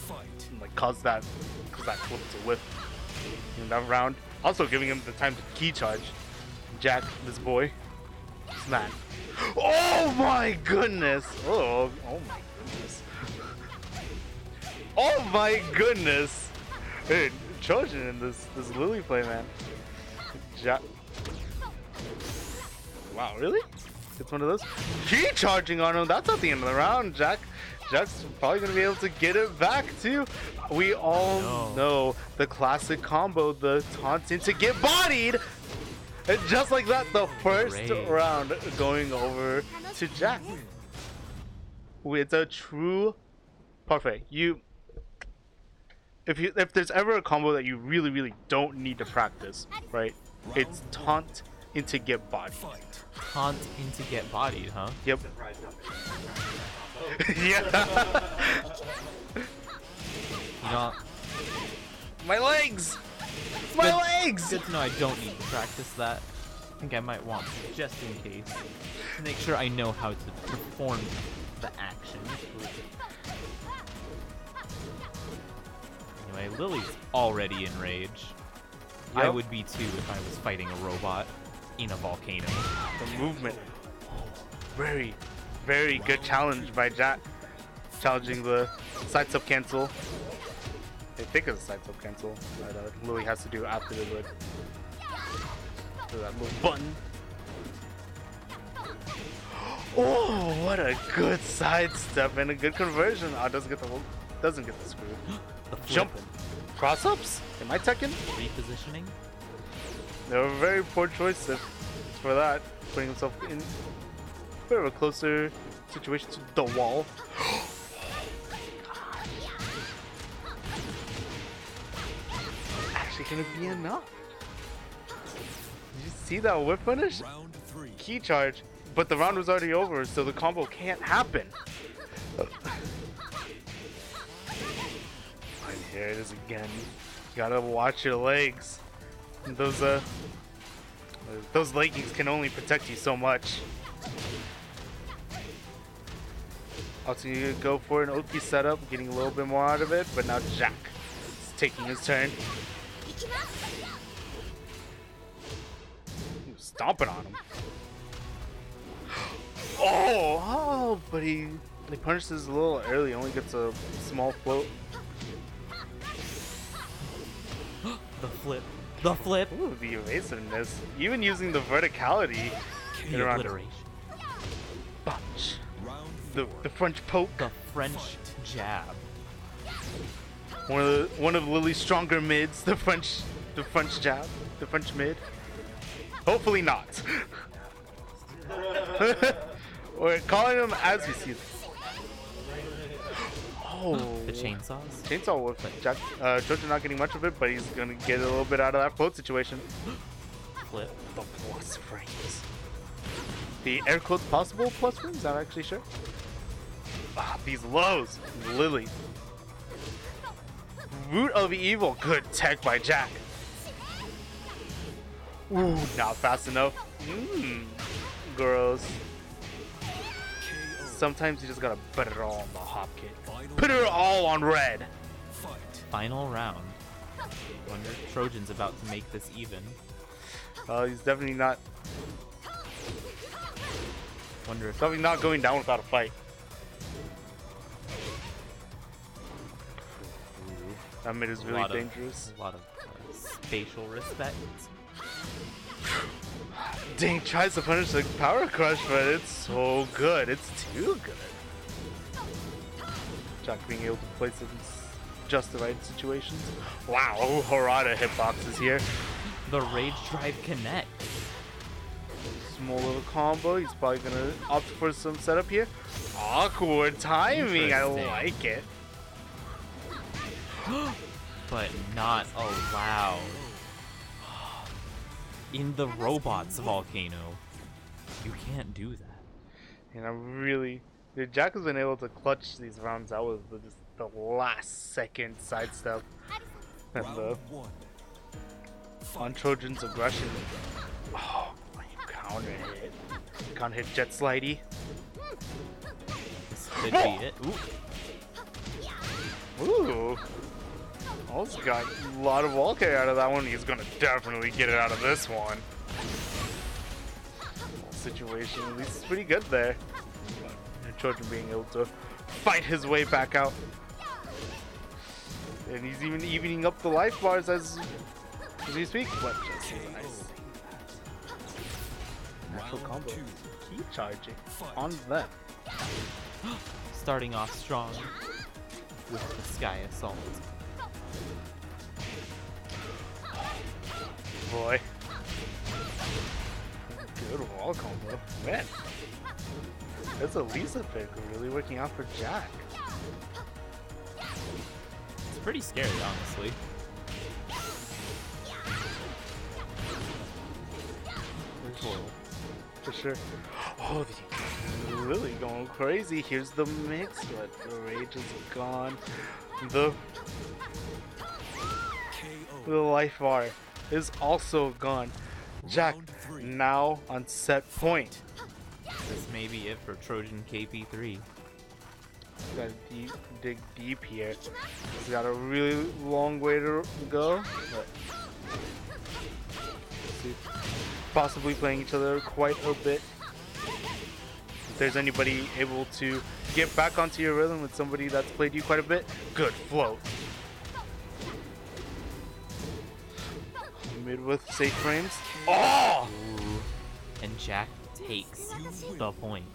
[SPEAKER 5] cause that flip to whip in that round. Also giving him the time to key charge. Jakc, this boy, this man. Oh my goodness! Oh my goodness! Oh my goodness! Dude, Trojan in this Lily play, man. Wow, really? It's one of those. Key charging on him. That's not the end of the round. Jakc's probably gonna be able to get it back too. We all know the classic combo, the taunt into get bodied. And just like that, the first round going over to Jakc. It's a true parfait. If there's ever a combo that you really don't need to practice, right? It's taunt into get bodied.
[SPEAKER 1] Taunt into get bodied, huh?
[SPEAKER 5] Yep. Yeah.
[SPEAKER 1] You know,
[SPEAKER 5] My legs! My legs!
[SPEAKER 1] good to know I don't need to practice that. I think I might want to, just in case, to make sure I know how to perform the action. Anyway, Lily's already in rage. I would be too if I was fighting a robot in a volcano.
[SPEAKER 5] The movement. Very, very good challenge by Jakc. Challenging the side sub cancel. I think it's a side sub cancel that Lily has to do after the wood. So that little button. Oh, what a good sidestep and a good conversion. Oh, doesn't get the screw. Jump. Cross ups? Am I Tekken?
[SPEAKER 1] Repositioning?
[SPEAKER 5] They were a very poor choice for that. Putting himself in a bit of a closer situation to the wall. Actually gonna be enough. Did you see that whip finish?
[SPEAKER 3] Round 3.
[SPEAKER 5] Key charge, but the round was already over, so the combo can't happen. And here it is again. You gotta watch your legs. Those leggings can only protect you so much. Also, you go for an OP setup, getting a little bit more out of it, but now Jakc is taking his turn. He was stomping on him. Oh, but he punishes a little early, only gets a small float.
[SPEAKER 1] The flip. The flip.
[SPEAKER 5] Ooh, the evasiveness. Even using the verticality.
[SPEAKER 1] The obliteration.
[SPEAKER 5] Bunch.
[SPEAKER 3] Round
[SPEAKER 5] The French poke.
[SPEAKER 1] The French jab.
[SPEAKER 5] One of Lily's stronger mids. The French jab. The French mid. Hopefully not. We're calling them as we see them. Oh,
[SPEAKER 1] The chainsaws.
[SPEAKER 5] chainsaw whip. Jakc, Trojan not getting much of it, but he's gonna get a little bit out of that float situation.
[SPEAKER 1] Flip.
[SPEAKER 5] The plus frames. The air quotes possible plus frames. Not actually sure. Ah, these lows. Lily. Root of evil. Good tech by Jakc. Ooh, not fast enough. Gross. Sometimes you just gotta put it all on the hop kick. Put it all on red.
[SPEAKER 3] fight.
[SPEAKER 1] Final round. Wonder if Trojan's about to make this even.
[SPEAKER 5] He's definitely not.
[SPEAKER 1] Wonder if
[SPEAKER 5] Definitely not going down without a fight. That mid is really dangerous.
[SPEAKER 1] A lot of spatial respect.
[SPEAKER 5] Dang, tries to punish the power crush, but it's so good. It's too good. Jakc being able to place it in just the right situations. Wow, Harada hitboxes here.
[SPEAKER 1] The Rage Drive Connect.
[SPEAKER 5] Small little combo. He's probably gonna opt for some setup here. Awkward timing. I
[SPEAKER 1] Interesting.
[SPEAKER 5] like it.
[SPEAKER 1] But not allowed. In the robot's volcano. You can't do that.
[SPEAKER 5] And I'm really... Jakc has been able to clutch these rounds out with just the last second sidestep. And the
[SPEAKER 3] Round 1.
[SPEAKER 5] on Trojan's aggression. Oh, counter hit. Counter hit jet slidey.
[SPEAKER 1] This could be it. Ooh.
[SPEAKER 5] Ooh. Also got a lot of wall carry out of that one. He's gonna definitely get it out of this one. Situation, at least it's pretty good there. And Trojan being able to fight his way back out. And he's even evening up the life bars as we speak. But just as I say that. Natural combo. Keep charging on them.
[SPEAKER 1] Starting off strong with the Sky Assault.
[SPEAKER 5] Boy. Good wall combo. Man. That's a Lisa pick really working out for Jakc.
[SPEAKER 1] It's pretty scary, honestly.
[SPEAKER 5] For sure. Oh, really going crazy. Here's the mix, but the rage is gone. The life bar is also gone. Jakc now on set point.
[SPEAKER 1] This may be it for Trojan KP3.
[SPEAKER 5] Gotta dig deep here. He's got a really long way to go. But let's see. Possibly playing each other quite a bit. If there's anybody able to get back onto your rhythm with somebody that's played you quite a bit, good float. Mid with safe frames. Oh!
[SPEAKER 1] Ooh. And Jakc takes the point.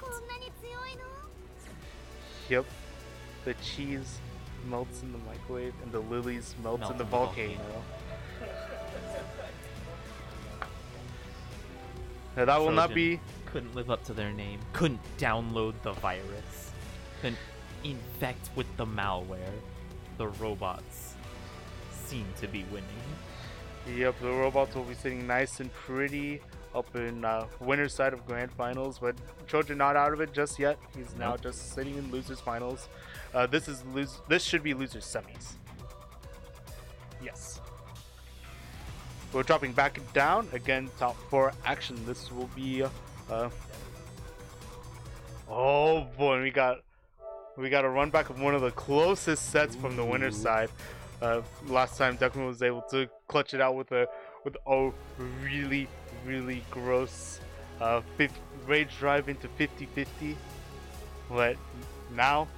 [SPEAKER 5] Yep. The cheese melts in the microwave and the lilies melts in the volcano. Now that will not be...
[SPEAKER 1] Couldn't live up to their name. Couldn't download the virus. Couldn't infect with the malware. The robots seem to be winning.
[SPEAKER 5] Yep, the robots will be sitting nice and pretty up in winner's side of grand finals, but Trojan not out of it just yet. He's now just sitting in losers finals. This should be losers semis. Yes. We're dropping back down again. Top 4 action. This will be. Oh boy, we got a run back of one of the closest sets from the winner's side. Last time Deckmo was able to clutch it out with a really gross rage drive into 50-50. But now,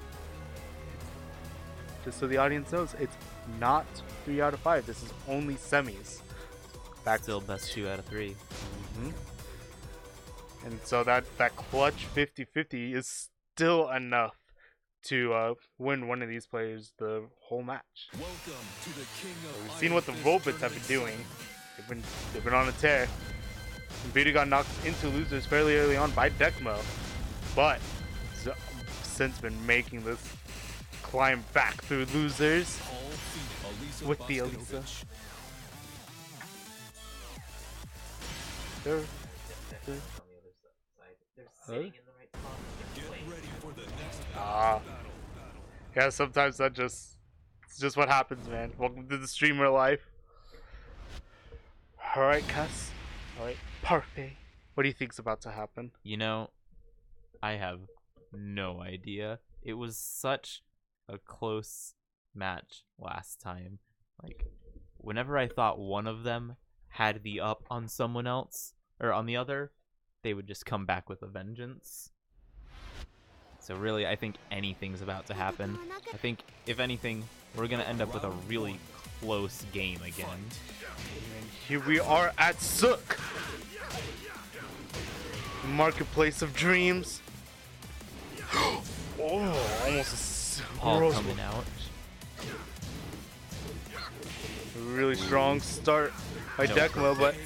[SPEAKER 5] just so the audience knows, it's not 3 out of 5. This is only semis.
[SPEAKER 1] Back still best 2 out of 3.
[SPEAKER 5] And so that clutch 50-50 is still enough to win one of these players the whole match. We've seen what the robots have been doing. They've been on a tear. And Beauty got knocked into losers fairly early on by Deckmo, but since been making this climb back through losers with the Elisa. They're sitting in the right spot. Yeah, sometimes it's just what happens, man. Welcome to the streamer life. Alright, Cuss. Alright, Parfait. What do you think's about to happen?
[SPEAKER 1] You know, I have no idea. It was such a close match last time. Like, whenever I thought one of them had the up on someone else, or on the other, they would just come back with a vengeance. So really, I think anything's about to happen. I think, if anything, we're going to end up with a really close game again.
[SPEAKER 5] And here we are at Sook, Marketplace of Dreams. Oh, almost a
[SPEAKER 1] All coming out.
[SPEAKER 5] Really strong start by Deckmo, but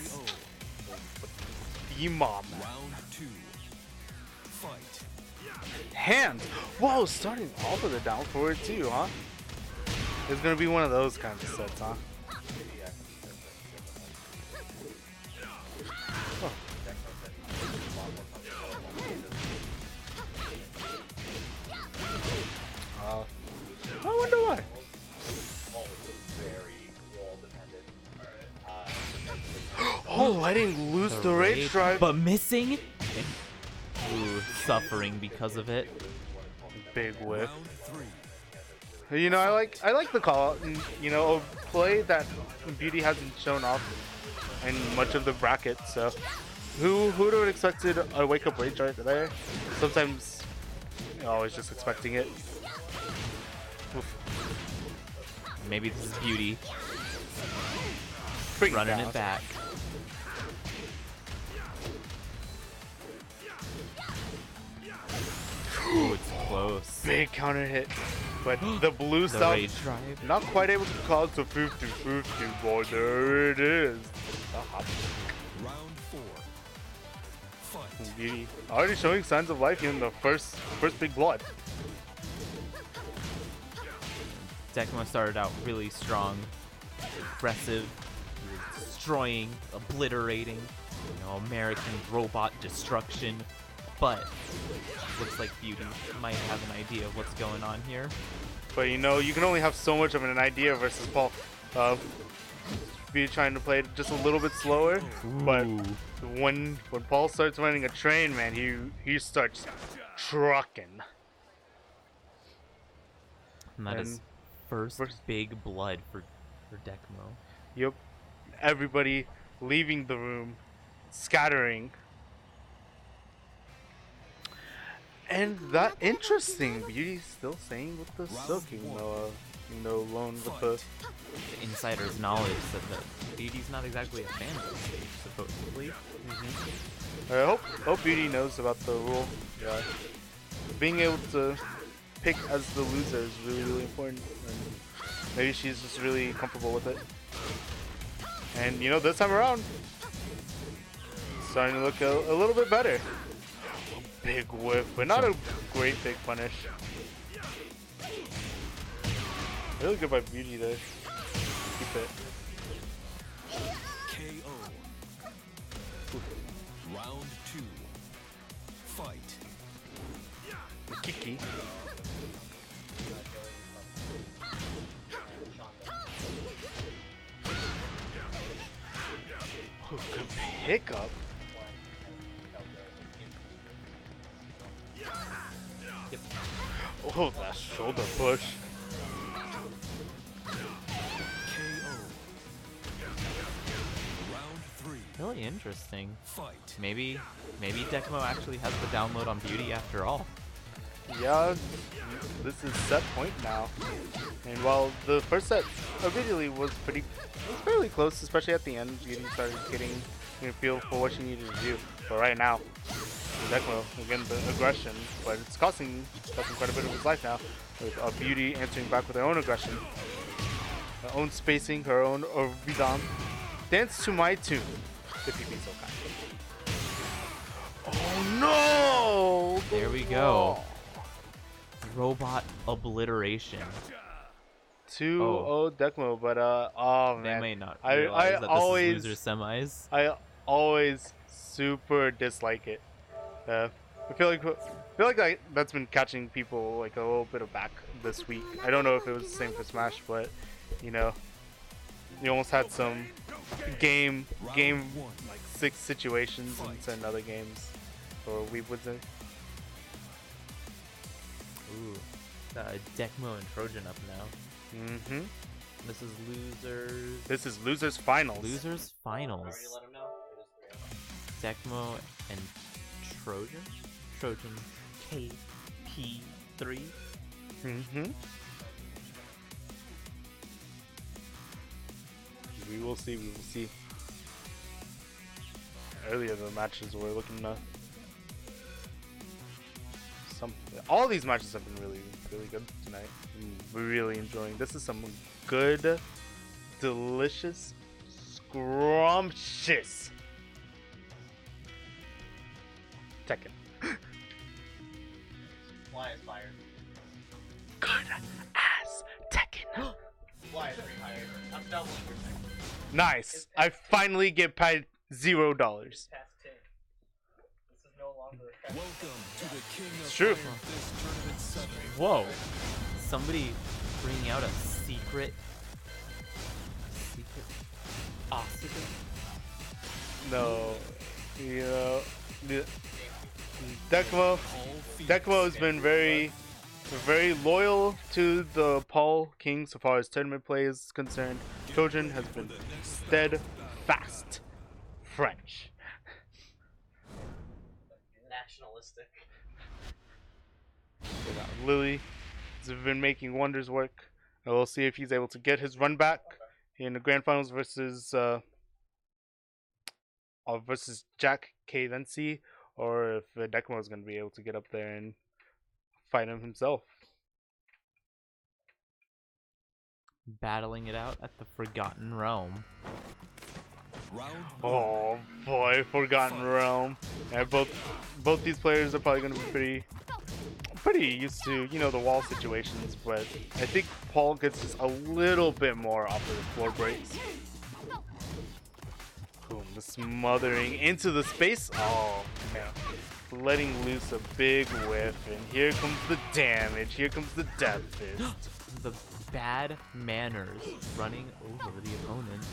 [SPEAKER 5] Imam. Hand! Whoa, starting off with a down forward too, huh? It's gonna be one of those kinds of sets, huh? I wonder why. Oh, letting loose the rage drive.
[SPEAKER 1] But missing? Ooh, suffering because of it.
[SPEAKER 5] Big whiff. You know, I like the call out, and you know, a play that Beauty hasn't shown off in much of the bracket. So, who would have expected a wake up rage right there? Sometimes, I was just expecting it. Oof.
[SPEAKER 1] Maybe this is Beauty
[SPEAKER 5] Bring
[SPEAKER 1] running
[SPEAKER 5] down.
[SPEAKER 1] it back. Ooh, it's close.
[SPEAKER 5] Big counter hit, but the blue
[SPEAKER 1] The
[SPEAKER 5] stuff
[SPEAKER 1] rage drive.
[SPEAKER 5] not quite able to cause the 50-50, boy. There it is.
[SPEAKER 3] Round 4. Fight.
[SPEAKER 5] Beauty already showing signs of life in the first big blood.
[SPEAKER 1] Deckmo started out really strong, aggressive, destroying, obliterating, American robot destruction. But looks like Beauty might have an idea of what's going on here.
[SPEAKER 5] But you can only have so much of an idea versus Paul. be trying to play it just a little bit slower, but when Paul starts running a train, man, he starts trucking.
[SPEAKER 1] And that is first big blood for Deckmo.
[SPEAKER 5] Yep. Everybody leaving the room, scattering. And that interesting. Beauty still staying with the soaking, though, Lown with the
[SPEAKER 1] insider's knowledge that the Beauty's not exactly a fan of the stage, supposedly.
[SPEAKER 5] I hope Beauty knows about the rule. Yeah. Being able to pick as the loser is really, really important. And maybe she's just really comfortable with it. And you know, this time around, starting to look a little bit better. Big whiff, but not a great big punish. Really good by Beauty to keep it.
[SPEAKER 3] KO. Round 2. Fight.
[SPEAKER 5] Kiki. Oh, good pickup.
[SPEAKER 1] Yep.
[SPEAKER 5] Oh, that shoulder push.
[SPEAKER 3] Round 3.
[SPEAKER 1] Really interesting.
[SPEAKER 3] Fight.
[SPEAKER 1] Maybe Deckmo actually has the download on Beauty after all.
[SPEAKER 5] Yeah, this is set point now. And while the first set immediately was fairly close, especially at the end, Beauty started getting a feel for what she needed to do. But right now, Deckmo, again, the aggression, but it's costing quite a bit of his life now. With Beauty answering back with her own aggression, her own spacing, her own Vidam. Dance to my tune, if you be so kind. Oh no!
[SPEAKER 1] There we go. Robot obliteration.
[SPEAKER 5] 2-0 Deckmo, but oh man,
[SPEAKER 1] They may not
[SPEAKER 5] I
[SPEAKER 1] realize that
[SPEAKER 5] always
[SPEAKER 1] this is loser semis.
[SPEAKER 5] I always super dislike it. I feel like that's been catching people like a little bit of back this week. I don't know if it was the same for Smash, but you know, you almost had some game like 6 situations in certain other games, or we would say.
[SPEAKER 1] Ooh, Deckmo and Trojan up now.
[SPEAKER 5] Mm-hmm.
[SPEAKER 1] This is losers.
[SPEAKER 5] This is losers finals.
[SPEAKER 1] Losers finals.
[SPEAKER 6] Already let him know. It was 3 of them.
[SPEAKER 1] Deckmo and Trojan. Trojan KP3.
[SPEAKER 5] Mm-hmm. We will see. We will see. Earlier the matches were looking all these matches have been really, really good tonight. We're really enjoying. This is some good, delicious, scrumptious Tekken.
[SPEAKER 6] Fly is fired.
[SPEAKER 5] Good ass Tekken.
[SPEAKER 6] Fly is rehired. I'm doubling your second.
[SPEAKER 5] Nice. I finally get paid $0.
[SPEAKER 6] Past 10. This is no longer a
[SPEAKER 3] Welcome to the King of
[SPEAKER 5] It's true.
[SPEAKER 3] Iron Fist Tournament 7.
[SPEAKER 1] Whoa! Somebody bringing out a secret. Asuka?
[SPEAKER 5] No. Yeah. Deckmo has been very loyal to the Paul King so far as tournament play is concerned. Trojan has been steadfast French.
[SPEAKER 6] nationalistic.
[SPEAKER 5] Lily has been making wonders work. We'll see if he's able to get his run back in the grand finals versus Jakc K or if Deckmo is going to be able to get up there and fight him himself.
[SPEAKER 1] Battling it out at the Forgotten Realm.
[SPEAKER 3] Round
[SPEAKER 5] Oh boy, Forgotten Realm. Yeah, both these players are probably going to be pretty used to, you know, the wall situations, but I think Paul gets just a little bit more off of the floor breaks. Boom, the smothering into the space. Oh man, letting loose a big whiff, and here comes the damage. Here comes the death fist.
[SPEAKER 1] The bad manners running over the opponent.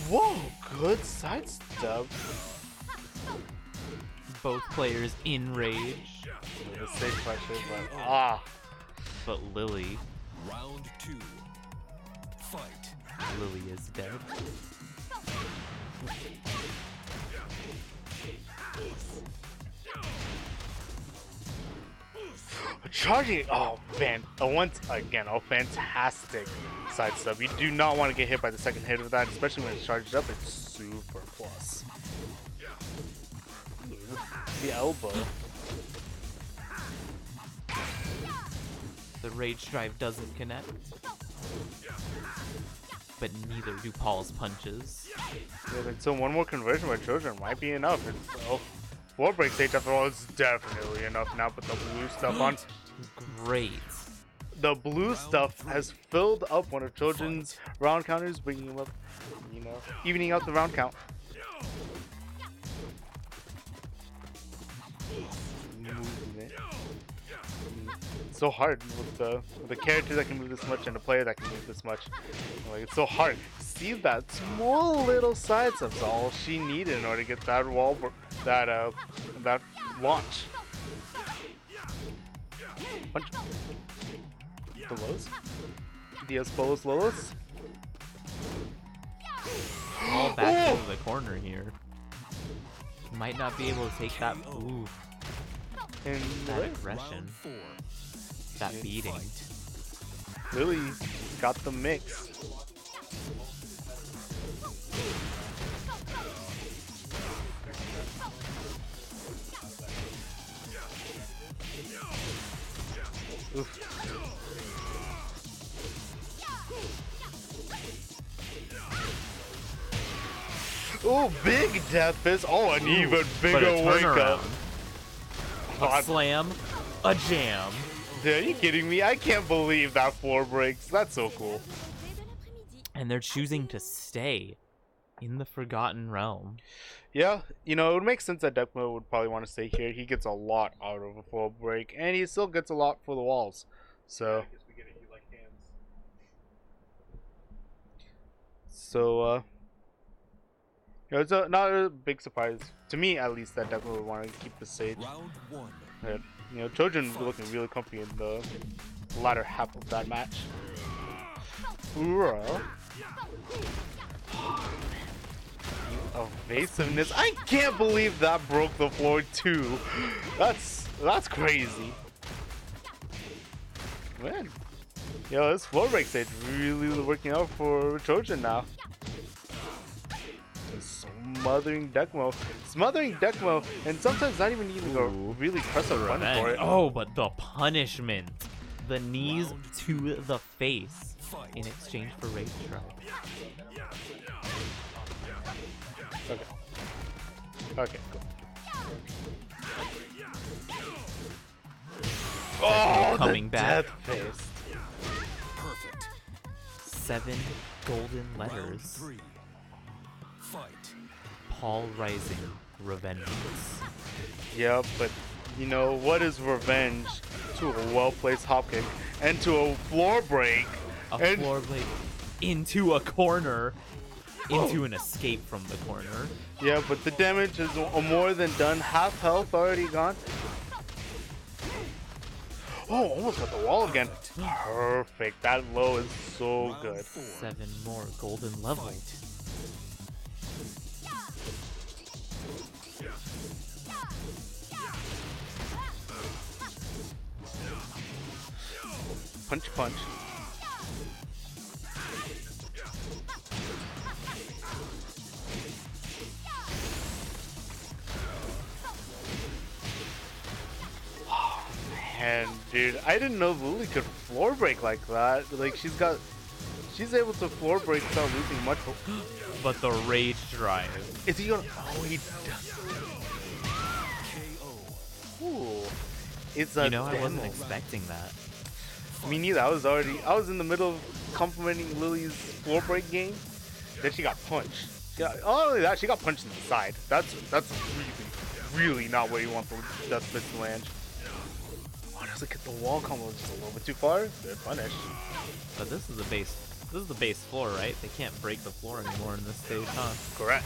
[SPEAKER 5] Whoa, good sidestep.
[SPEAKER 1] Both players in rage.
[SPEAKER 5] The safe pressure, but
[SPEAKER 1] But Lily
[SPEAKER 3] Round 2. Fight.
[SPEAKER 1] Lily is dead.
[SPEAKER 5] Charging, oh man, once again, a fantastic sidestep. You do not want to get hit by the second hit of that, especially when it's charged up. It's super plus. The elbow.
[SPEAKER 1] The rage drive doesn't connect. But neither do Paul's punches.
[SPEAKER 5] Yeah, so one more conversion by Trojan might be enough. And so, floor break stage after all is definitely enough now. But the blue stuff on.
[SPEAKER 1] Great.
[SPEAKER 5] The blue stuff has filled up one of Trojan's round counters, bringing him up, you know, evening out the round count. Movement. It's so hard with the character that can move this much and the player that can move this much. Like, it's so hard. See that small little sidestep's all she needed in order to get that wall, that launch. Punch. The Lows. Diaz follows Lolos.
[SPEAKER 1] All back into the corner here. Might not be able to take that. Ooh.
[SPEAKER 5] And
[SPEAKER 1] That aggression. That beating.
[SPEAKER 5] Lily got the mix. Oof. Oh, big death fist. Oh, an even bigger wake up.
[SPEAKER 1] A slam, a jam.
[SPEAKER 5] Are you kidding me? I can't believe that floor breaks. That's so cool.
[SPEAKER 1] And they're choosing to stay in the Forgotten Realm.
[SPEAKER 5] Yeah, you know, it would make sense that Deckmo would probably want to stay here. He gets a lot out of a floor break, and he still gets a lot for the walls. So, you know, it's not a big surprise to me, at least, that Deckmo would want to keep the stage.
[SPEAKER 3] Round 1.
[SPEAKER 5] And, you know, Trojan was looking really comfy in the latter half of that match. Hoorah. Evasiveness. I can't believe that broke the floor too. That's crazy. Man. Yo, this floor break stage really working out for Trojan now. Smothering Deckmo, and sometimes not even needing a really impressive run for it.
[SPEAKER 1] Oh, but the punishment. The knees to the face in exchange for rage drive.
[SPEAKER 5] Okay, cool. Oh,
[SPEAKER 1] coming
[SPEAKER 5] the
[SPEAKER 1] back.
[SPEAKER 5] death fist.
[SPEAKER 3] Perfect.
[SPEAKER 1] 7 golden letters.
[SPEAKER 3] Round 3. Fight.
[SPEAKER 1] Paul Rising, Revengeance.
[SPEAKER 5] Yeah, but you know what is revenge to a well-placed hop kick and to a floor break?
[SPEAKER 1] A floor blade into a corner, into an escape from the corner.
[SPEAKER 5] Yeah, but the damage is more than done. Half health already gone. Oh, almost got the wall again. Perfect. That low is so good.
[SPEAKER 1] 7 more golden levels.
[SPEAKER 5] Punch, punch. Oh, man, dude. I didn't know Lily could floor break like that. Like, she's able to floor break without losing much.
[SPEAKER 1] But the rage drive.
[SPEAKER 5] Is he gonna? Oh, he does. Ooh. It's a
[SPEAKER 1] You know, I wasn't
[SPEAKER 5] demo.
[SPEAKER 1] expecting that.
[SPEAKER 5] Me neither. I was in the middle of complimenting Lily's floor break game. Then she got punched. Yeah, not only that, she got punched in the side. That's really not where you want the Death Fist to land. Oh, does it get the wall combo just a little bit too far? Good punish.
[SPEAKER 1] But this is the base. This is the base floor, right? They can't break the floor anymore in this stage, huh?
[SPEAKER 5] Correct.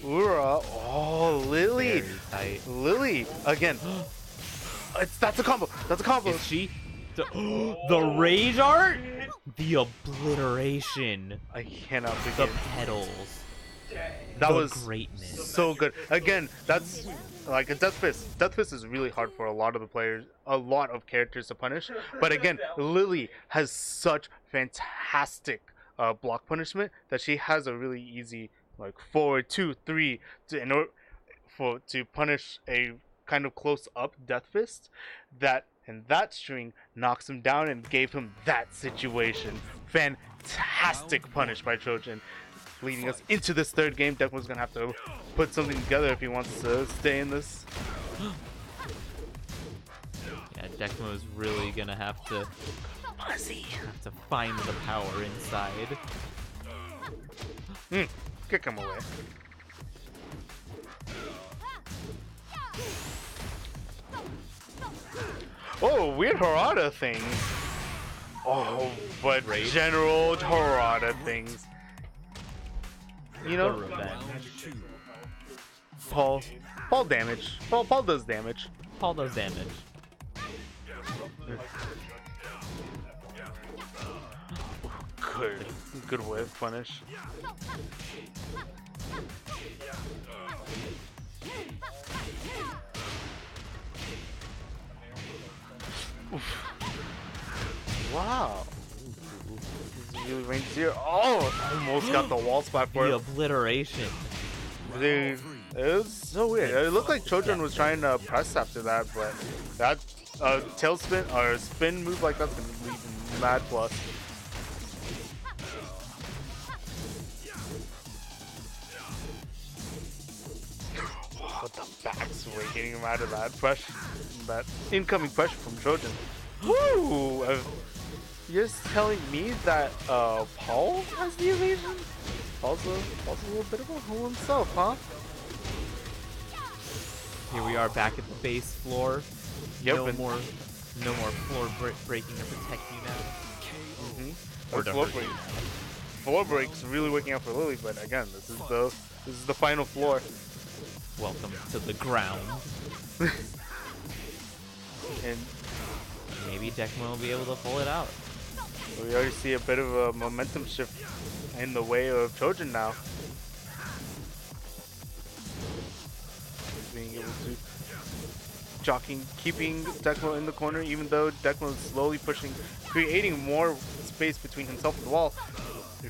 [SPEAKER 5] Ura. Oh, Lily.
[SPEAKER 1] Very tight.
[SPEAKER 5] Lily again. That's a combo. That's a combo.
[SPEAKER 1] Is she? The rage art? The obliteration.
[SPEAKER 5] I cannot
[SPEAKER 1] The
[SPEAKER 5] begin.
[SPEAKER 1] petals.
[SPEAKER 5] That
[SPEAKER 1] the
[SPEAKER 5] was
[SPEAKER 1] greatness.
[SPEAKER 5] so good. Again, that's like a Death Fist. Death Fist is really hard for a lot of the players, a lot of characters to punish. But again, Lily has such fantastic block punishment that she has a really easy like 4, 2, 3 to punish a kind of close up Death Fist that. And that string knocks him down and gave him that situation. Fantastic punish by Trojan. Leading us into this third game. Deckmo's going to have to put something together if he wants to stay in this.
[SPEAKER 1] Yeah, Deckmo is really going to have to find the power inside.
[SPEAKER 5] Kick him away. Oh, weird Harada things. Oh, but general Harada things. You know,
[SPEAKER 1] The revenge.
[SPEAKER 5] Paul damage. Paul does damage.
[SPEAKER 1] Paul does damage.
[SPEAKER 5] Good whiff punish. Wow. This is really range 0. Oh, almost got the wall spot for
[SPEAKER 1] The
[SPEAKER 5] it.
[SPEAKER 1] obliteration.
[SPEAKER 5] Dude, it was so weird. It looked like Trojan was trying to press after that, but that tailspin or spin move like that's gonna leave him mad plus. Oh, the backswing getting him out of that pressure, that incoming pressure from Trojan. Woo! You're just telling me that Paul has the evasion? Paul's a little bit of a hole himself, huh?
[SPEAKER 1] Here we are back at the base floor.
[SPEAKER 5] Yep,
[SPEAKER 1] No
[SPEAKER 5] and-
[SPEAKER 1] more floor breaking to protect you now. Or to
[SPEAKER 5] floor
[SPEAKER 1] hurt
[SPEAKER 5] break.
[SPEAKER 1] you.
[SPEAKER 5] Floor breaks really working out for Lily, but again, this is the final floor.
[SPEAKER 1] Welcome to the ground.
[SPEAKER 5] And
[SPEAKER 1] Maybe Deckmo will be able to pull it out.
[SPEAKER 5] we already see a bit of a momentum shift in the way of Trojan now. Being able to jockeying, keeping Deckmo in the corner, even though Deckmo is slowly pushing, creating more space between himself and the wall.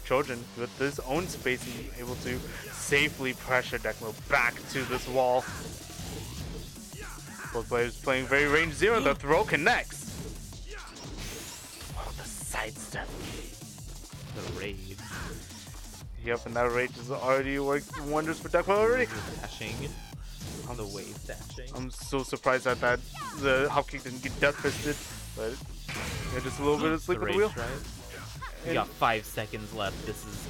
[SPEAKER 5] Trojan, with his own space, is able to safely pressure Deckmo back to this wall. Both players playing very range 0. The throw connects. Oh, the sidestep.
[SPEAKER 1] The rage.
[SPEAKER 5] Yep, and that rage has already worked wonders for Deckmo already.
[SPEAKER 1] Dashing. On the wave dashing.
[SPEAKER 5] I'm so surprised at that. The Hopkick didn't get death fisted, but yeah, just a little bit of sleep
[SPEAKER 1] The
[SPEAKER 5] with the
[SPEAKER 1] rage
[SPEAKER 5] wheel.
[SPEAKER 1] drive. We got 5 seconds left. This is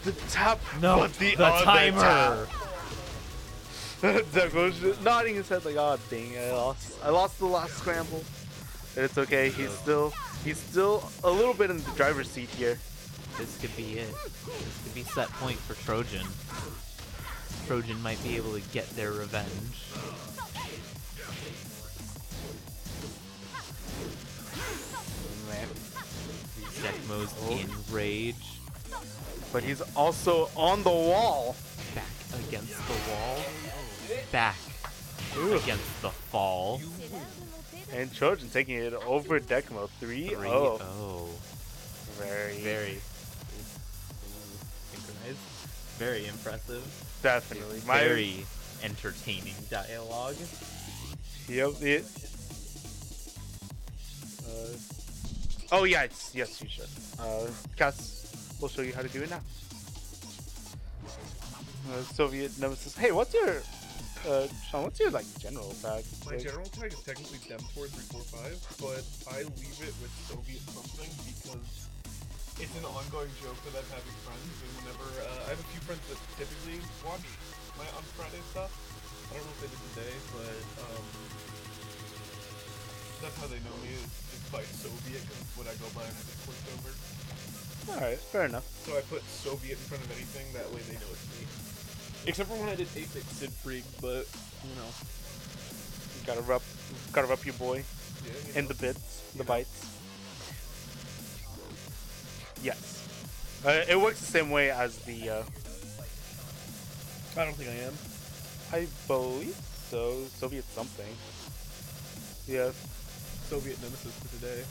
[SPEAKER 5] The tap.
[SPEAKER 1] no.
[SPEAKER 5] But the other
[SPEAKER 1] timer.
[SPEAKER 5] Deckmo's just nodding his head like, oh dang, I lost the last scramble. But it's okay. He's still a little bit in the driver's seat here.
[SPEAKER 1] This could be it. This could be set point for Trojan. Trojan might be able to get their revenge.
[SPEAKER 5] Man.
[SPEAKER 1] Deckmo's in rage.
[SPEAKER 5] But he's also on the wall.
[SPEAKER 1] Back against the wall. Back against the fall.
[SPEAKER 5] And Trojan taking it over Deckmo. 3-0.
[SPEAKER 1] 3-0.
[SPEAKER 5] Very
[SPEAKER 1] synchronized. Very impressive.
[SPEAKER 5] definitely.
[SPEAKER 1] Very entertaining dialogue.
[SPEAKER 5] Yep. Oh yeah, yes you should. Cass will show you how to do it now. Soviet Nemesis. Hey, what's your Sean, what's your like general attack?
[SPEAKER 2] My general tag is technically Dem 4 3 4 5, but I leave it with Soviet something because It's an ongoing joke that I'm having friends, and whenever I have a few friends that typically watch my on Friday stuff. I don't know if they did today, but that's how they know me is by Soviet, because what I go by and I get clicked over.
[SPEAKER 5] Alright, fair enough.
[SPEAKER 2] So I put Soviet in front of anything, that way they know it's me. Except for when I did 8-bit Sid Freak, but you know.
[SPEAKER 5] You gotta rub your boy in the bits, the bites. Yes. It works the same way as the.
[SPEAKER 2] I don't think I am.
[SPEAKER 5] I believe so. Soviet something. Yeah.
[SPEAKER 2] Soviet nemesis for today.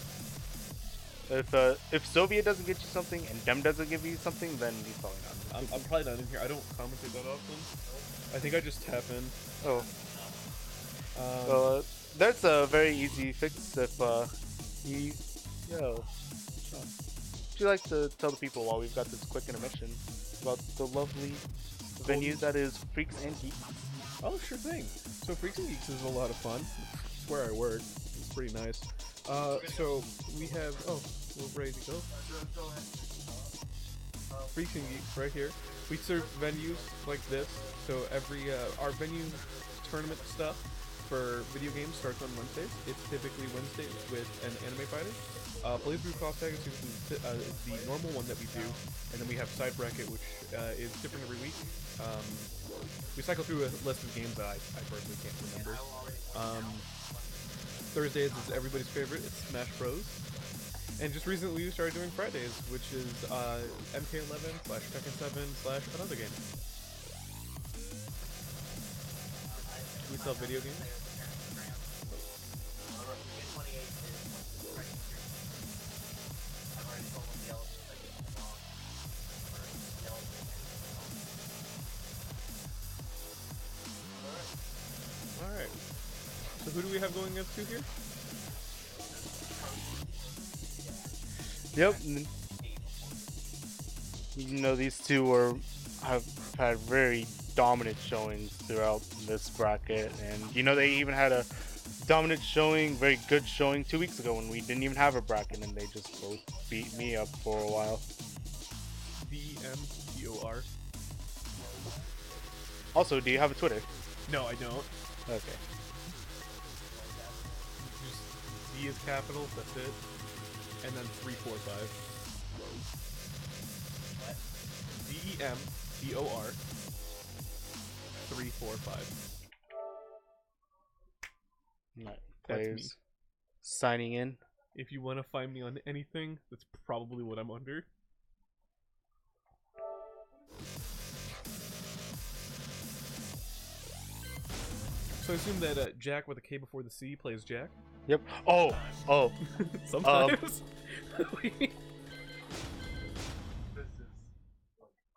[SPEAKER 5] If Soviet doesn't get you something and Dem doesn't give you something, then he's probably not.
[SPEAKER 2] I'm probably not in here. I don't commentate that often. I think I just tap in.
[SPEAKER 5] Oh. That's a very easy fix if yo. Would you like to tell the people while we've got this quick intermission about the lovely venue that is Freaks and Geeks?
[SPEAKER 2] Oh, sure thing. So Freaks and Geeks is a lot of fun. It's where I work. It's pretty nice. So we have, we're ready to go. Freaks and Geeks right here. We serve venues like this. So every, our venue tournament stuff for video games starts on Wednesdays. It's typically Wednesdays with an anime fighter. Playthrough cross tag is the normal one that we do, and then we have side bracket, which is different every week. We cycle through a list of games that I personally can't remember. Thursdays is everybody's favorite. It's Smash Bros. And just recently we started doing Fridays, which is MK11/Tekken 7/another game. We sell video games. Alright. So who do we have going against two here?
[SPEAKER 5] Yep. You know, these two have had very dominant showings throughout this bracket, and you know they even had a dominant showing, very good showing 2 weeks ago when we didn't even have a bracket, and they just both beat me up for a while.
[SPEAKER 2] DMPOR.
[SPEAKER 5] Also, do you have a Twitter?
[SPEAKER 2] No, I don't.
[SPEAKER 5] Okay.
[SPEAKER 2] Just D is capital, that's it. And then 345. DEMPOR 345.
[SPEAKER 5] Alright,
[SPEAKER 2] That's
[SPEAKER 5] players
[SPEAKER 2] me.
[SPEAKER 5] signing in.
[SPEAKER 2] If you want to find me on anything, that's probably what I'm under. So I assume that Jakc with a K before the C plays Jakc?
[SPEAKER 5] Yep. Oh.
[SPEAKER 2] Sometimes.
[SPEAKER 4] This is like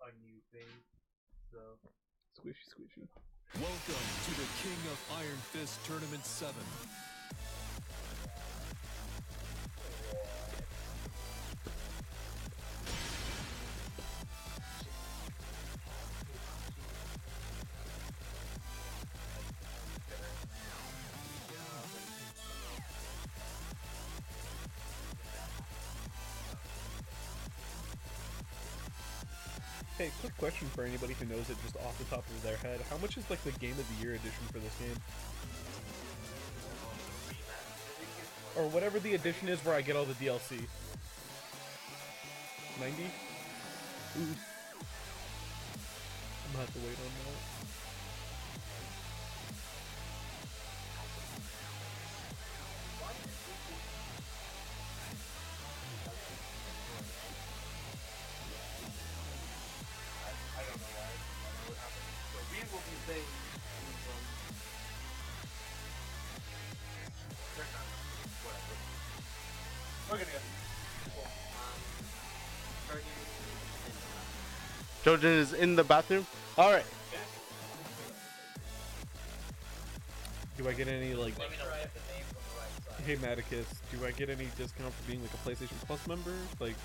[SPEAKER 4] a new thing, so.
[SPEAKER 2] Squishy, squishy.
[SPEAKER 3] Welcome to the King of Iron Fist Tournament 7.
[SPEAKER 2] Hey, quick question for anybody who knows it just off the top of their head. How much is like the Game of the Year edition for this game? Or whatever the edition is where I get all the DLC. 90? Ooh. I'm gonna have to wait on that.
[SPEAKER 5] Trojan is in the bathroom. All right.
[SPEAKER 2] Do I get any like? Hey Maticus, do I get any discount for being like a PlayStation Plus member? Like,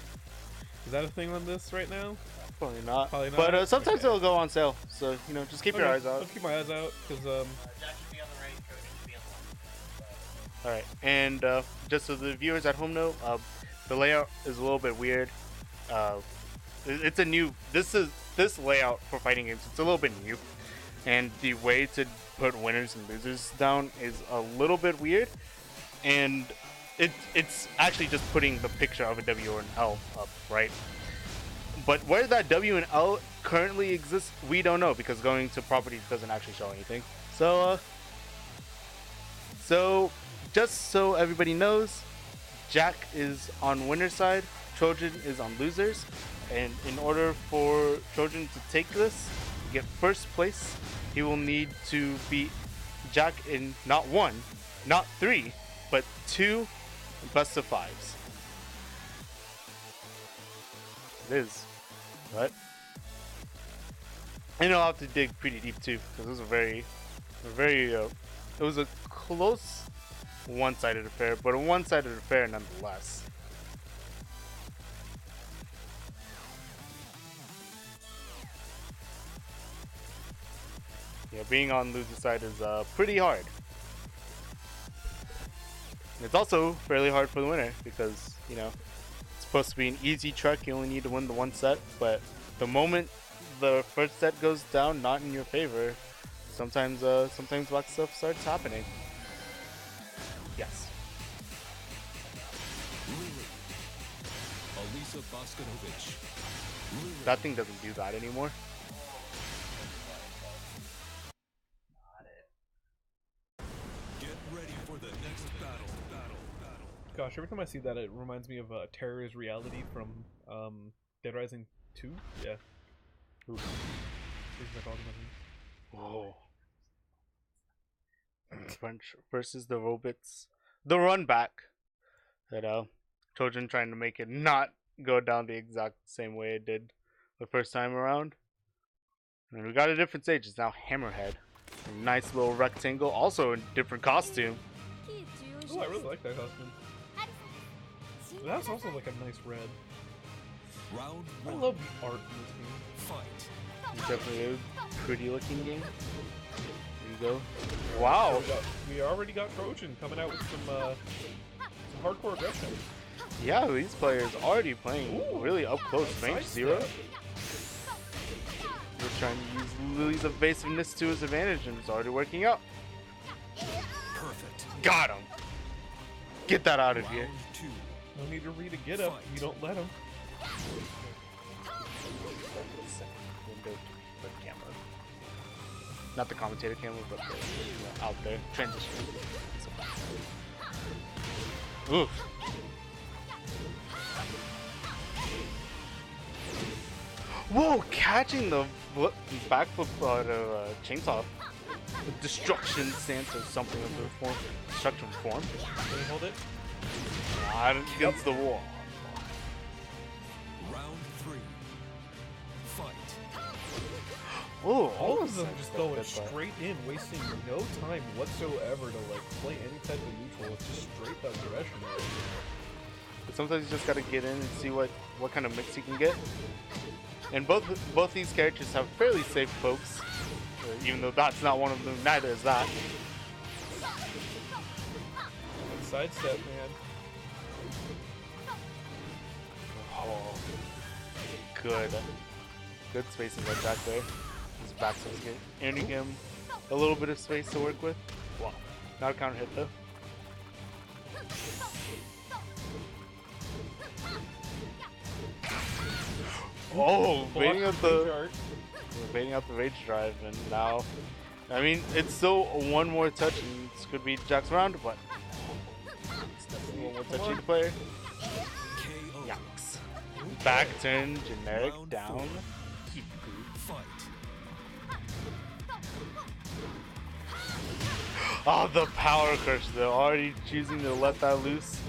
[SPEAKER 2] is that a thing on this right now?
[SPEAKER 5] Probably not.
[SPEAKER 2] Probably not.
[SPEAKER 5] But sometimes
[SPEAKER 2] Okay.
[SPEAKER 5] it'll go on sale. So you know, just keep your eyes out.
[SPEAKER 2] I'll keep my eyes out because
[SPEAKER 6] Jakc should be on the right, Trojan should be on the left.
[SPEAKER 5] All right. And just so the viewers at home know, the layout is a little bit weird. it's a new. This layout for fighting games. It's a little bit new, and the way to put winners and losers down is a little bit weird, and it's actually just putting the picture of a W or an L up, right? But where that W and L currently exists, we don't know, because going to properties doesn't actually show anything. So just so everybody knows, Jakc is on winner's side, Trojan is on losers, and in order for Trojan to take this, to get first place, he will need to beat Jakc in not 1, not 3, but 2 best of 5s. It is, but and I'll have to dig pretty deep too, because it was it was a close one-sided affair, but a one-sided affair nonetheless. Yeah, being on loser's side is pretty hard. And it's also fairly hard for the winner, because, you know, it's supposed to be an easy trek, you only need to win the 1 set, but the moment the first set goes down not in your favor, sometimes whack stuff starts happening. Yes.
[SPEAKER 3] Alisa Boskanovic.
[SPEAKER 5] That thing doesn't do that anymore.
[SPEAKER 3] Get ready for the next battle.
[SPEAKER 2] Gosh, every time I see that, it reminds me of Terror is Reality from Dead Rising 2. Yeah. Ooh.
[SPEAKER 5] Whoa. French versus the robots. The run back. You know, Trojan trying to make it not go down the exact same way it did the first time around. And we got a different stage. It's now Hammerhead. A nice little rectangle. Also in different costume.
[SPEAKER 2] Oh, I really like that costume. That's also like a nice red.
[SPEAKER 3] Round
[SPEAKER 2] I
[SPEAKER 3] 1.
[SPEAKER 2] love the art in this game.
[SPEAKER 3] Fight.
[SPEAKER 5] It's definitely a pretty looking game. There you go. Wow.
[SPEAKER 2] We already got Trojan coming out with some hardcore aggression.
[SPEAKER 5] Yeah, these players already playing really up close. Range 0. We're trying to use Lily's evasiveness to his advantage, and it's already working out.
[SPEAKER 3] Perfect.
[SPEAKER 5] Got him. Get that out of here.
[SPEAKER 3] Round 2.
[SPEAKER 2] No need to read a get up. You don't let him.
[SPEAKER 5] Window, the camera. Not the commentator camera, but the out there transition. Oof. Whoa! Catching the backflip out of chainsaw. The destruction stance or something of the form. Destruction form.
[SPEAKER 2] Can you hold it?
[SPEAKER 5] Not against the wall.
[SPEAKER 3] Round 3. Fight.
[SPEAKER 5] Oh,
[SPEAKER 2] All of them just going straight in, wasting no time whatsoever to like play any type of neutral. It's just straight aggression.
[SPEAKER 5] But sometimes you just gotta get in and see what kind of mix you can get. And both these characters have fairly safe pokes, even though that's not one of them. Neither is that.
[SPEAKER 2] Sidestep, man.
[SPEAKER 5] Oh, good spacing by Jakc there. His backspin's earning him a little bit of space to work with. Wow, not a counter hit though. Oh, baiting out the rage drive, and now, I mean, it's still one more touch, and this could be Jakc's round, but it's definitely one more touch each player.
[SPEAKER 3] KO.
[SPEAKER 5] Yikes. Back turn, generic,
[SPEAKER 3] Round
[SPEAKER 5] down.
[SPEAKER 3] 4. Fight.
[SPEAKER 5] Oh, the power crush, they're already choosing to let that loose.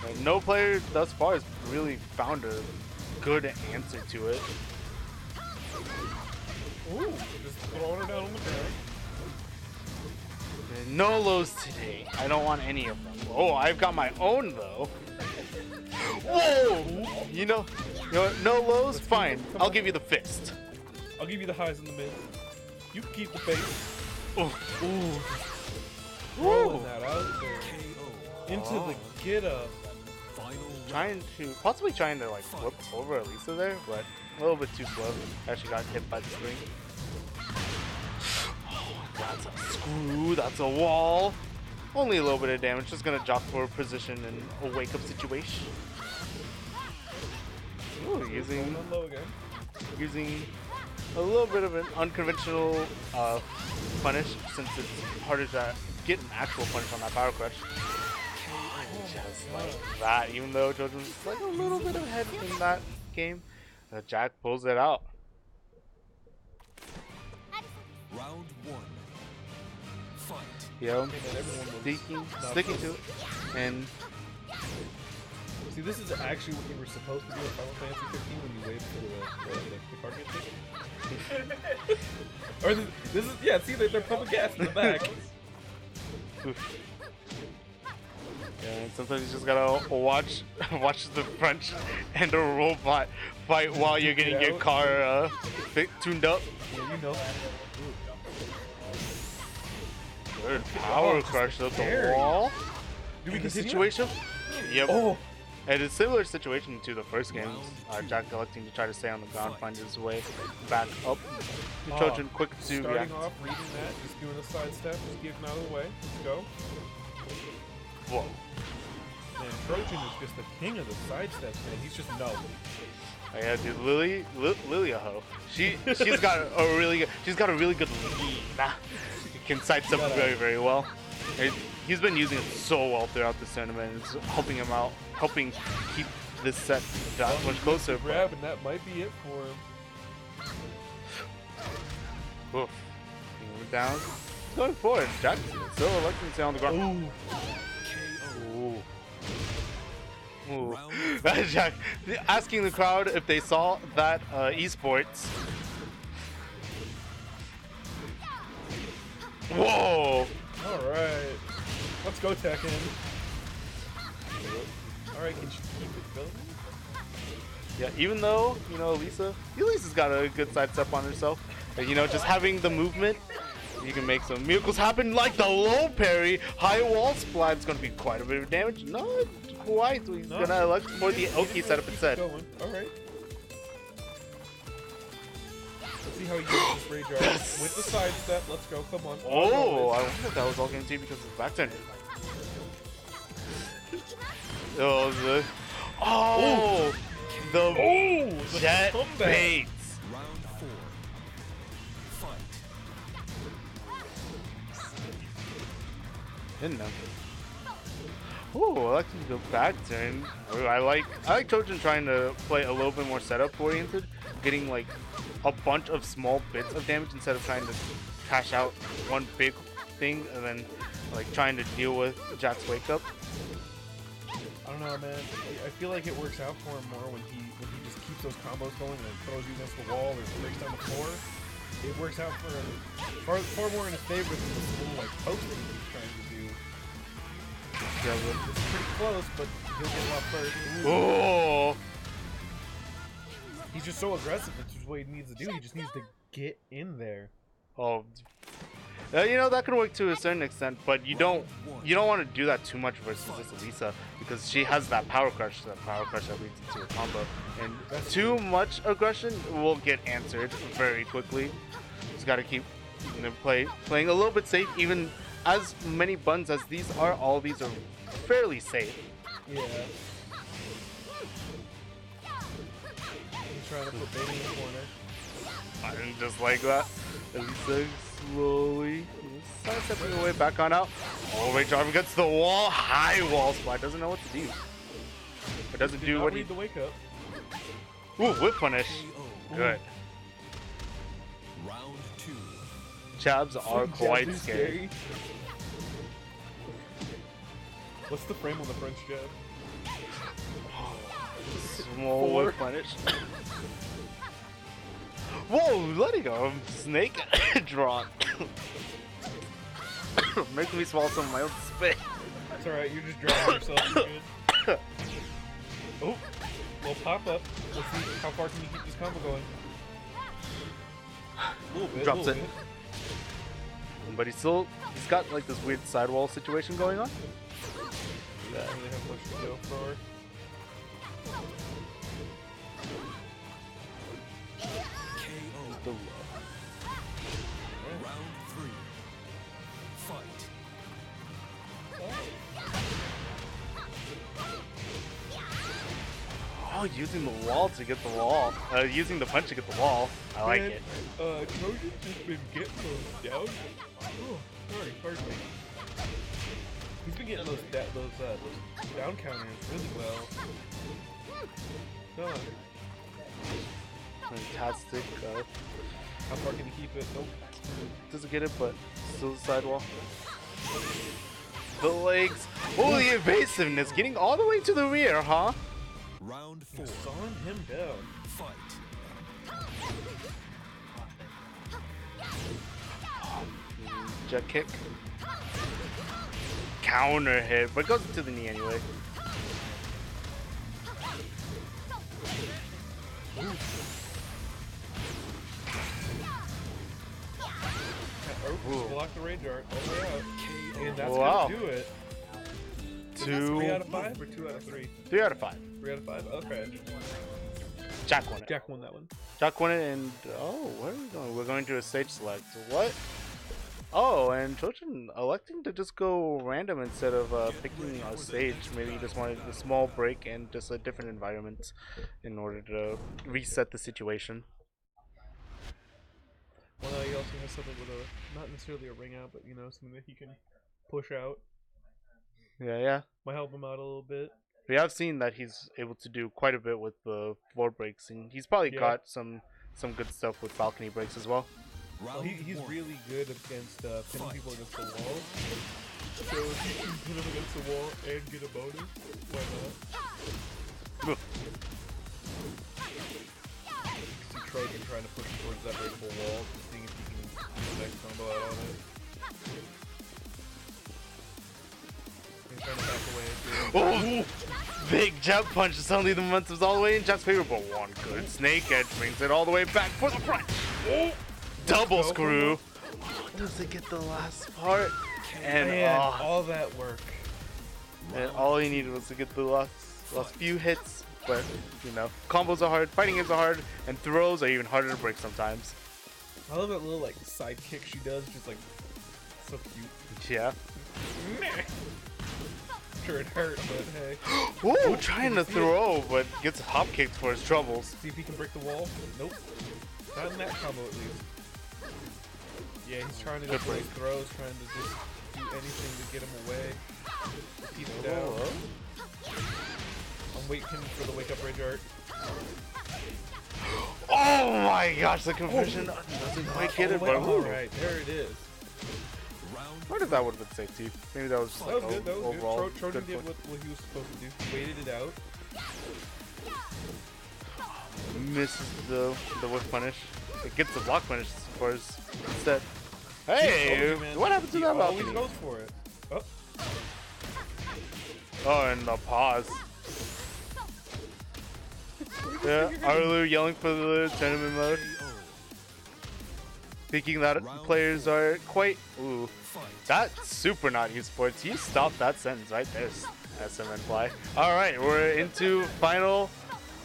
[SPEAKER 5] And no player thus far has really found a good answer to it.
[SPEAKER 2] Ooh, just throwing her down on the ground.
[SPEAKER 5] No lows today. I don't want any of them. Oh, I've got my own though. Whoa! You know what? No lows? Fine. I'll give you the fist.
[SPEAKER 2] I'll give you the highs and the mids. You can keep the face.
[SPEAKER 5] Ooh. Ooh.
[SPEAKER 2] Rolling that out there.
[SPEAKER 3] KO.
[SPEAKER 2] Into the get up.
[SPEAKER 3] Final
[SPEAKER 5] possibly trying to like flip over Elisa there, but a little bit too slow. Actually got hit by the spring. That's a screw. That's a wall. Only a little bit of damage. Just gonna jock for position in a wake up situation. Ooh, using a little bit of an unconventional punish since it's harder to get an actual punish on that power crush. Just like that, even though Jojo's like a little bit ahead in that game, Jakc pulls it out.
[SPEAKER 3] Round 1. Fight.
[SPEAKER 5] Yo, sticking to it, and
[SPEAKER 2] see, this is actually what you were supposed to do in Final Fantasy 15 when you waited for the card get taken. Or this is, yeah. See, they're pumping gas in the back.
[SPEAKER 5] Yeah, and sometimes you just gotta watch the French and a robot fight while you're getting your car tuned up.
[SPEAKER 2] Yeah, you know that.
[SPEAKER 5] Good power crush up the wall.
[SPEAKER 2] Do we
[SPEAKER 5] In the
[SPEAKER 2] continue?
[SPEAKER 5] situation? Yep.
[SPEAKER 2] Oh.
[SPEAKER 5] And it's a similar situation to the first game. Jakc electing to try to stay on the ground, find his way back up. Trojan quick to react.
[SPEAKER 2] Starting off, reading that, just doing a side step, just getting out of the way. Let's go.
[SPEAKER 5] Whoa.
[SPEAKER 2] Man, Trojan is just the king of the side steps, man. He's just no.
[SPEAKER 5] Oh, yeah, dude, Lily a hoe. She's got a really good lead. Can sidestep very, very well. He's been using it so well throughout this tournament. It's helping him out, helping keep this set that much closer.
[SPEAKER 2] Grab, and that might be it for him.
[SPEAKER 5] Oof. Moving down. Going forward. Jackson still electing to stay on the ground. Ooh. Ooh. Jack asking the crowd if they saw that esports. Whoa!
[SPEAKER 2] Alright. Let's go, Tekken. Alright, can she keep it going?
[SPEAKER 5] Yeah, even though, you know, Elisa's got a good sidestep on herself. And, you know, just having the movement, you can make some miracles happen, like the low parry. High wall splat is going to be quite a bit of damage. Not quite. He's going to elect for the Oki setup instead.
[SPEAKER 2] Alright. Let's see how he uses this rage art. With the side step, let's go, come on.
[SPEAKER 5] Oh, I wonder if that was all game team because of the back turn. The jet baits.
[SPEAKER 3] Round 4. Fight.
[SPEAKER 5] Didn't know. Ooh, I like to go back turn. I like Trojan trying to play a little bit more setup oriented, getting like a bunch of small bits of damage instead of trying to cash out one big thing and then like trying to deal with Jack's wake up.
[SPEAKER 2] I don't know, man. I feel like it works out for him more when he just keeps those combos going and throws you against the wall or breaks down the floor. It works out for him far more in his favor than this little like post that he's trying to do. Yeah, it's pretty close, but he'll get him off first.
[SPEAKER 5] Oh!
[SPEAKER 2] He's just so aggressive. That's just what he needs to do. He just needs to get in there.
[SPEAKER 5] Oh, you know that can work to a certain extent, but you don't want to do that too much versus this Elisa because she has that power crush that leads into a combo, and too much aggression will get answered very quickly. Just got to keep playing a little bit safe. Even as many buns as these are, all these are fairly safe.
[SPEAKER 2] Yeah. He's trying to put baby in the corner.
[SPEAKER 5] And just like that, Elisa slowly sidestepping away back on out. Oh, Rage Arm gets the wall. High wall spot. Doesn't know what to do. It doesn't do what he...
[SPEAKER 2] the wake up.
[SPEAKER 5] Ooh, whip punish. Good.
[SPEAKER 3] Round 2.
[SPEAKER 5] Jabs are quite scary.
[SPEAKER 2] What's the frame on the French jab?
[SPEAKER 5] Small whip punish. Whoa, letting go. Snake drawn. Making me swallow some of my own spit.
[SPEAKER 2] It's alright, you're just drowning yourself. You're good. Oh, little pop up. Let's see how far can you keep this combo going. A little bit.
[SPEAKER 5] Drops it. But he's got like this weird sidewall situation going on.
[SPEAKER 2] Doesn't really have much to go for.
[SPEAKER 3] KO. Round 3. Fight.
[SPEAKER 5] Oh, using the wall to get the wall. Using the punch to get the wall. I like it.
[SPEAKER 2] Trojan's just been getting those down. Oh, sorry, pardon me. He's been getting those down counters really well. Huh.
[SPEAKER 5] Fantastic.
[SPEAKER 2] How far can he keep it? Nope.
[SPEAKER 5] Doesn't get it, but still the sidewall. The legs. Oh, the evasiveness. Getting all the way to the rear, huh?
[SPEAKER 3] Round 4.
[SPEAKER 2] Sawing him down.
[SPEAKER 3] Fight.
[SPEAKER 5] Jet kick. Counter hit, but goes to the knee anyway.
[SPEAKER 2] Just block the range art all the way out. And that's
[SPEAKER 5] Wow.
[SPEAKER 2] gonna do it. 3 out of 5 or 2 out of 3?
[SPEAKER 5] 3 out of 5.
[SPEAKER 2] 3 out of 5? Okay.
[SPEAKER 5] Jakc won it.
[SPEAKER 2] Jakc won that one.
[SPEAKER 5] Jakc won it, and oh, where are we going? We're going to a stage select. What? Oh, and Trojan electing to just go random instead of picking a stage. Maybe he just wanted a small break and just a different environment in order to reset the situation.
[SPEAKER 2] Well, he also has something with a, not necessarily a ring out, but you know, something that he can push out.
[SPEAKER 5] Yeah.
[SPEAKER 2] Might help him out a little bit.
[SPEAKER 5] We have seen that he's able to do quite a bit with the floor breaks, and he's probably got some good stuff with balcony breaks as well.
[SPEAKER 2] Well, he's really good against pinning people against the wall. So if you can pin him against the wall and get a bonus, why not? See Trojan trying to push towards that breakable wall, seeing if he can get the next combo out on it. He's trying to back away.
[SPEAKER 5] Oh! Big jump punch. Suddenly the momentum's all the way in Jakc's favor, but one good snake edge brings it all the way back for the front. Oh! Double screw. Does it get the last part? And
[SPEAKER 2] all that work.
[SPEAKER 5] And all he needed was to get the last few hits. But you know, combos are hard, fighting games are hard, and throws are even harder to break sometimes.
[SPEAKER 2] I love that little like side kick she does, just like so cute.
[SPEAKER 5] Yeah.
[SPEAKER 2] Sure it hurt, but hey.
[SPEAKER 5] Ooh, trying to throw, but gets hop kicked for his troubles.
[SPEAKER 2] See if he can break the wall. Nope. Not in that combo at least. Yeah, he's trying to go for his throws, trying to just do anything to get him away. Keep him down. I'm waiting for the wake up rage art.
[SPEAKER 5] Oh my gosh, the conversion doesn't quite get it, but
[SPEAKER 2] alright, there it is.
[SPEAKER 5] I wonder if that would have been safe too. Maybe that was just like
[SPEAKER 2] That was
[SPEAKER 5] overall
[SPEAKER 2] good. Trojan did
[SPEAKER 5] point.
[SPEAKER 2] what he was supposed to do. He waited it out.
[SPEAKER 5] Misses the whip punish. It gets the block punish, of course, instead. Hey, what happened to that balcony?
[SPEAKER 2] Always goes for it. Oh.
[SPEAKER 5] Oh, and the pause. Yeah, Ariloud yelling for the tournament mode. Thinking that players are quite... Ooh, that's super not esports. You stopped that sentence right there, SMN Fly. Alright, we're into final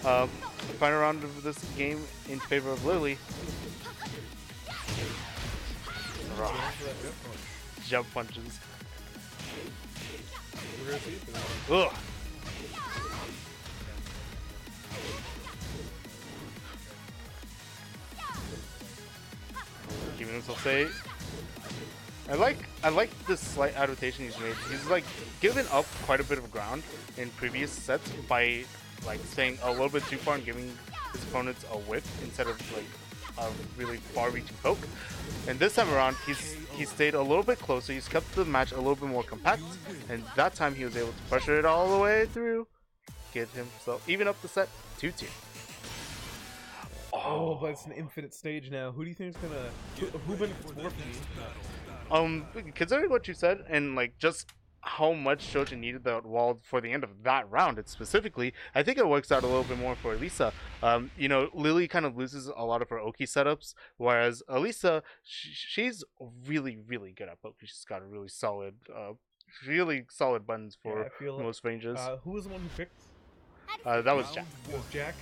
[SPEAKER 5] round of this game in favor of Lily. Jump punches. Ugh. Keeping himself safe. I like this slight adaptation he's made. He's like given up quite a bit of ground in previous sets by like staying a little bit too far and giving his opponents a whip instead of like a really far-reaching poke. And this time around, he stayed a little bit closer. He's kept the match a little bit more compact, and that time he was able to pressure it all the way through, get himself even up the set 2-2.
[SPEAKER 2] Oh, but it's an infinite stage now. Who do you think is gonna? Who benefits more from these?
[SPEAKER 5] Considering what you said and like just how much Trojan needed that wall for the end of that round, specifically, I think it works out a little bit more for Elisa. You know, Lily kind of loses a lot of her Oki setups, whereas Elisa, she's really, really good at poke. She's got a really solid buttons for most ranges.
[SPEAKER 2] Who was the one who picked?
[SPEAKER 5] That was Jakc.
[SPEAKER 2] It was Jakc.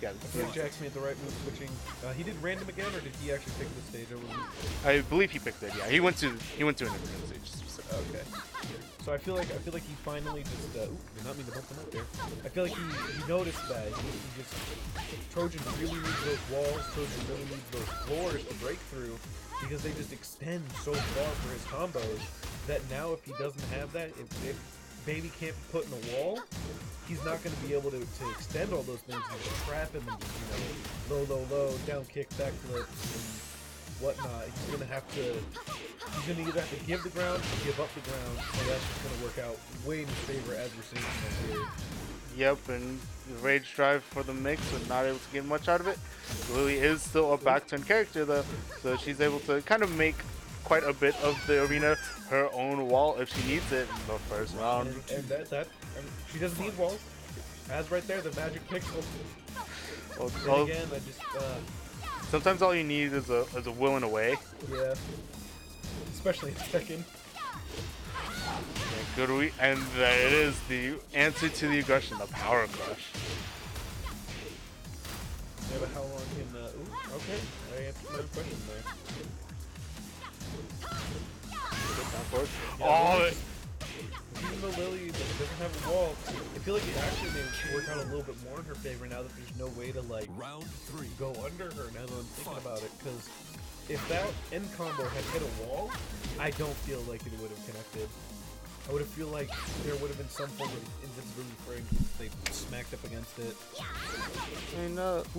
[SPEAKER 5] Yeah,
[SPEAKER 2] I feel like Jakc made the right move switching. He did random again, or did he actually pick the stage?
[SPEAKER 5] I believe he picked it. Yeah, he went to an different stage.
[SPEAKER 2] Okay. So I feel like he finally just did not mean to bump him up there. I feel like he noticed that he just Trojan really needs those walls. Trojan really needs those floors to break through because they just extend so far for his combos that now if he doesn't have that, if Baby can't be put in a wall, he's not going to be able to extend all those things and just trap him and just, low, down kick, back flip, and whatnot. He's going to either have to give the ground or give up the ground, and that's just going to work out way in his favor as we're seeing right here.
[SPEAKER 5] Yep, and the Rage Drive for the mix, but not able to get much out of it. Lily is still a back turn character though, so she's able to kind of make quite a bit of the arena her own wall if she needs it in the first round.
[SPEAKER 2] And that she doesn't need walls. As right there, the magic pixel.
[SPEAKER 5] Well,
[SPEAKER 2] again, I just
[SPEAKER 5] sometimes all you need is a will and a way.
[SPEAKER 2] yeah. Especially in Tekken.
[SPEAKER 5] And there it is, the answer to the aggression, the power crush.
[SPEAKER 2] Yeah, but how long can okay. I answered my question there.
[SPEAKER 5] Oh,
[SPEAKER 2] even though Lily doesn't have a wall, I feel like it actually may work out a little bit more in her favor now that there's no way to like
[SPEAKER 3] Round 3.
[SPEAKER 2] go under her now that I'm thinking about it. Because if that end combo had hit a wall, I don't feel like it would have connected. I would have feel like there would have been some form of invincibility for him if they smacked up against it.
[SPEAKER 5] I mean,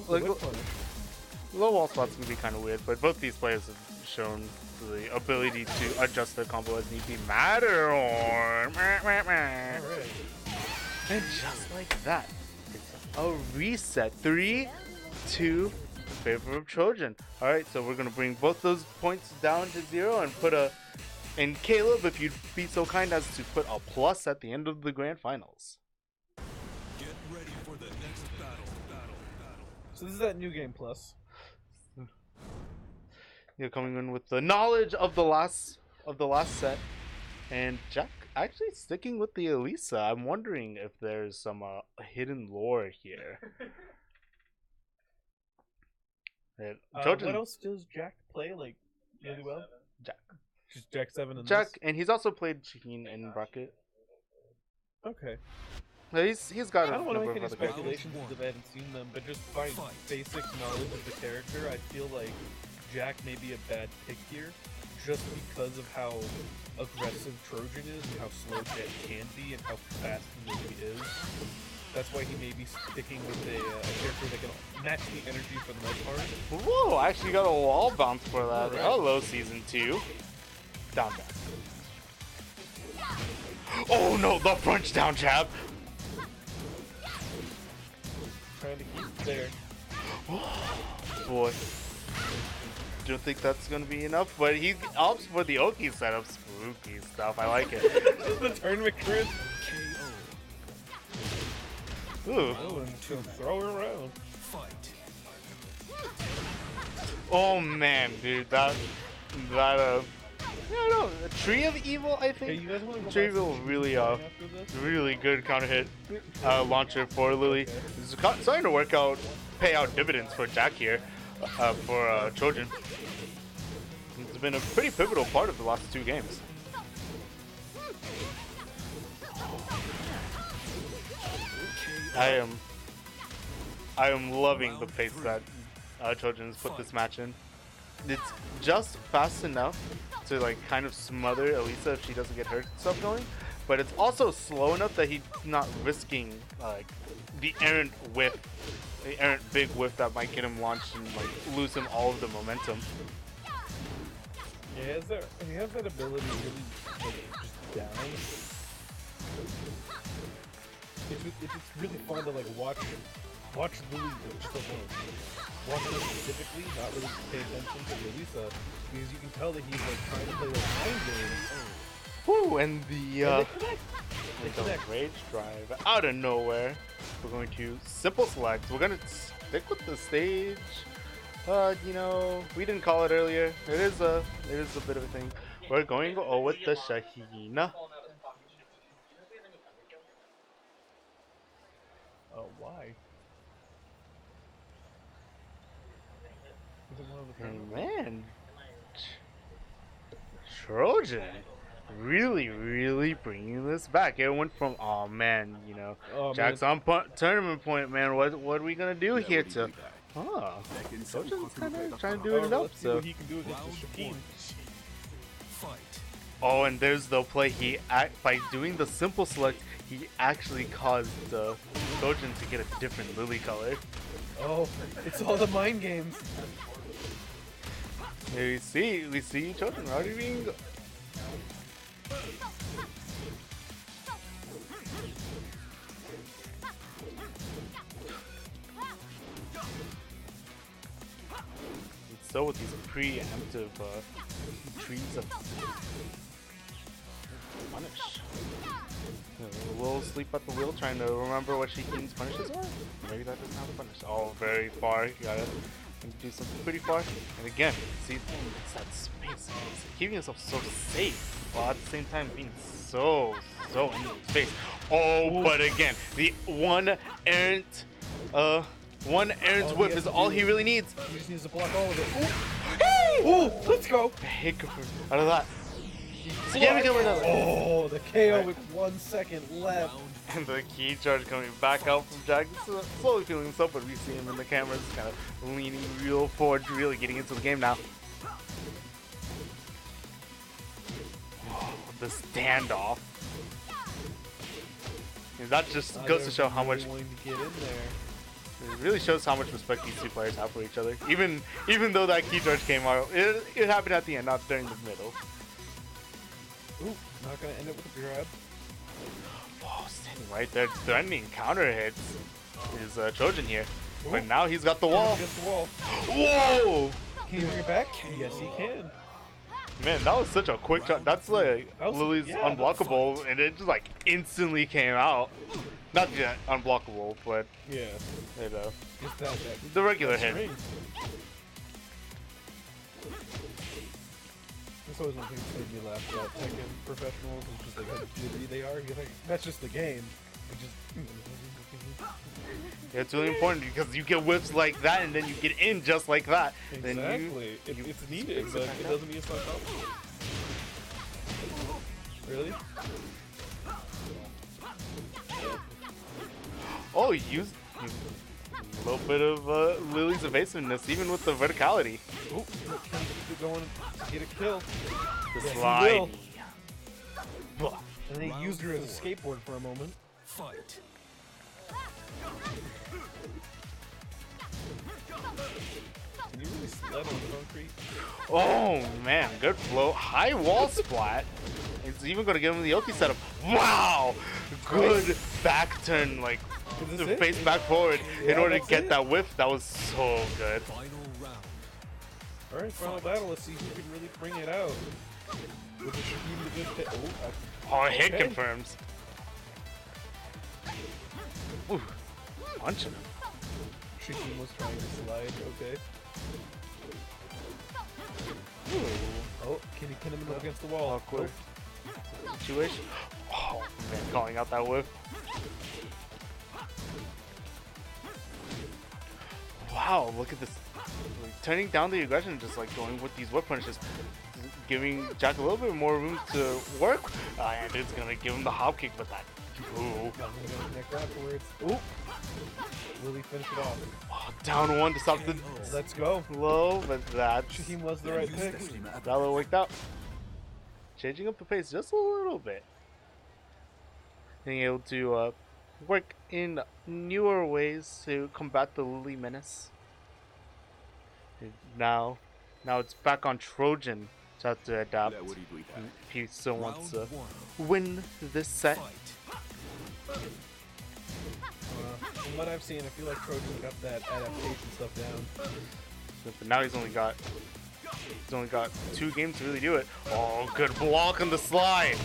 [SPEAKER 5] like low wall spots can be kind of weird, but both these players have shown the ability to adjust their combo as need be. Matterhorn.
[SPEAKER 2] Alright.
[SPEAKER 5] And just like that, it's a reset. 3-2 in favor of Trojan. Alright, so we're going to bring both those points down to 0 and put a... And Caleb, if you'd be so kind as to put a plus at the end of the grand finals.
[SPEAKER 3] Get ready for the next battle.
[SPEAKER 2] So this is that new game plus.
[SPEAKER 5] You're coming in with the knowledge of the last set, and Jakc actually sticking with the Elisa. I'm wondering if there's some hidden lore here.
[SPEAKER 2] What else does Jakc play like really well?
[SPEAKER 5] Jakc.
[SPEAKER 2] Just Jakc 7 and
[SPEAKER 5] Jakc, and he's also played Shaheen in bracket.
[SPEAKER 2] Okay.
[SPEAKER 5] He's got.
[SPEAKER 2] I don't want to
[SPEAKER 5] number
[SPEAKER 2] make any
[SPEAKER 5] of other
[SPEAKER 2] speculations if I haven't seen them, but just by basic knowledge of the character, I feel like Jakc may be a bad pick here, just because of how aggressive Trojan is and how slow Jakc can be and how fast he really is. That's why he may be sticking with a character that can match the energy for the most part.
[SPEAKER 5] Whoa! I actually got a wall bounce for that.
[SPEAKER 2] Right.
[SPEAKER 5] Hello, season 2. Down jab. Oh no! The French down jab.
[SPEAKER 2] Trying to keep it there.
[SPEAKER 5] Boy. Don't think that's gonna be enough, but he opts for the Oki setup. Spooky stuff. I like it.
[SPEAKER 2] The tournament crit.
[SPEAKER 5] Ooh.
[SPEAKER 2] Oh, and to throw her around.
[SPEAKER 3] Fight.
[SPEAKER 5] Oh man, dude, that I don't know, a Tree of Evil, I think.
[SPEAKER 2] Hey, you guys want to go
[SPEAKER 5] Tree of
[SPEAKER 2] back
[SPEAKER 5] Evil
[SPEAKER 2] to
[SPEAKER 5] really
[SPEAKER 2] after this?
[SPEAKER 5] really good counter hit launcher for Lily. It's starting to work out, pay out dividends for Jakc here, for Trojan. It's been a pretty pivotal part of the last 2 games. I am loving the pace that Trojan has put this match in. It's just fast enough to like kind of smother Elisa if she doesn't get her stuff going, but it's also slow enough that he's not risking like the errant whiff, the errant big whiff that might get him launched and like lose him all of the momentum.
[SPEAKER 2] Yeah, he has that ability really like, just down. It's really fun to like watch Lily just alone. Watch her specifically, not really pay attention to Elisa, because you can tell that he's like trying to play like mind games.
[SPEAKER 5] Woo! And the
[SPEAKER 2] They connect.
[SPEAKER 5] Rage Drive out of nowhere. We're going to simple select. We're gonna stick with the stage. You know, we didn't call it earlier. It is a bit of a thing. We're going to go with the Shaheen.
[SPEAKER 2] Why? Is it one of the
[SPEAKER 5] And
[SPEAKER 2] tournaments?
[SPEAKER 5] man, Trojan really bringing this back. It went from, oh man, you know,
[SPEAKER 2] Oh,
[SPEAKER 5] Jack's
[SPEAKER 2] man.
[SPEAKER 5] on tournament point, man. What are we gonna do here to? Oh, Trojan's kind of trying to do it
[SPEAKER 2] Oh,
[SPEAKER 5] up.
[SPEAKER 2] let's see
[SPEAKER 5] So,
[SPEAKER 2] what he can do against the Shakeen.
[SPEAKER 3] Fight.
[SPEAKER 5] oh, and there's the play. By doing the simple select, he actually caused Trojan to get a different Lily color.
[SPEAKER 2] Oh, it's all the mind games.
[SPEAKER 5] We see Trojan already being. So with these preemptive trees of punish. A little sleep at the wheel, trying to remember what Shakeen's punishes are. Maybe that doesn't have a punish. Oh, very far. You gotta do something pretty far. And again, see, it's that space. It's keeping yourself so safe, while at the same time being so in your face. Oh, but again, the one errant whip is all he really needs.
[SPEAKER 2] He just needs to block all of it. Ooh, let's go.
[SPEAKER 5] Hit out of that. Yeah,
[SPEAKER 2] Oh, the KO with 1 second left.
[SPEAKER 5] And the key charge coming back out from Jakc. Slowly feeling himself, but we see him in the cameras kind of leaning real forward, really getting into the game now. Oh, the standoff. And that just goes to show how much.
[SPEAKER 2] Willing to get in there.
[SPEAKER 5] It really shows how much respect these two players have for each other. Even though that key charge came out, it happened at the end, not during the middle.
[SPEAKER 2] Ooh, not gonna end it with a grab.
[SPEAKER 5] Oh, standing right there, threatening counter hits is Trojan here.
[SPEAKER 2] Ooh.
[SPEAKER 5] But now he's got the wall.
[SPEAKER 2] Against the wall.
[SPEAKER 5] Whoa!
[SPEAKER 2] Can he bring it back? Yes, he can.
[SPEAKER 5] Man, that was such a quick shot. That's like
[SPEAKER 2] That was-
[SPEAKER 5] Lily's
[SPEAKER 2] yeah,
[SPEAKER 5] unblockable, and it just like instantly came out. Not yet unblockable, but
[SPEAKER 2] Yeah.
[SPEAKER 5] you know,
[SPEAKER 2] Just that.
[SPEAKER 5] the regular
[SPEAKER 2] That's
[SPEAKER 5] hit.
[SPEAKER 2] strange. That's always one thing that made me laugh about Tekken professionals. It's just like how jittery they are. You're like, that's just the game. It just.
[SPEAKER 5] It's really important because you get whips like that, and then you get in just like that. Then
[SPEAKER 2] Exactly. It's needed, but it doesn't mean it's not helpful. Really?
[SPEAKER 5] Oh, he used a little bit of Lily's evasiveness, even with the verticality.
[SPEAKER 2] Oh, can he keep it going to get a kill?
[SPEAKER 5] The
[SPEAKER 2] Yes, he
[SPEAKER 5] slide.
[SPEAKER 2] will. And then he used her as a skateboard for a moment.
[SPEAKER 3] Fight.
[SPEAKER 2] Can you really sled on concrete?
[SPEAKER 5] Oh man, good flow. High wall splat. It's even going to give him the ulti setup. Wow! Good back turn, like
[SPEAKER 2] Is
[SPEAKER 5] the
[SPEAKER 2] this it?
[SPEAKER 5] face back forward in
[SPEAKER 2] Yeah,
[SPEAKER 5] order to
[SPEAKER 2] that's
[SPEAKER 5] get
[SPEAKER 2] it?
[SPEAKER 5] that whiff. That was so good.
[SPEAKER 3] Final round.
[SPEAKER 2] Alright, final battle. Let's see who can really bring it out. With the Shakeen the good hit.
[SPEAKER 5] Oh, hit
[SPEAKER 2] Okay.
[SPEAKER 5] confirms. Ooh, punching him.
[SPEAKER 2] Shakeen was trying to slide. Okay.
[SPEAKER 5] Ooh,
[SPEAKER 2] Oh, can he pin him up against the wall?
[SPEAKER 5] awkward. Two-ish. Oh man, calling out that whiff. Wow, look at this. Like, turning down the aggression and just like going with these whip punishes. Giving Jakc a little bit more room to work. And it's gonna give him the hop kick with that. Ooh.
[SPEAKER 2] I'm gonna connect afterwards. Ooh! Lily finish it off.
[SPEAKER 5] Oh, down one to stop the
[SPEAKER 2] Let's go.
[SPEAKER 5] low, but that's
[SPEAKER 2] Shakeen was the right pick.
[SPEAKER 5] that little worked out. Changing up the pace just a little bit. Being able to work in newer ways to combat the Lily menace. And now it's back on Trojan to have to adapt. If he still wants to
[SPEAKER 3] Round one.
[SPEAKER 5] win this set.
[SPEAKER 3] Fight.
[SPEAKER 2] From what I've seen, I feel like Trojan got that adaptation stuff down.
[SPEAKER 5] But now he's only got 2 games to really do it. Oh, good block on the slide.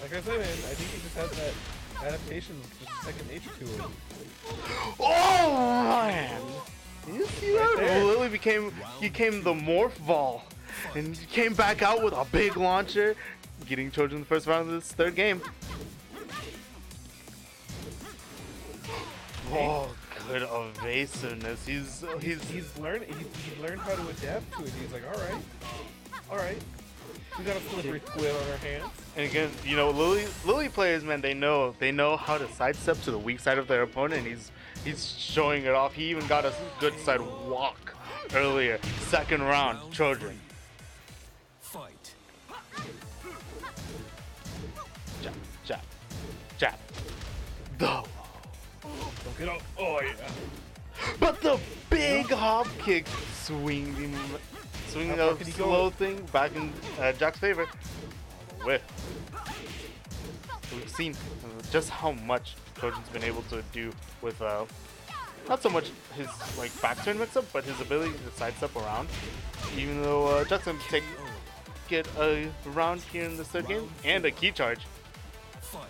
[SPEAKER 2] Like I said, man, I think he just has that adaptation, just second nature to him.
[SPEAKER 5] Oh man! Did you see that?
[SPEAKER 2] there.
[SPEAKER 5] Lily became the morph ball, and he came back out with a big launcher, getting Trojan the first round of this third game. Oh, good evasiveness. He's
[SPEAKER 2] He's learned how to adapt to it. He's like, all right. We got a slippery squid on our hands.
[SPEAKER 5] And again, you know, Lily players, man, they know how to sidestep to the weak side of their opponent. He's showing it off. He even got a good side walk earlier. Second round, Trojan.
[SPEAKER 3] Fight.
[SPEAKER 5] Jab. No.
[SPEAKER 2] Don't get up. Oh yeah.
[SPEAKER 5] But the big hop kick, swinging
[SPEAKER 2] How far
[SPEAKER 5] a
[SPEAKER 2] can he go?
[SPEAKER 5] slow thing back in Jack's favor. Whiff. We've seen just how much Trojan's been able to do with not so much his like back turn mix up, but his ability to sidestep around. Even though Jack's gonna get a round here in the third game and a key charge.
[SPEAKER 3] Fight.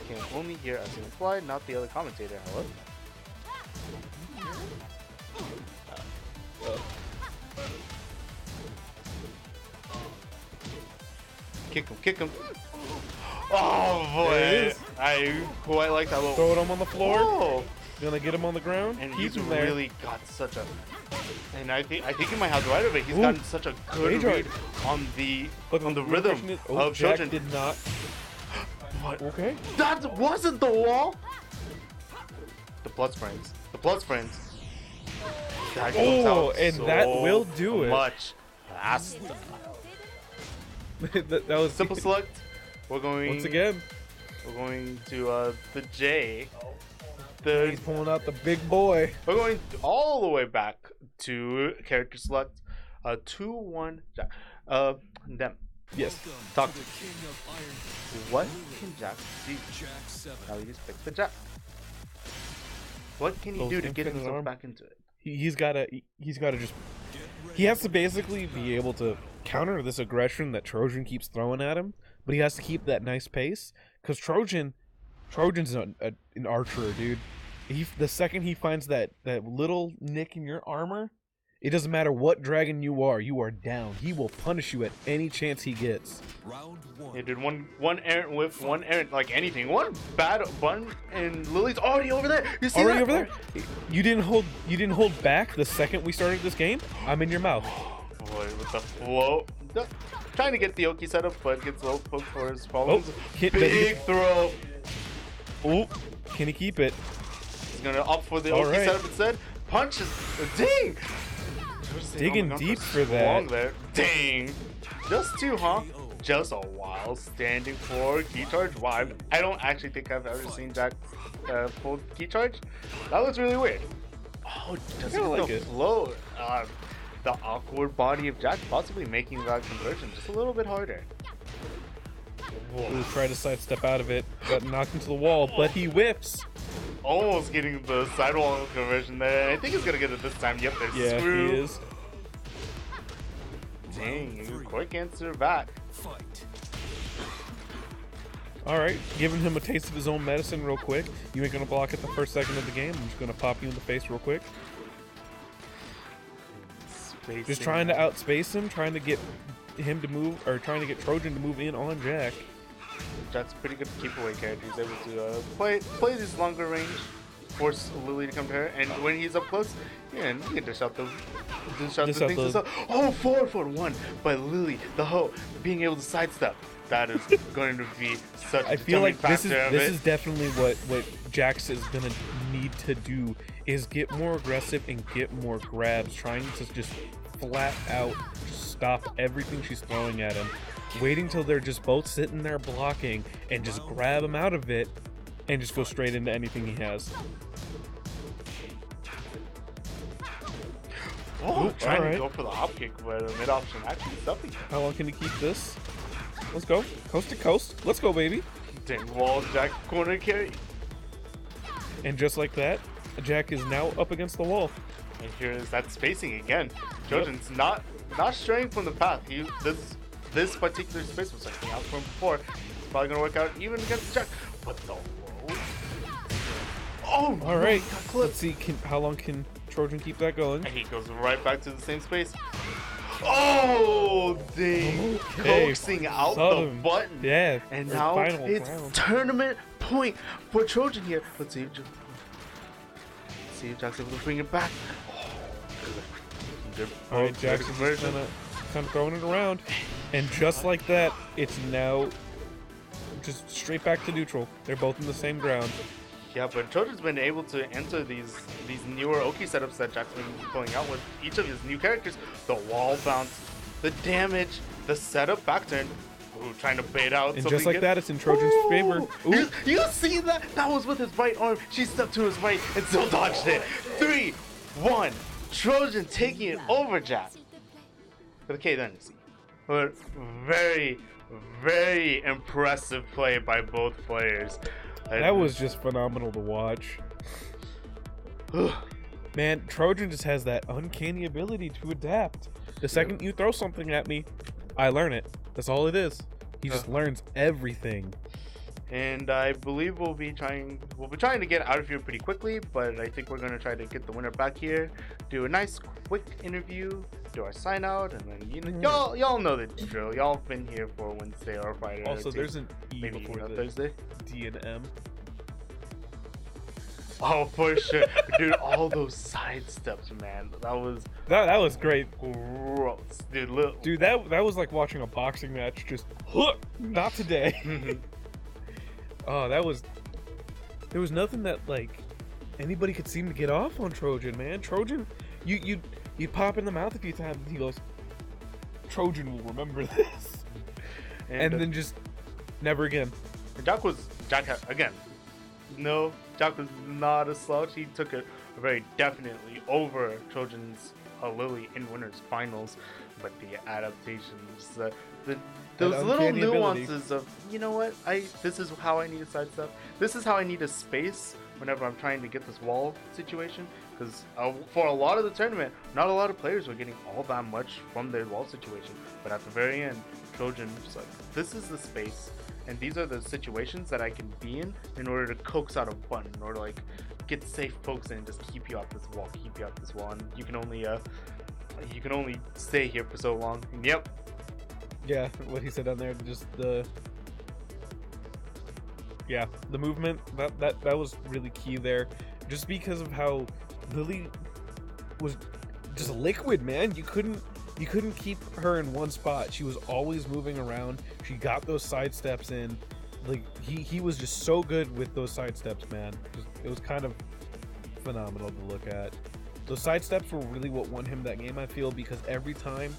[SPEAKER 5] Can only hear us in fly, not the other commentator. Hello. Kick him. Oh boy, I quite like that little.
[SPEAKER 2] Throw it him on the floor.
[SPEAKER 5] Oh.
[SPEAKER 2] Gonna get him on the ground.
[SPEAKER 5] And
[SPEAKER 2] Keep
[SPEAKER 5] he's
[SPEAKER 2] him there.
[SPEAKER 5] really got such a. And I think he might have the right of it. He's
[SPEAKER 2] Ooh.
[SPEAKER 5] gotten such a good
[SPEAKER 2] Major.
[SPEAKER 5] read on the
[SPEAKER 2] But
[SPEAKER 5] on the
[SPEAKER 2] real
[SPEAKER 5] rhythm
[SPEAKER 2] question is-
[SPEAKER 5] of
[SPEAKER 2] Jack
[SPEAKER 5] Trojan.
[SPEAKER 2] did not.
[SPEAKER 5] What?
[SPEAKER 2] Okay.
[SPEAKER 5] That wasn't the wall. The plus frames. That goes
[SPEAKER 2] Oh,
[SPEAKER 5] out
[SPEAKER 2] and that will do it.
[SPEAKER 5] Much faster.
[SPEAKER 2] that was
[SPEAKER 5] Simple select. We're going
[SPEAKER 2] once again.
[SPEAKER 5] We're going to the J.
[SPEAKER 2] He's pulling out the big boy.
[SPEAKER 5] We're going all the way back to character select. 2-1 Jack. Them.
[SPEAKER 2] Yes.
[SPEAKER 5] Talk to
[SPEAKER 3] The king of Iron Fist.
[SPEAKER 5] What can Jack do?
[SPEAKER 3] Jakc 7.
[SPEAKER 5] Now we just pick the Jack. What can he
[SPEAKER 2] Those
[SPEAKER 5] do to get
[SPEAKER 2] infinite
[SPEAKER 5] himself
[SPEAKER 2] arm.
[SPEAKER 5] back into it?
[SPEAKER 2] He's gotta just. He has to basically be able to counter this aggression that Trojan keeps throwing at him, but he has to keep that nice pace. Cause Trojan's an archer, dude. The second he finds that little nick in your armor, it doesn't matter what dragon you are down. He will punish you at any chance he gets.
[SPEAKER 3] Round 1.
[SPEAKER 5] Yeah, dude, one errant whip, one errant like anything, one bad button, and Lily's already over there. You see
[SPEAKER 2] Already
[SPEAKER 5] that?
[SPEAKER 2] over there. You didn't hold back the second we started this game. I'm in your mouth.
[SPEAKER 5] Boy, with the flow. Trying to get the Oki set up, but gets low poke for his problems. Big throw.
[SPEAKER 2] Oh, can he keep it?
[SPEAKER 5] He's gonna opt for the
[SPEAKER 2] All
[SPEAKER 5] Oki
[SPEAKER 2] right.
[SPEAKER 5] setup instead. Punches. Ding!
[SPEAKER 2] Digging deep for that.
[SPEAKER 5] Long there. Dang. Just two, huh? Just a while standing for key charge. Wow, I don't actually think I've ever seen Jack pull key charge. That looks really weird. Oh, does
[SPEAKER 2] kinda
[SPEAKER 5] it
[SPEAKER 2] like
[SPEAKER 5] the
[SPEAKER 2] it.
[SPEAKER 5] flow? The awkward body of Jack possibly making that conversion just a little bit harder.
[SPEAKER 2] Ooh, tried to sidestep out of it, got knocked into the wall, but he whips.
[SPEAKER 5] Almost getting the sidewall conversion there. I think he's gonna get it this time. Yep, there's
[SPEAKER 2] Yeah,
[SPEAKER 5] screw.
[SPEAKER 2] he is.
[SPEAKER 5] Dang, quick answer back.
[SPEAKER 3] Fight.
[SPEAKER 2] All right, giving him a taste of his own medicine real quick. You ain't gonna block it the first second of the game. I'm just gonna pop you in the face real quick. Just trying to outspace him, trying to get him to move, or trying to get Trojan to move in on Jack.
[SPEAKER 5] Jack's a pretty good keep away character. He's able to play these longer range, force Lily to come to her, and when he's up close, yeah, he can dish out the things himself. Oh, forward 1 by Lily, the hoe, being able to sidestep. That is going to be such a
[SPEAKER 2] I feel like this
[SPEAKER 5] factor
[SPEAKER 2] is definitely what Jakc is gonna need to do, is get more aggressive and get more grabs, trying to just flat out stop everything she's throwing at him, waiting till they're just both sitting there blocking and just grab him out of it and just go straight into anything he has.
[SPEAKER 5] Oh, trying
[SPEAKER 2] alright.
[SPEAKER 5] to go for the hop kick, but mid option actually stuffing.
[SPEAKER 2] How long can he keep this? Let's go. Coast to coast. Let's go, baby.
[SPEAKER 5] Dang, wall Jack corner carry.
[SPEAKER 2] And just like that, Jack is now up against the wall.
[SPEAKER 5] And here is that spacing again. Trojan's not straying from the path. This particular space was something out from before. It's probably gonna work out even against Jack. But the whoa. Oh,
[SPEAKER 2] All right.
[SPEAKER 5] he got clipped.
[SPEAKER 2] Let's see. How long can Trojan keep that going?
[SPEAKER 5] And he goes right back to the same space. Oh, dang.
[SPEAKER 2] Okay.
[SPEAKER 5] Coaxing out
[SPEAKER 2] Saw
[SPEAKER 5] the
[SPEAKER 2] him.
[SPEAKER 5] button.
[SPEAKER 2] Yeah.
[SPEAKER 5] And
[SPEAKER 2] or
[SPEAKER 5] now
[SPEAKER 2] final
[SPEAKER 5] it's
[SPEAKER 2] round.
[SPEAKER 5] tournament point for Trojan here. Let's see if Jack's able to bring it back. Good.
[SPEAKER 2] Alright, Jackson's just kind of throwing it around. And just like that, it's now just straight back to neutral. They're both in the same ground.
[SPEAKER 5] Yeah, but Trojan's been able to enter these newer Oki setups that Jack's been pulling out with each of his new characters. The wall bounce, the damage, the setup back turn. Ooh, trying to bait out.
[SPEAKER 2] And just like that, it's in Trojan's favor. Ooh.
[SPEAKER 5] You see that? That was with his right arm. She stepped to his right and still dodged it. 3, 1. Trojan taking it over Jakc. Okay, then you see. But very, very impressive play by both players.
[SPEAKER 2] That was just phenomenal to watch. Man, Trojan just has that uncanny ability to adapt. The second you throw something at me, I learn it. That's all it is. He just learns everything.
[SPEAKER 5] And I believe we'll be trying to get out of here pretty quickly, but I think we're gonna try to get the winner back here, do a nice quick interview, do our sign out, and then y'all know the drill. Y'all been here for Wednesday or Friday.
[SPEAKER 2] Also, there's an E
[SPEAKER 5] maybe
[SPEAKER 2] before the
[SPEAKER 5] Thursday.
[SPEAKER 2] D and M.
[SPEAKER 5] Oh, for sure, dude! All those side steps, man. That was
[SPEAKER 2] great,
[SPEAKER 5] gross,
[SPEAKER 2] dude. That was like watching a boxing match. Just not today. Oh, there was nothing that like anybody could seem to get off on Trojan, man. Trojan, you pop in the mouth a few times and he goes, Trojan will remember this, and then just never again.
[SPEAKER 5] Jakc was not a slouch. He took it very definitely over Trojan's Lily in winners finals, but the adaptations, those little nuances of, you know what, this is how I need a sidestep. This is how I need a space whenever I'm trying to get this wall situation. Because for a lot of the tournament, not a lot of players were getting all that much from their wall situation. But at the very end, Trojan was like, this is the space, and these are the situations that I can be in order to coax out a button, or to like get safe pokes in and just keep you off this wall, and you can only stay here for so long. And yep.
[SPEAKER 2] Yeah, what he said down there, just the movement, that was really key there, just because of how Lily was just liquid, man. You couldn't keep her in one spot. She was always moving around. She got those side steps in. Like he was just so good with those side steps, man. It was kind of phenomenal to look at. Those side steps were really what won him that game, I feel, because every time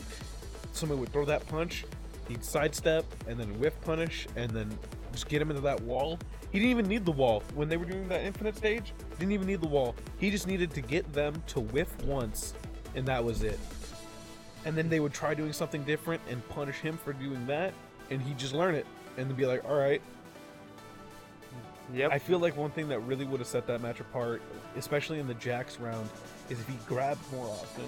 [SPEAKER 2] somebody would throw that punch, he'd sidestep and then whiff punish and then just get him into that wall. He didn't even need the wall when they were doing that infinite stage. Didn't even need the wall. He just needed to get them to whiff once, and that was it. And then they would try doing something different and punish him for doing that, and he'd just learn it and then be like, all right.
[SPEAKER 5] Yep.
[SPEAKER 2] I feel like one thing that really would have set that match apart, especially in the Jack's round, is if he grabbed more often.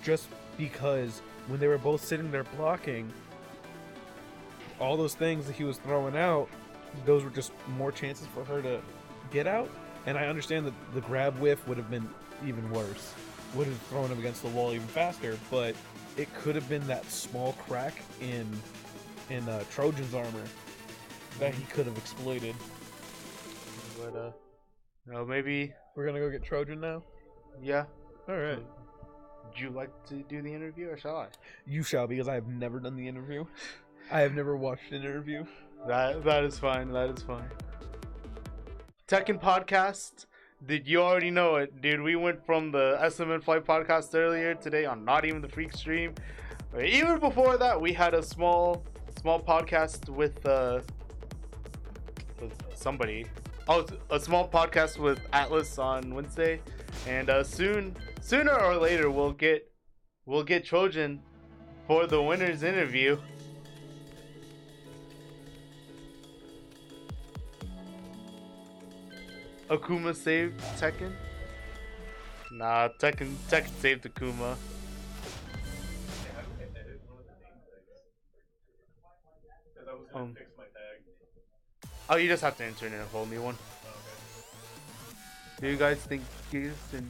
[SPEAKER 2] Just because when they were both sitting there blocking, all those things that he was throwing out, those were just more chances for her to get out. And I understand that the grab whiff would have been even worse, would have thrown him against the wall even faster, but it could have been that small crack in Trojan's armor that he could have exploited.
[SPEAKER 5] But no, maybe
[SPEAKER 2] we're gonna go get Trojan now.
[SPEAKER 5] Yeah.
[SPEAKER 2] All right.
[SPEAKER 5] Would you like to do the interview, or shall I?
[SPEAKER 2] You shall, because I have never done the interview. I have never watched an interview.
[SPEAKER 5] That is fine. That is fine. Tekken podcast. Did you already know it, dude? We went from the SMN Flight podcast earlier today on Not Even the Freak stream. Even before that, we had a small podcast with somebody. Oh, a small podcast with Atlas on Wednesday, and sooner or later we'll get Trojan for the winner's interview. Akuma saved Tekken? Nah, Tekken saved Akuma. Oh, you just have to enter in a whole new one. Do you guys think Gears and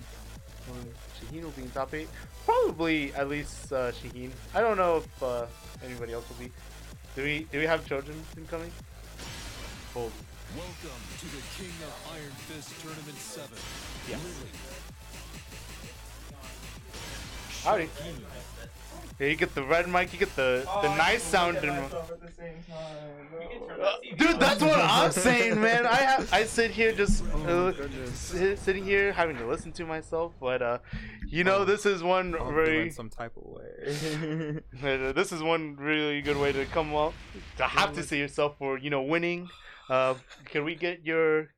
[SPEAKER 5] Shaheen will be in top 8? Probably at least Shaheen. I don't know if anybody else will be. Do we have Trojan incoming? Hold.
[SPEAKER 3] Welcome to the King of Iron Fist Tournament 7.
[SPEAKER 5] Yeah.
[SPEAKER 3] Lily.
[SPEAKER 5] Howdy. Yeah, you get the red mic, you get the nice sound. Dude, that's what I'm saying, man. I sit here just sitting here having to listen to myself, but you know, this is one very
[SPEAKER 9] some type of way.
[SPEAKER 5] this is one really good way to come up to have to see yourself for, you know, winning. Can we get your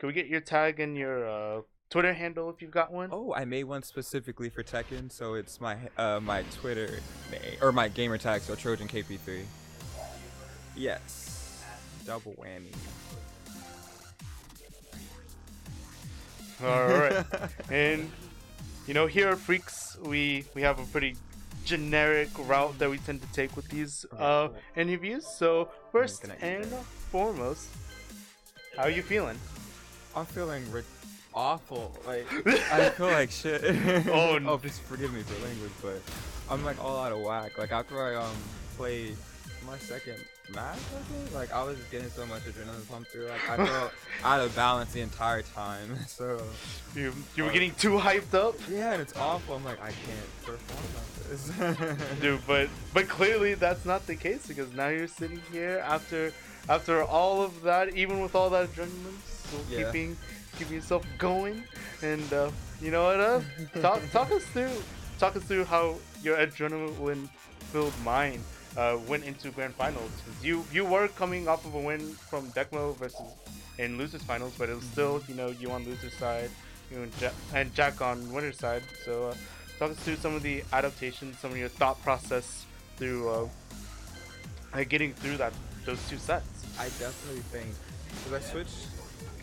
[SPEAKER 5] tag and your Twitter handle if you've got one?
[SPEAKER 9] Oh, I made one specifically for Tekken, so it's my my Twitter or my gamer tag, so Trojan KP3. Yes, double whammy.
[SPEAKER 5] All right, and you know, here at Freaks, we have a pretty generic route that we tend to take with these interviews. So first and foremost, how are you feeling?
[SPEAKER 9] I'm feeling awful. Like, I feel like shit.
[SPEAKER 5] Oh, no.
[SPEAKER 9] Oh, just forgive me for language, but I'm like all out of whack. Like after I played my second match, I think, like I was just getting so much adrenaline pumped through. Like I felt out of balance the entire time. So
[SPEAKER 5] you were getting too hyped up.
[SPEAKER 9] Yeah, and it's awful. I'm like, I can't perform like this.
[SPEAKER 5] Dude, but clearly that's not the case, because now you're sitting here after all of that, even with all that adrenaline, still keeping yourself going. And you know what? Talk us through how your adrenaline filled mind went into grand finals. 'Cause you were coming off of a win from Deckmo versus in losers finals, but it was still, you know, you on losers side, you and Jakc on winner's side. So talk us through some of the adaptations, some of your thought process through getting through those two sets.
[SPEAKER 9] I definitely think, because I switched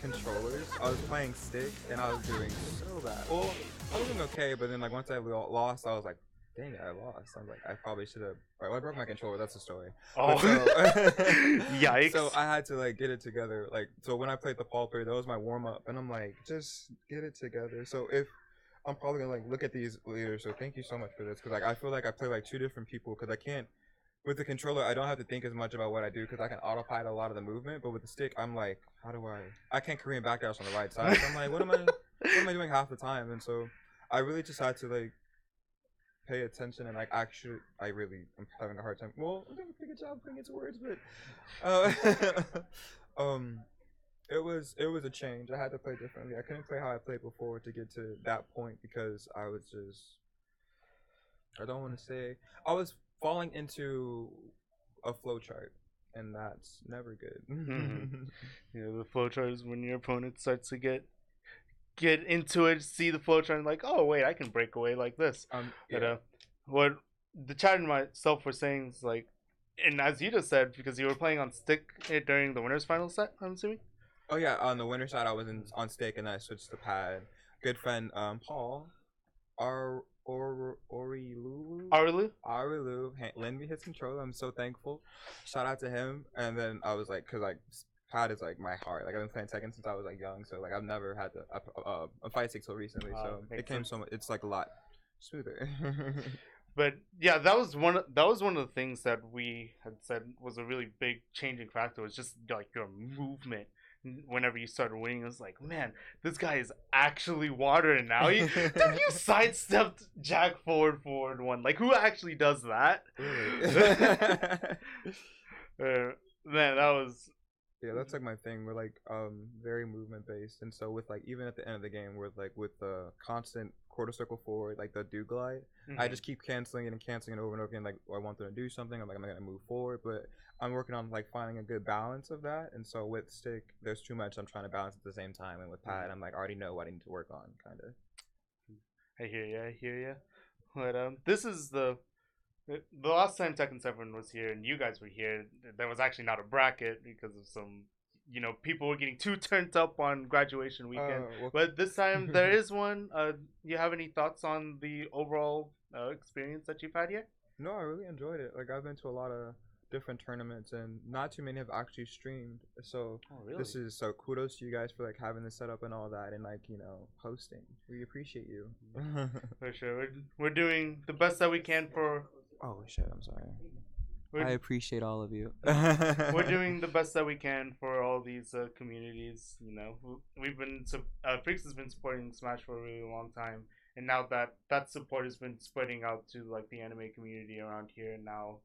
[SPEAKER 9] controllers, I was playing stick and I was doing so bad. Well, I was doing okay, but then like once I lost, I was like, dang it, I lost. I was like, I probably should have. Well, I broke my controller. That's the story.
[SPEAKER 5] Oh, yikes!
[SPEAKER 9] So I had to like get it together. Like, so when I played the fall player, that was my warm up, and I'm like, just get it together. So if I'm probably gonna like look at these later. So thank you so much for this, because like I feel like I play like two different people, because I can't. With the controller, I don't have to think as much about what I do, because I can autopilot a lot of the movement. But with the stick, I'm like, how do I can't Korean backdash on the right side. So I'm like, what am I doing half the time? And so I really just had to like pay attention, and like actually, I really am having a hard time. Well, I'm doing a pretty good job putting it to words, but it was a change. I had to play differently. I couldn't play how I played before to get to that point, because I was just, I don't want to say, I was falling into a flowchart, and that's never good.
[SPEAKER 5] You know, the flowchart is when your opponent starts to get into it, see the flowchart, and like, oh wait, I can break away like this. But what the chat and myself were saying is like, and as you just said, because you were playing on stick during the winners final set, I'm assuming.
[SPEAKER 9] Oh yeah, on the winner side, I was on stick, and then I switched to pad. Good friend Paul, Ariloud lend me his controller. I'm so thankful. Shout out to him. And then I was like, cause like pad is like my heart. Like I've been playing Tekken since I was like young, so like I've never had a fight stick till recently. So it came so much. It's like a lot smoother.
[SPEAKER 5] But yeah, that was one of the things that we had said was a really big changing factor, was just like your movement. Whenever you started winning, it was like, man, this guy is actually water. And now you sidestepped Jakc forward one. Like, who actually does that? Man, that was.
[SPEAKER 9] Yeah, that's like my thing. We're like very movement based, and so with like even at the end of the game, we're like with the constant quarter circle forward, like the do glide. I just keep canceling it over and over again. Like, I want them to do something. I'm like, I'm not gonna move forward, but I'm working on like finding a good balance of that. And so with stick, there's too much I'm trying to balance at the same time, and with pad, I'm like, I already know what I need to work on, kind of.
[SPEAKER 5] I hear ya. But this is the last time Tekken 7 was here and you guys were here, there was actually not a bracket because of some, you know, people were getting too turned up on graduation weekend. But this time there is one. You have any thoughts on the overall experience that you've had here?
[SPEAKER 9] No, I really enjoyed it. Like, I've been to a lot of different tournaments, and not too many have actually streamed. So this is so kudos to you guys for like having this set up and all that, and like, you know, hosting. We appreciate you.
[SPEAKER 5] For sure, we're doing the best that we can for.
[SPEAKER 9] Oh shit! I'm sorry. I appreciate all of you.
[SPEAKER 5] We're doing the best that we can for all these communities. You know, we've been Freaks has been supporting Smash for a really long time, and now that support has been spreading out to like the anime community around here, and now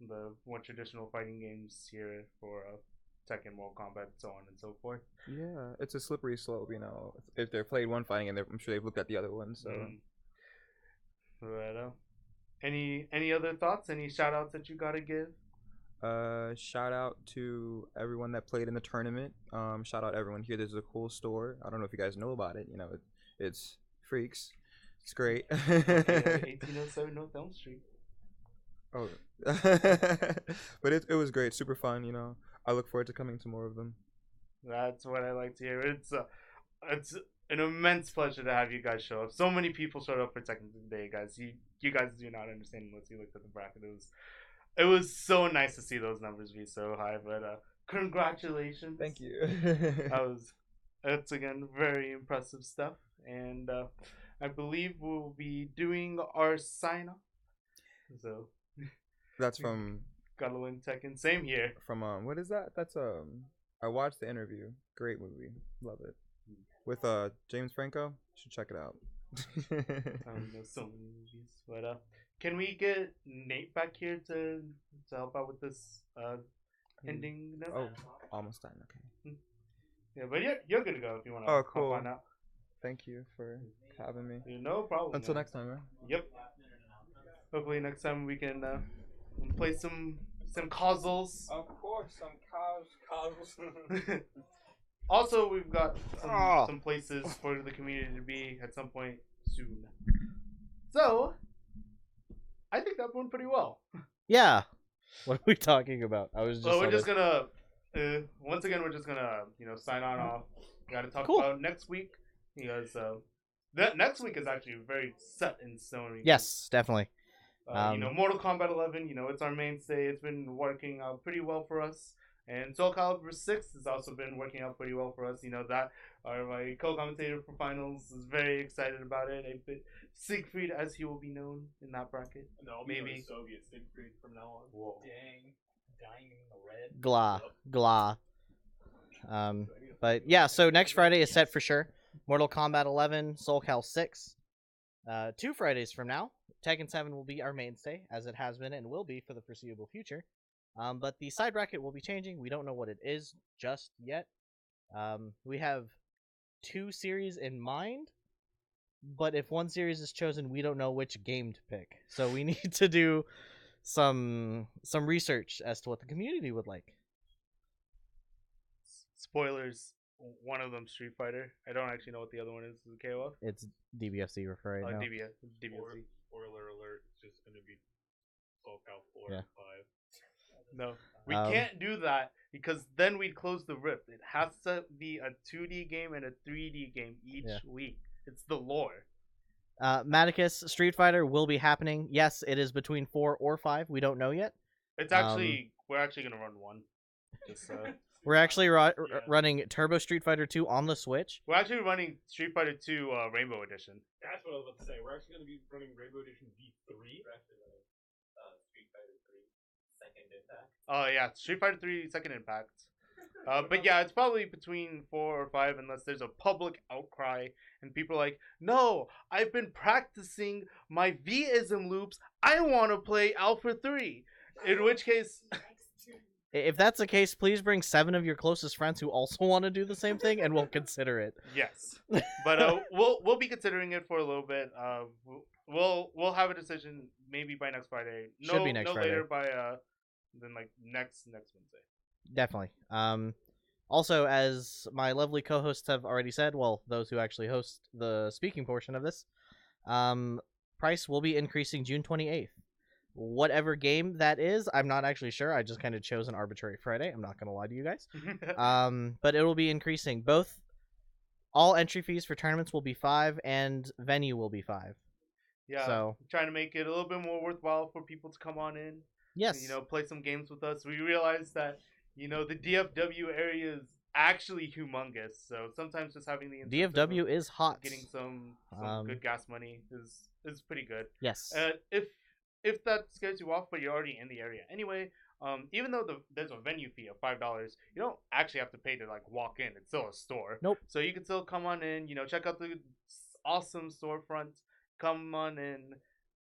[SPEAKER 5] the more traditional fighting games here for Tekken, Mortal Kombat, so on and so forth.
[SPEAKER 9] Yeah, it's a slippery slope, you know. If they've played one fighting, and I'm sure they've looked at the other one. So,
[SPEAKER 5] But, any other thoughts? Any shout outs that you gotta give?
[SPEAKER 9] Shout out to everyone that played in the tournament. Shout out everyone here. There's a cool store. I don't know if you guys know about it. You know, it's Freaks. It's great.
[SPEAKER 5] 1807 North Elm Street.
[SPEAKER 9] Oh, but it was great. Super fun. You know, I look forward to coming to more of them.
[SPEAKER 5] That's what I like to hear. It's an immense pleasure to have you guys show up. So many people showed up for Tekken today, guys. You guys do not understand unless you looked at the bracket. It was so nice to see those numbers be so high. But congratulations.
[SPEAKER 9] Thank you.
[SPEAKER 5] It's again very impressive stuff, and I believe we'll be doing our sign off. So
[SPEAKER 9] that's from
[SPEAKER 5] Galloin Tekken. Same here.
[SPEAKER 9] From what is that? That's I watched the interview. Great movie. Love it. With James Franco. You should check it out.
[SPEAKER 5] There's so many movies. But can we get Nate back here to help out with this ending note?
[SPEAKER 9] Oh, almost done. Okay.
[SPEAKER 5] Yeah, but you're good to go if you want to.
[SPEAKER 9] Oh, cool.
[SPEAKER 5] Hop on out.
[SPEAKER 9] Thank you for having me.
[SPEAKER 5] No problem.
[SPEAKER 9] Until
[SPEAKER 5] man.
[SPEAKER 9] next time, right?
[SPEAKER 5] Yep. Hopefully next time we can play some causals.
[SPEAKER 9] Of course, some causals.
[SPEAKER 5] Also, we've got some places for the community to be at some point soon. So, I think that went pretty well.
[SPEAKER 10] Yeah. What are we talking about? I was just.
[SPEAKER 5] Well, we're just gonna. Once again, we're just gonna sign on off. We got to talk about next week because next week is actually very set in stone.
[SPEAKER 10] Yes, definitely.
[SPEAKER 5] Mortal Kombat 11. It's our mainstay. It's been working out pretty well for us. And Soul Calibur 6 has also been working out pretty well for us. That my co-commentator for finals is very excited about it. Siegfried, as he will be known in that bracket.
[SPEAKER 4] No, maybe Soviet Siegfried from now on.
[SPEAKER 6] Whoa. Dang. Dying in the red.
[SPEAKER 10] Glah. But yeah, so next Friday is set for sure. Mortal Kombat 11, Soul Cal 6. 2 Fridays from now, Tekken 7 will be our mainstay, as it has been and will be for the foreseeable future. But the side bracket will be changing. We don't know what it is just yet. We have 2 series in mind, but if one series is chosen, we don't know which game to pick. So we need to do some research as to what the community would like.
[SPEAKER 5] Spoilers. One of them Street Fighter. I don't actually know what the other one is. Is it KOF?
[SPEAKER 10] It's DBFC right now.
[SPEAKER 5] DBFC.
[SPEAKER 4] Spoiler alert. It's just going to be Soul Cal 4
[SPEAKER 10] Yeah.
[SPEAKER 4] and 5.
[SPEAKER 5] No, we can't do that because then we'd close the rift. It has to be a 2D game and a 3D game each week. It's the lore.
[SPEAKER 10] Maticus Street Fighter will be happening. Yes, it is between 4 or 5. We don't know yet.
[SPEAKER 5] It's actually we're actually gonna run one. Just,
[SPEAKER 10] we're actually running Turbo Street Fighter 2 on the Switch.
[SPEAKER 5] We're actually running Street Fighter 2 Rainbow Edition.
[SPEAKER 4] That's what I was about to say. We're actually going to be running Rainbow Edition V3. We're actually running Street Fighter 3 Second Impact.
[SPEAKER 5] Oh yeah, Street Fighter 3 Second Impact. But yeah, it's probably between 4 or 5 unless there's a public outcry and people are like, no, I've been practicing my V-ism loops. I want to play Alpha 3. In which case...
[SPEAKER 10] If that's the case, please bring 7 of your closest friends who also want to do the same thing, and we'll consider it.
[SPEAKER 5] Yes, but we'll be considering it for a little bit. We'll have a decision maybe by next Friday.
[SPEAKER 10] Should be next Friday.
[SPEAKER 5] Later by than like next Wednesday.
[SPEAKER 10] Definitely. Also, as my lovely co-hosts have already said, well, those who actually host the speaking portion of this, price will be increasing June 28th. Whatever game that is, I'm not actually sure. I just kind of chose an arbitrary Friday. I'm not going to lie to you guys. But it will be increasing. All entry fees for tournaments will be 5 and venue will be 5.
[SPEAKER 5] Yeah,
[SPEAKER 10] so
[SPEAKER 5] trying to make it a little bit more worthwhile for people to come on in.
[SPEAKER 10] Yes.
[SPEAKER 5] And, play some games with us. We realized that, the DFW area is actually humongous. So sometimes just having the
[SPEAKER 10] DFW is hot.
[SPEAKER 5] Getting some good gas money is pretty good.
[SPEAKER 10] Yes.
[SPEAKER 5] if that scares you off, but you're already in the area anyway, even though there's a venue fee of $5, you don't actually have to pay to like walk in. It's still a store.
[SPEAKER 10] Nope.
[SPEAKER 5] So you can still come on in, check out the awesome storefront. Come on in,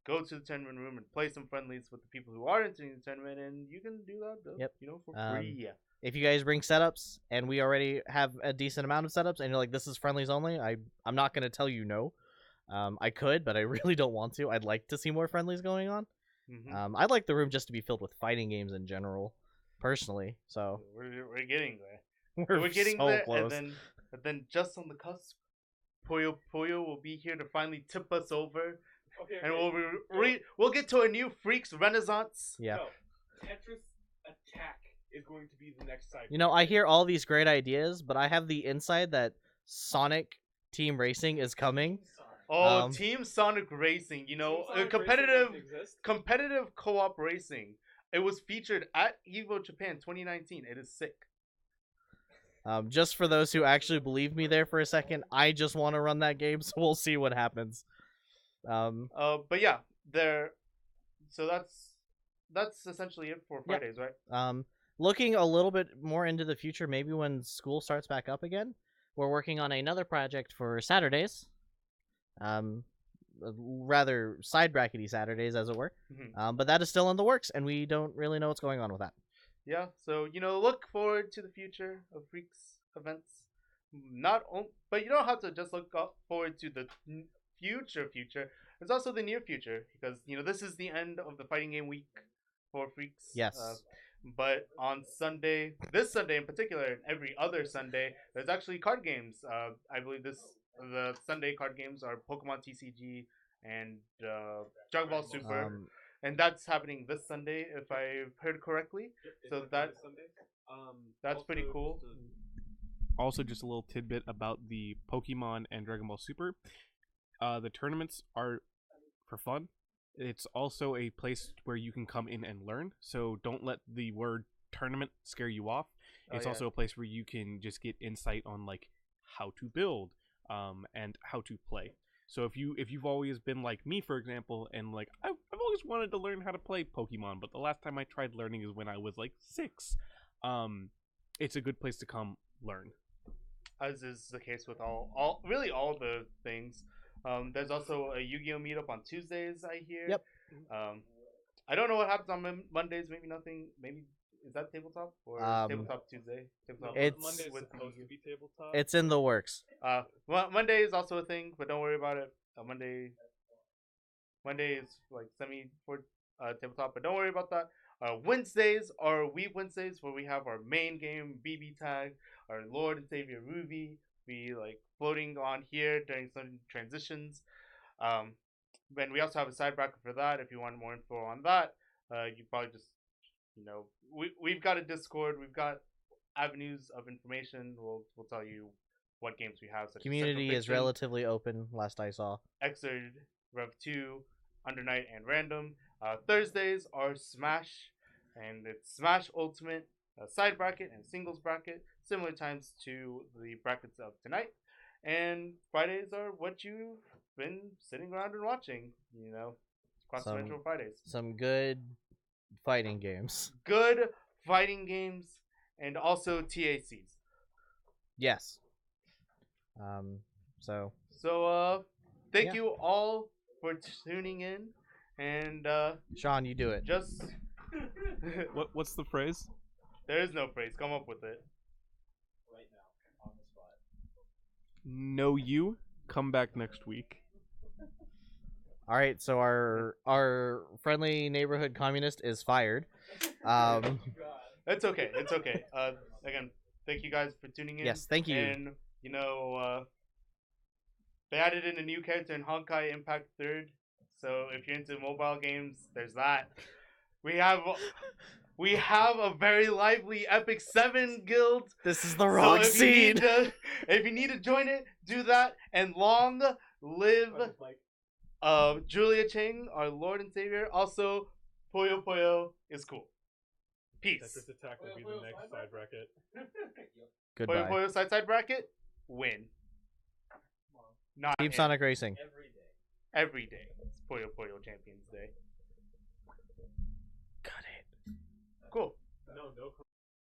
[SPEAKER 5] go to the tournament room and play some friendlies with the people who are entering the tournament, and you can do that,
[SPEAKER 10] Yep.
[SPEAKER 5] for free.
[SPEAKER 10] If you guys bring setups and we already have a decent amount of setups and you're like, this is friendlies only, I'm not going to tell you no. I could, but I really don't want to. I'd like to see more friendlies going on.
[SPEAKER 5] Mm-hmm.
[SPEAKER 10] I'd like the room just to be filled with fighting games in general, personally. So
[SPEAKER 5] we're getting there.
[SPEAKER 10] we're
[SPEAKER 5] getting
[SPEAKER 10] so
[SPEAKER 5] there,
[SPEAKER 10] close.
[SPEAKER 5] and then just on the cusp, Puyo will be here to finally tip us over, and we'll get to a new Freaks Renaissance.
[SPEAKER 10] Yeah.
[SPEAKER 2] No, Tetris Attack is going to be the next side.
[SPEAKER 10] I hear all these great ideas, but I have the inside that Sonic Team Racing is coming.
[SPEAKER 5] Oh, Team Sonic Racing! Competitive co-op racing. It was featured at Evo Japan 2019. It is sick.
[SPEAKER 10] Just for those who actually believe me there for a second, I just want to run that game, so we'll see what happens.
[SPEAKER 5] But yeah, so that's essentially it for Fridays, right?
[SPEAKER 10] Looking a little bit more into the future, maybe when school starts back up again, we're working on another project for Saturdays. Rather side brackety Saturdays, as it were.
[SPEAKER 5] Mm-hmm.
[SPEAKER 10] But that is still in the works, and we don't really know what's going on with that.
[SPEAKER 5] Yeah, so look forward to the future of Freaks events. But you don't have to just look forward to the future. There's also the near future, because this is the end of the fighting game week for Freaks.
[SPEAKER 10] Yes.
[SPEAKER 5] But on Sunday, this Sunday in particular, and every other Sunday, there's actually card games. I believe the Sunday card games are Pokemon TCG and Dragon Ball Super. And that's happening this Sunday, if I heard correctly. So that's pretty cool.
[SPEAKER 2] Also, just a little tidbit about the Pokemon and Dragon Ball Super. The tournaments are for fun. It's also a place where you can come in and learn. So don't let the word tournament scare you off. It's also a place where you can just get insight on like how to build and how to play. So if you've always been like me, for example, and like I've always wanted to learn how to play Pokemon, but the last time I tried learning is when I was like 6. It's a good place to come learn.
[SPEAKER 5] As is the case with all the things. There's also a Yu-Gi-Oh meetup on Tuesdays, I hear.
[SPEAKER 10] Yep.
[SPEAKER 5] I don't know what happens on Mondays. Maybe nothing. Maybe is that tabletop or tabletop Tuesday? Tabletop.
[SPEAKER 2] Monday is supposed to be tabletop.
[SPEAKER 10] It's in the works.
[SPEAKER 5] Monday is also a thing, but don't worry about it. Monday is like semi for tabletop, but don't worry about that. Wednesdays are Weeb Wednesdays, where we have our main game BB Tag, our Lord and Savior Ruby. Be like floating on here during some transitions. And we also have a side bracket for that. If you want more info on that, you probably just we've got a Discord. We've got avenues of information. We'll tell you what games we have. Such
[SPEAKER 10] Community
[SPEAKER 5] as
[SPEAKER 10] is relatively open. Last I saw.
[SPEAKER 5] Xrd, Rev 2, Under Night, and Random. Thursdays are Smash, and it's Smash Ultimate, a side bracket and singles bracket, similar times to the brackets of tonight. And Fridays are what you've been sitting around and watching, cross-dimensional Fridays.
[SPEAKER 10] Some good fighting games.
[SPEAKER 5] Good fighting games, and also TACs.
[SPEAKER 10] Yes.
[SPEAKER 5] Thank you all for tuning in, and
[SPEAKER 10] Sean, you do it.
[SPEAKER 5] Just
[SPEAKER 2] What's the phrase?
[SPEAKER 5] There is no phrase. Come up with it.
[SPEAKER 6] Right now, on the spot.
[SPEAKER 2] No, you come back next week.
[SPEAKER 10] All right, so our friendly neighborhood communist is fired.
[SPEAKER 5] It's okay. It's okay. Again, thank you guys for tuning in.
[SPEAKER 10] Yes, thank you.
[SPEAKER 5] And they added in a new character in Honkai Impact 3rd. So if you're into mobile games, there's that. We have a very lively Epic 7 guild.
[SPEAKER 10] This is the wrong scene.
[SPEAKER 5] If you need to join it, do that. And long live Julia Chang, our Lord and Savior. Also, Puyo Puyo is cool. Peace.
[SPEAKER 2] Tetris Attack will be the next side bracket.
[SPEAKER 10] Goodbye.
[SPEAKER 5] Puyo Puyo side bracket, win. Not
[SPEAKER 10] Team Sonic Racing.
[SPEAKER 5] Every day. It's Puyo Puyo Champions Day.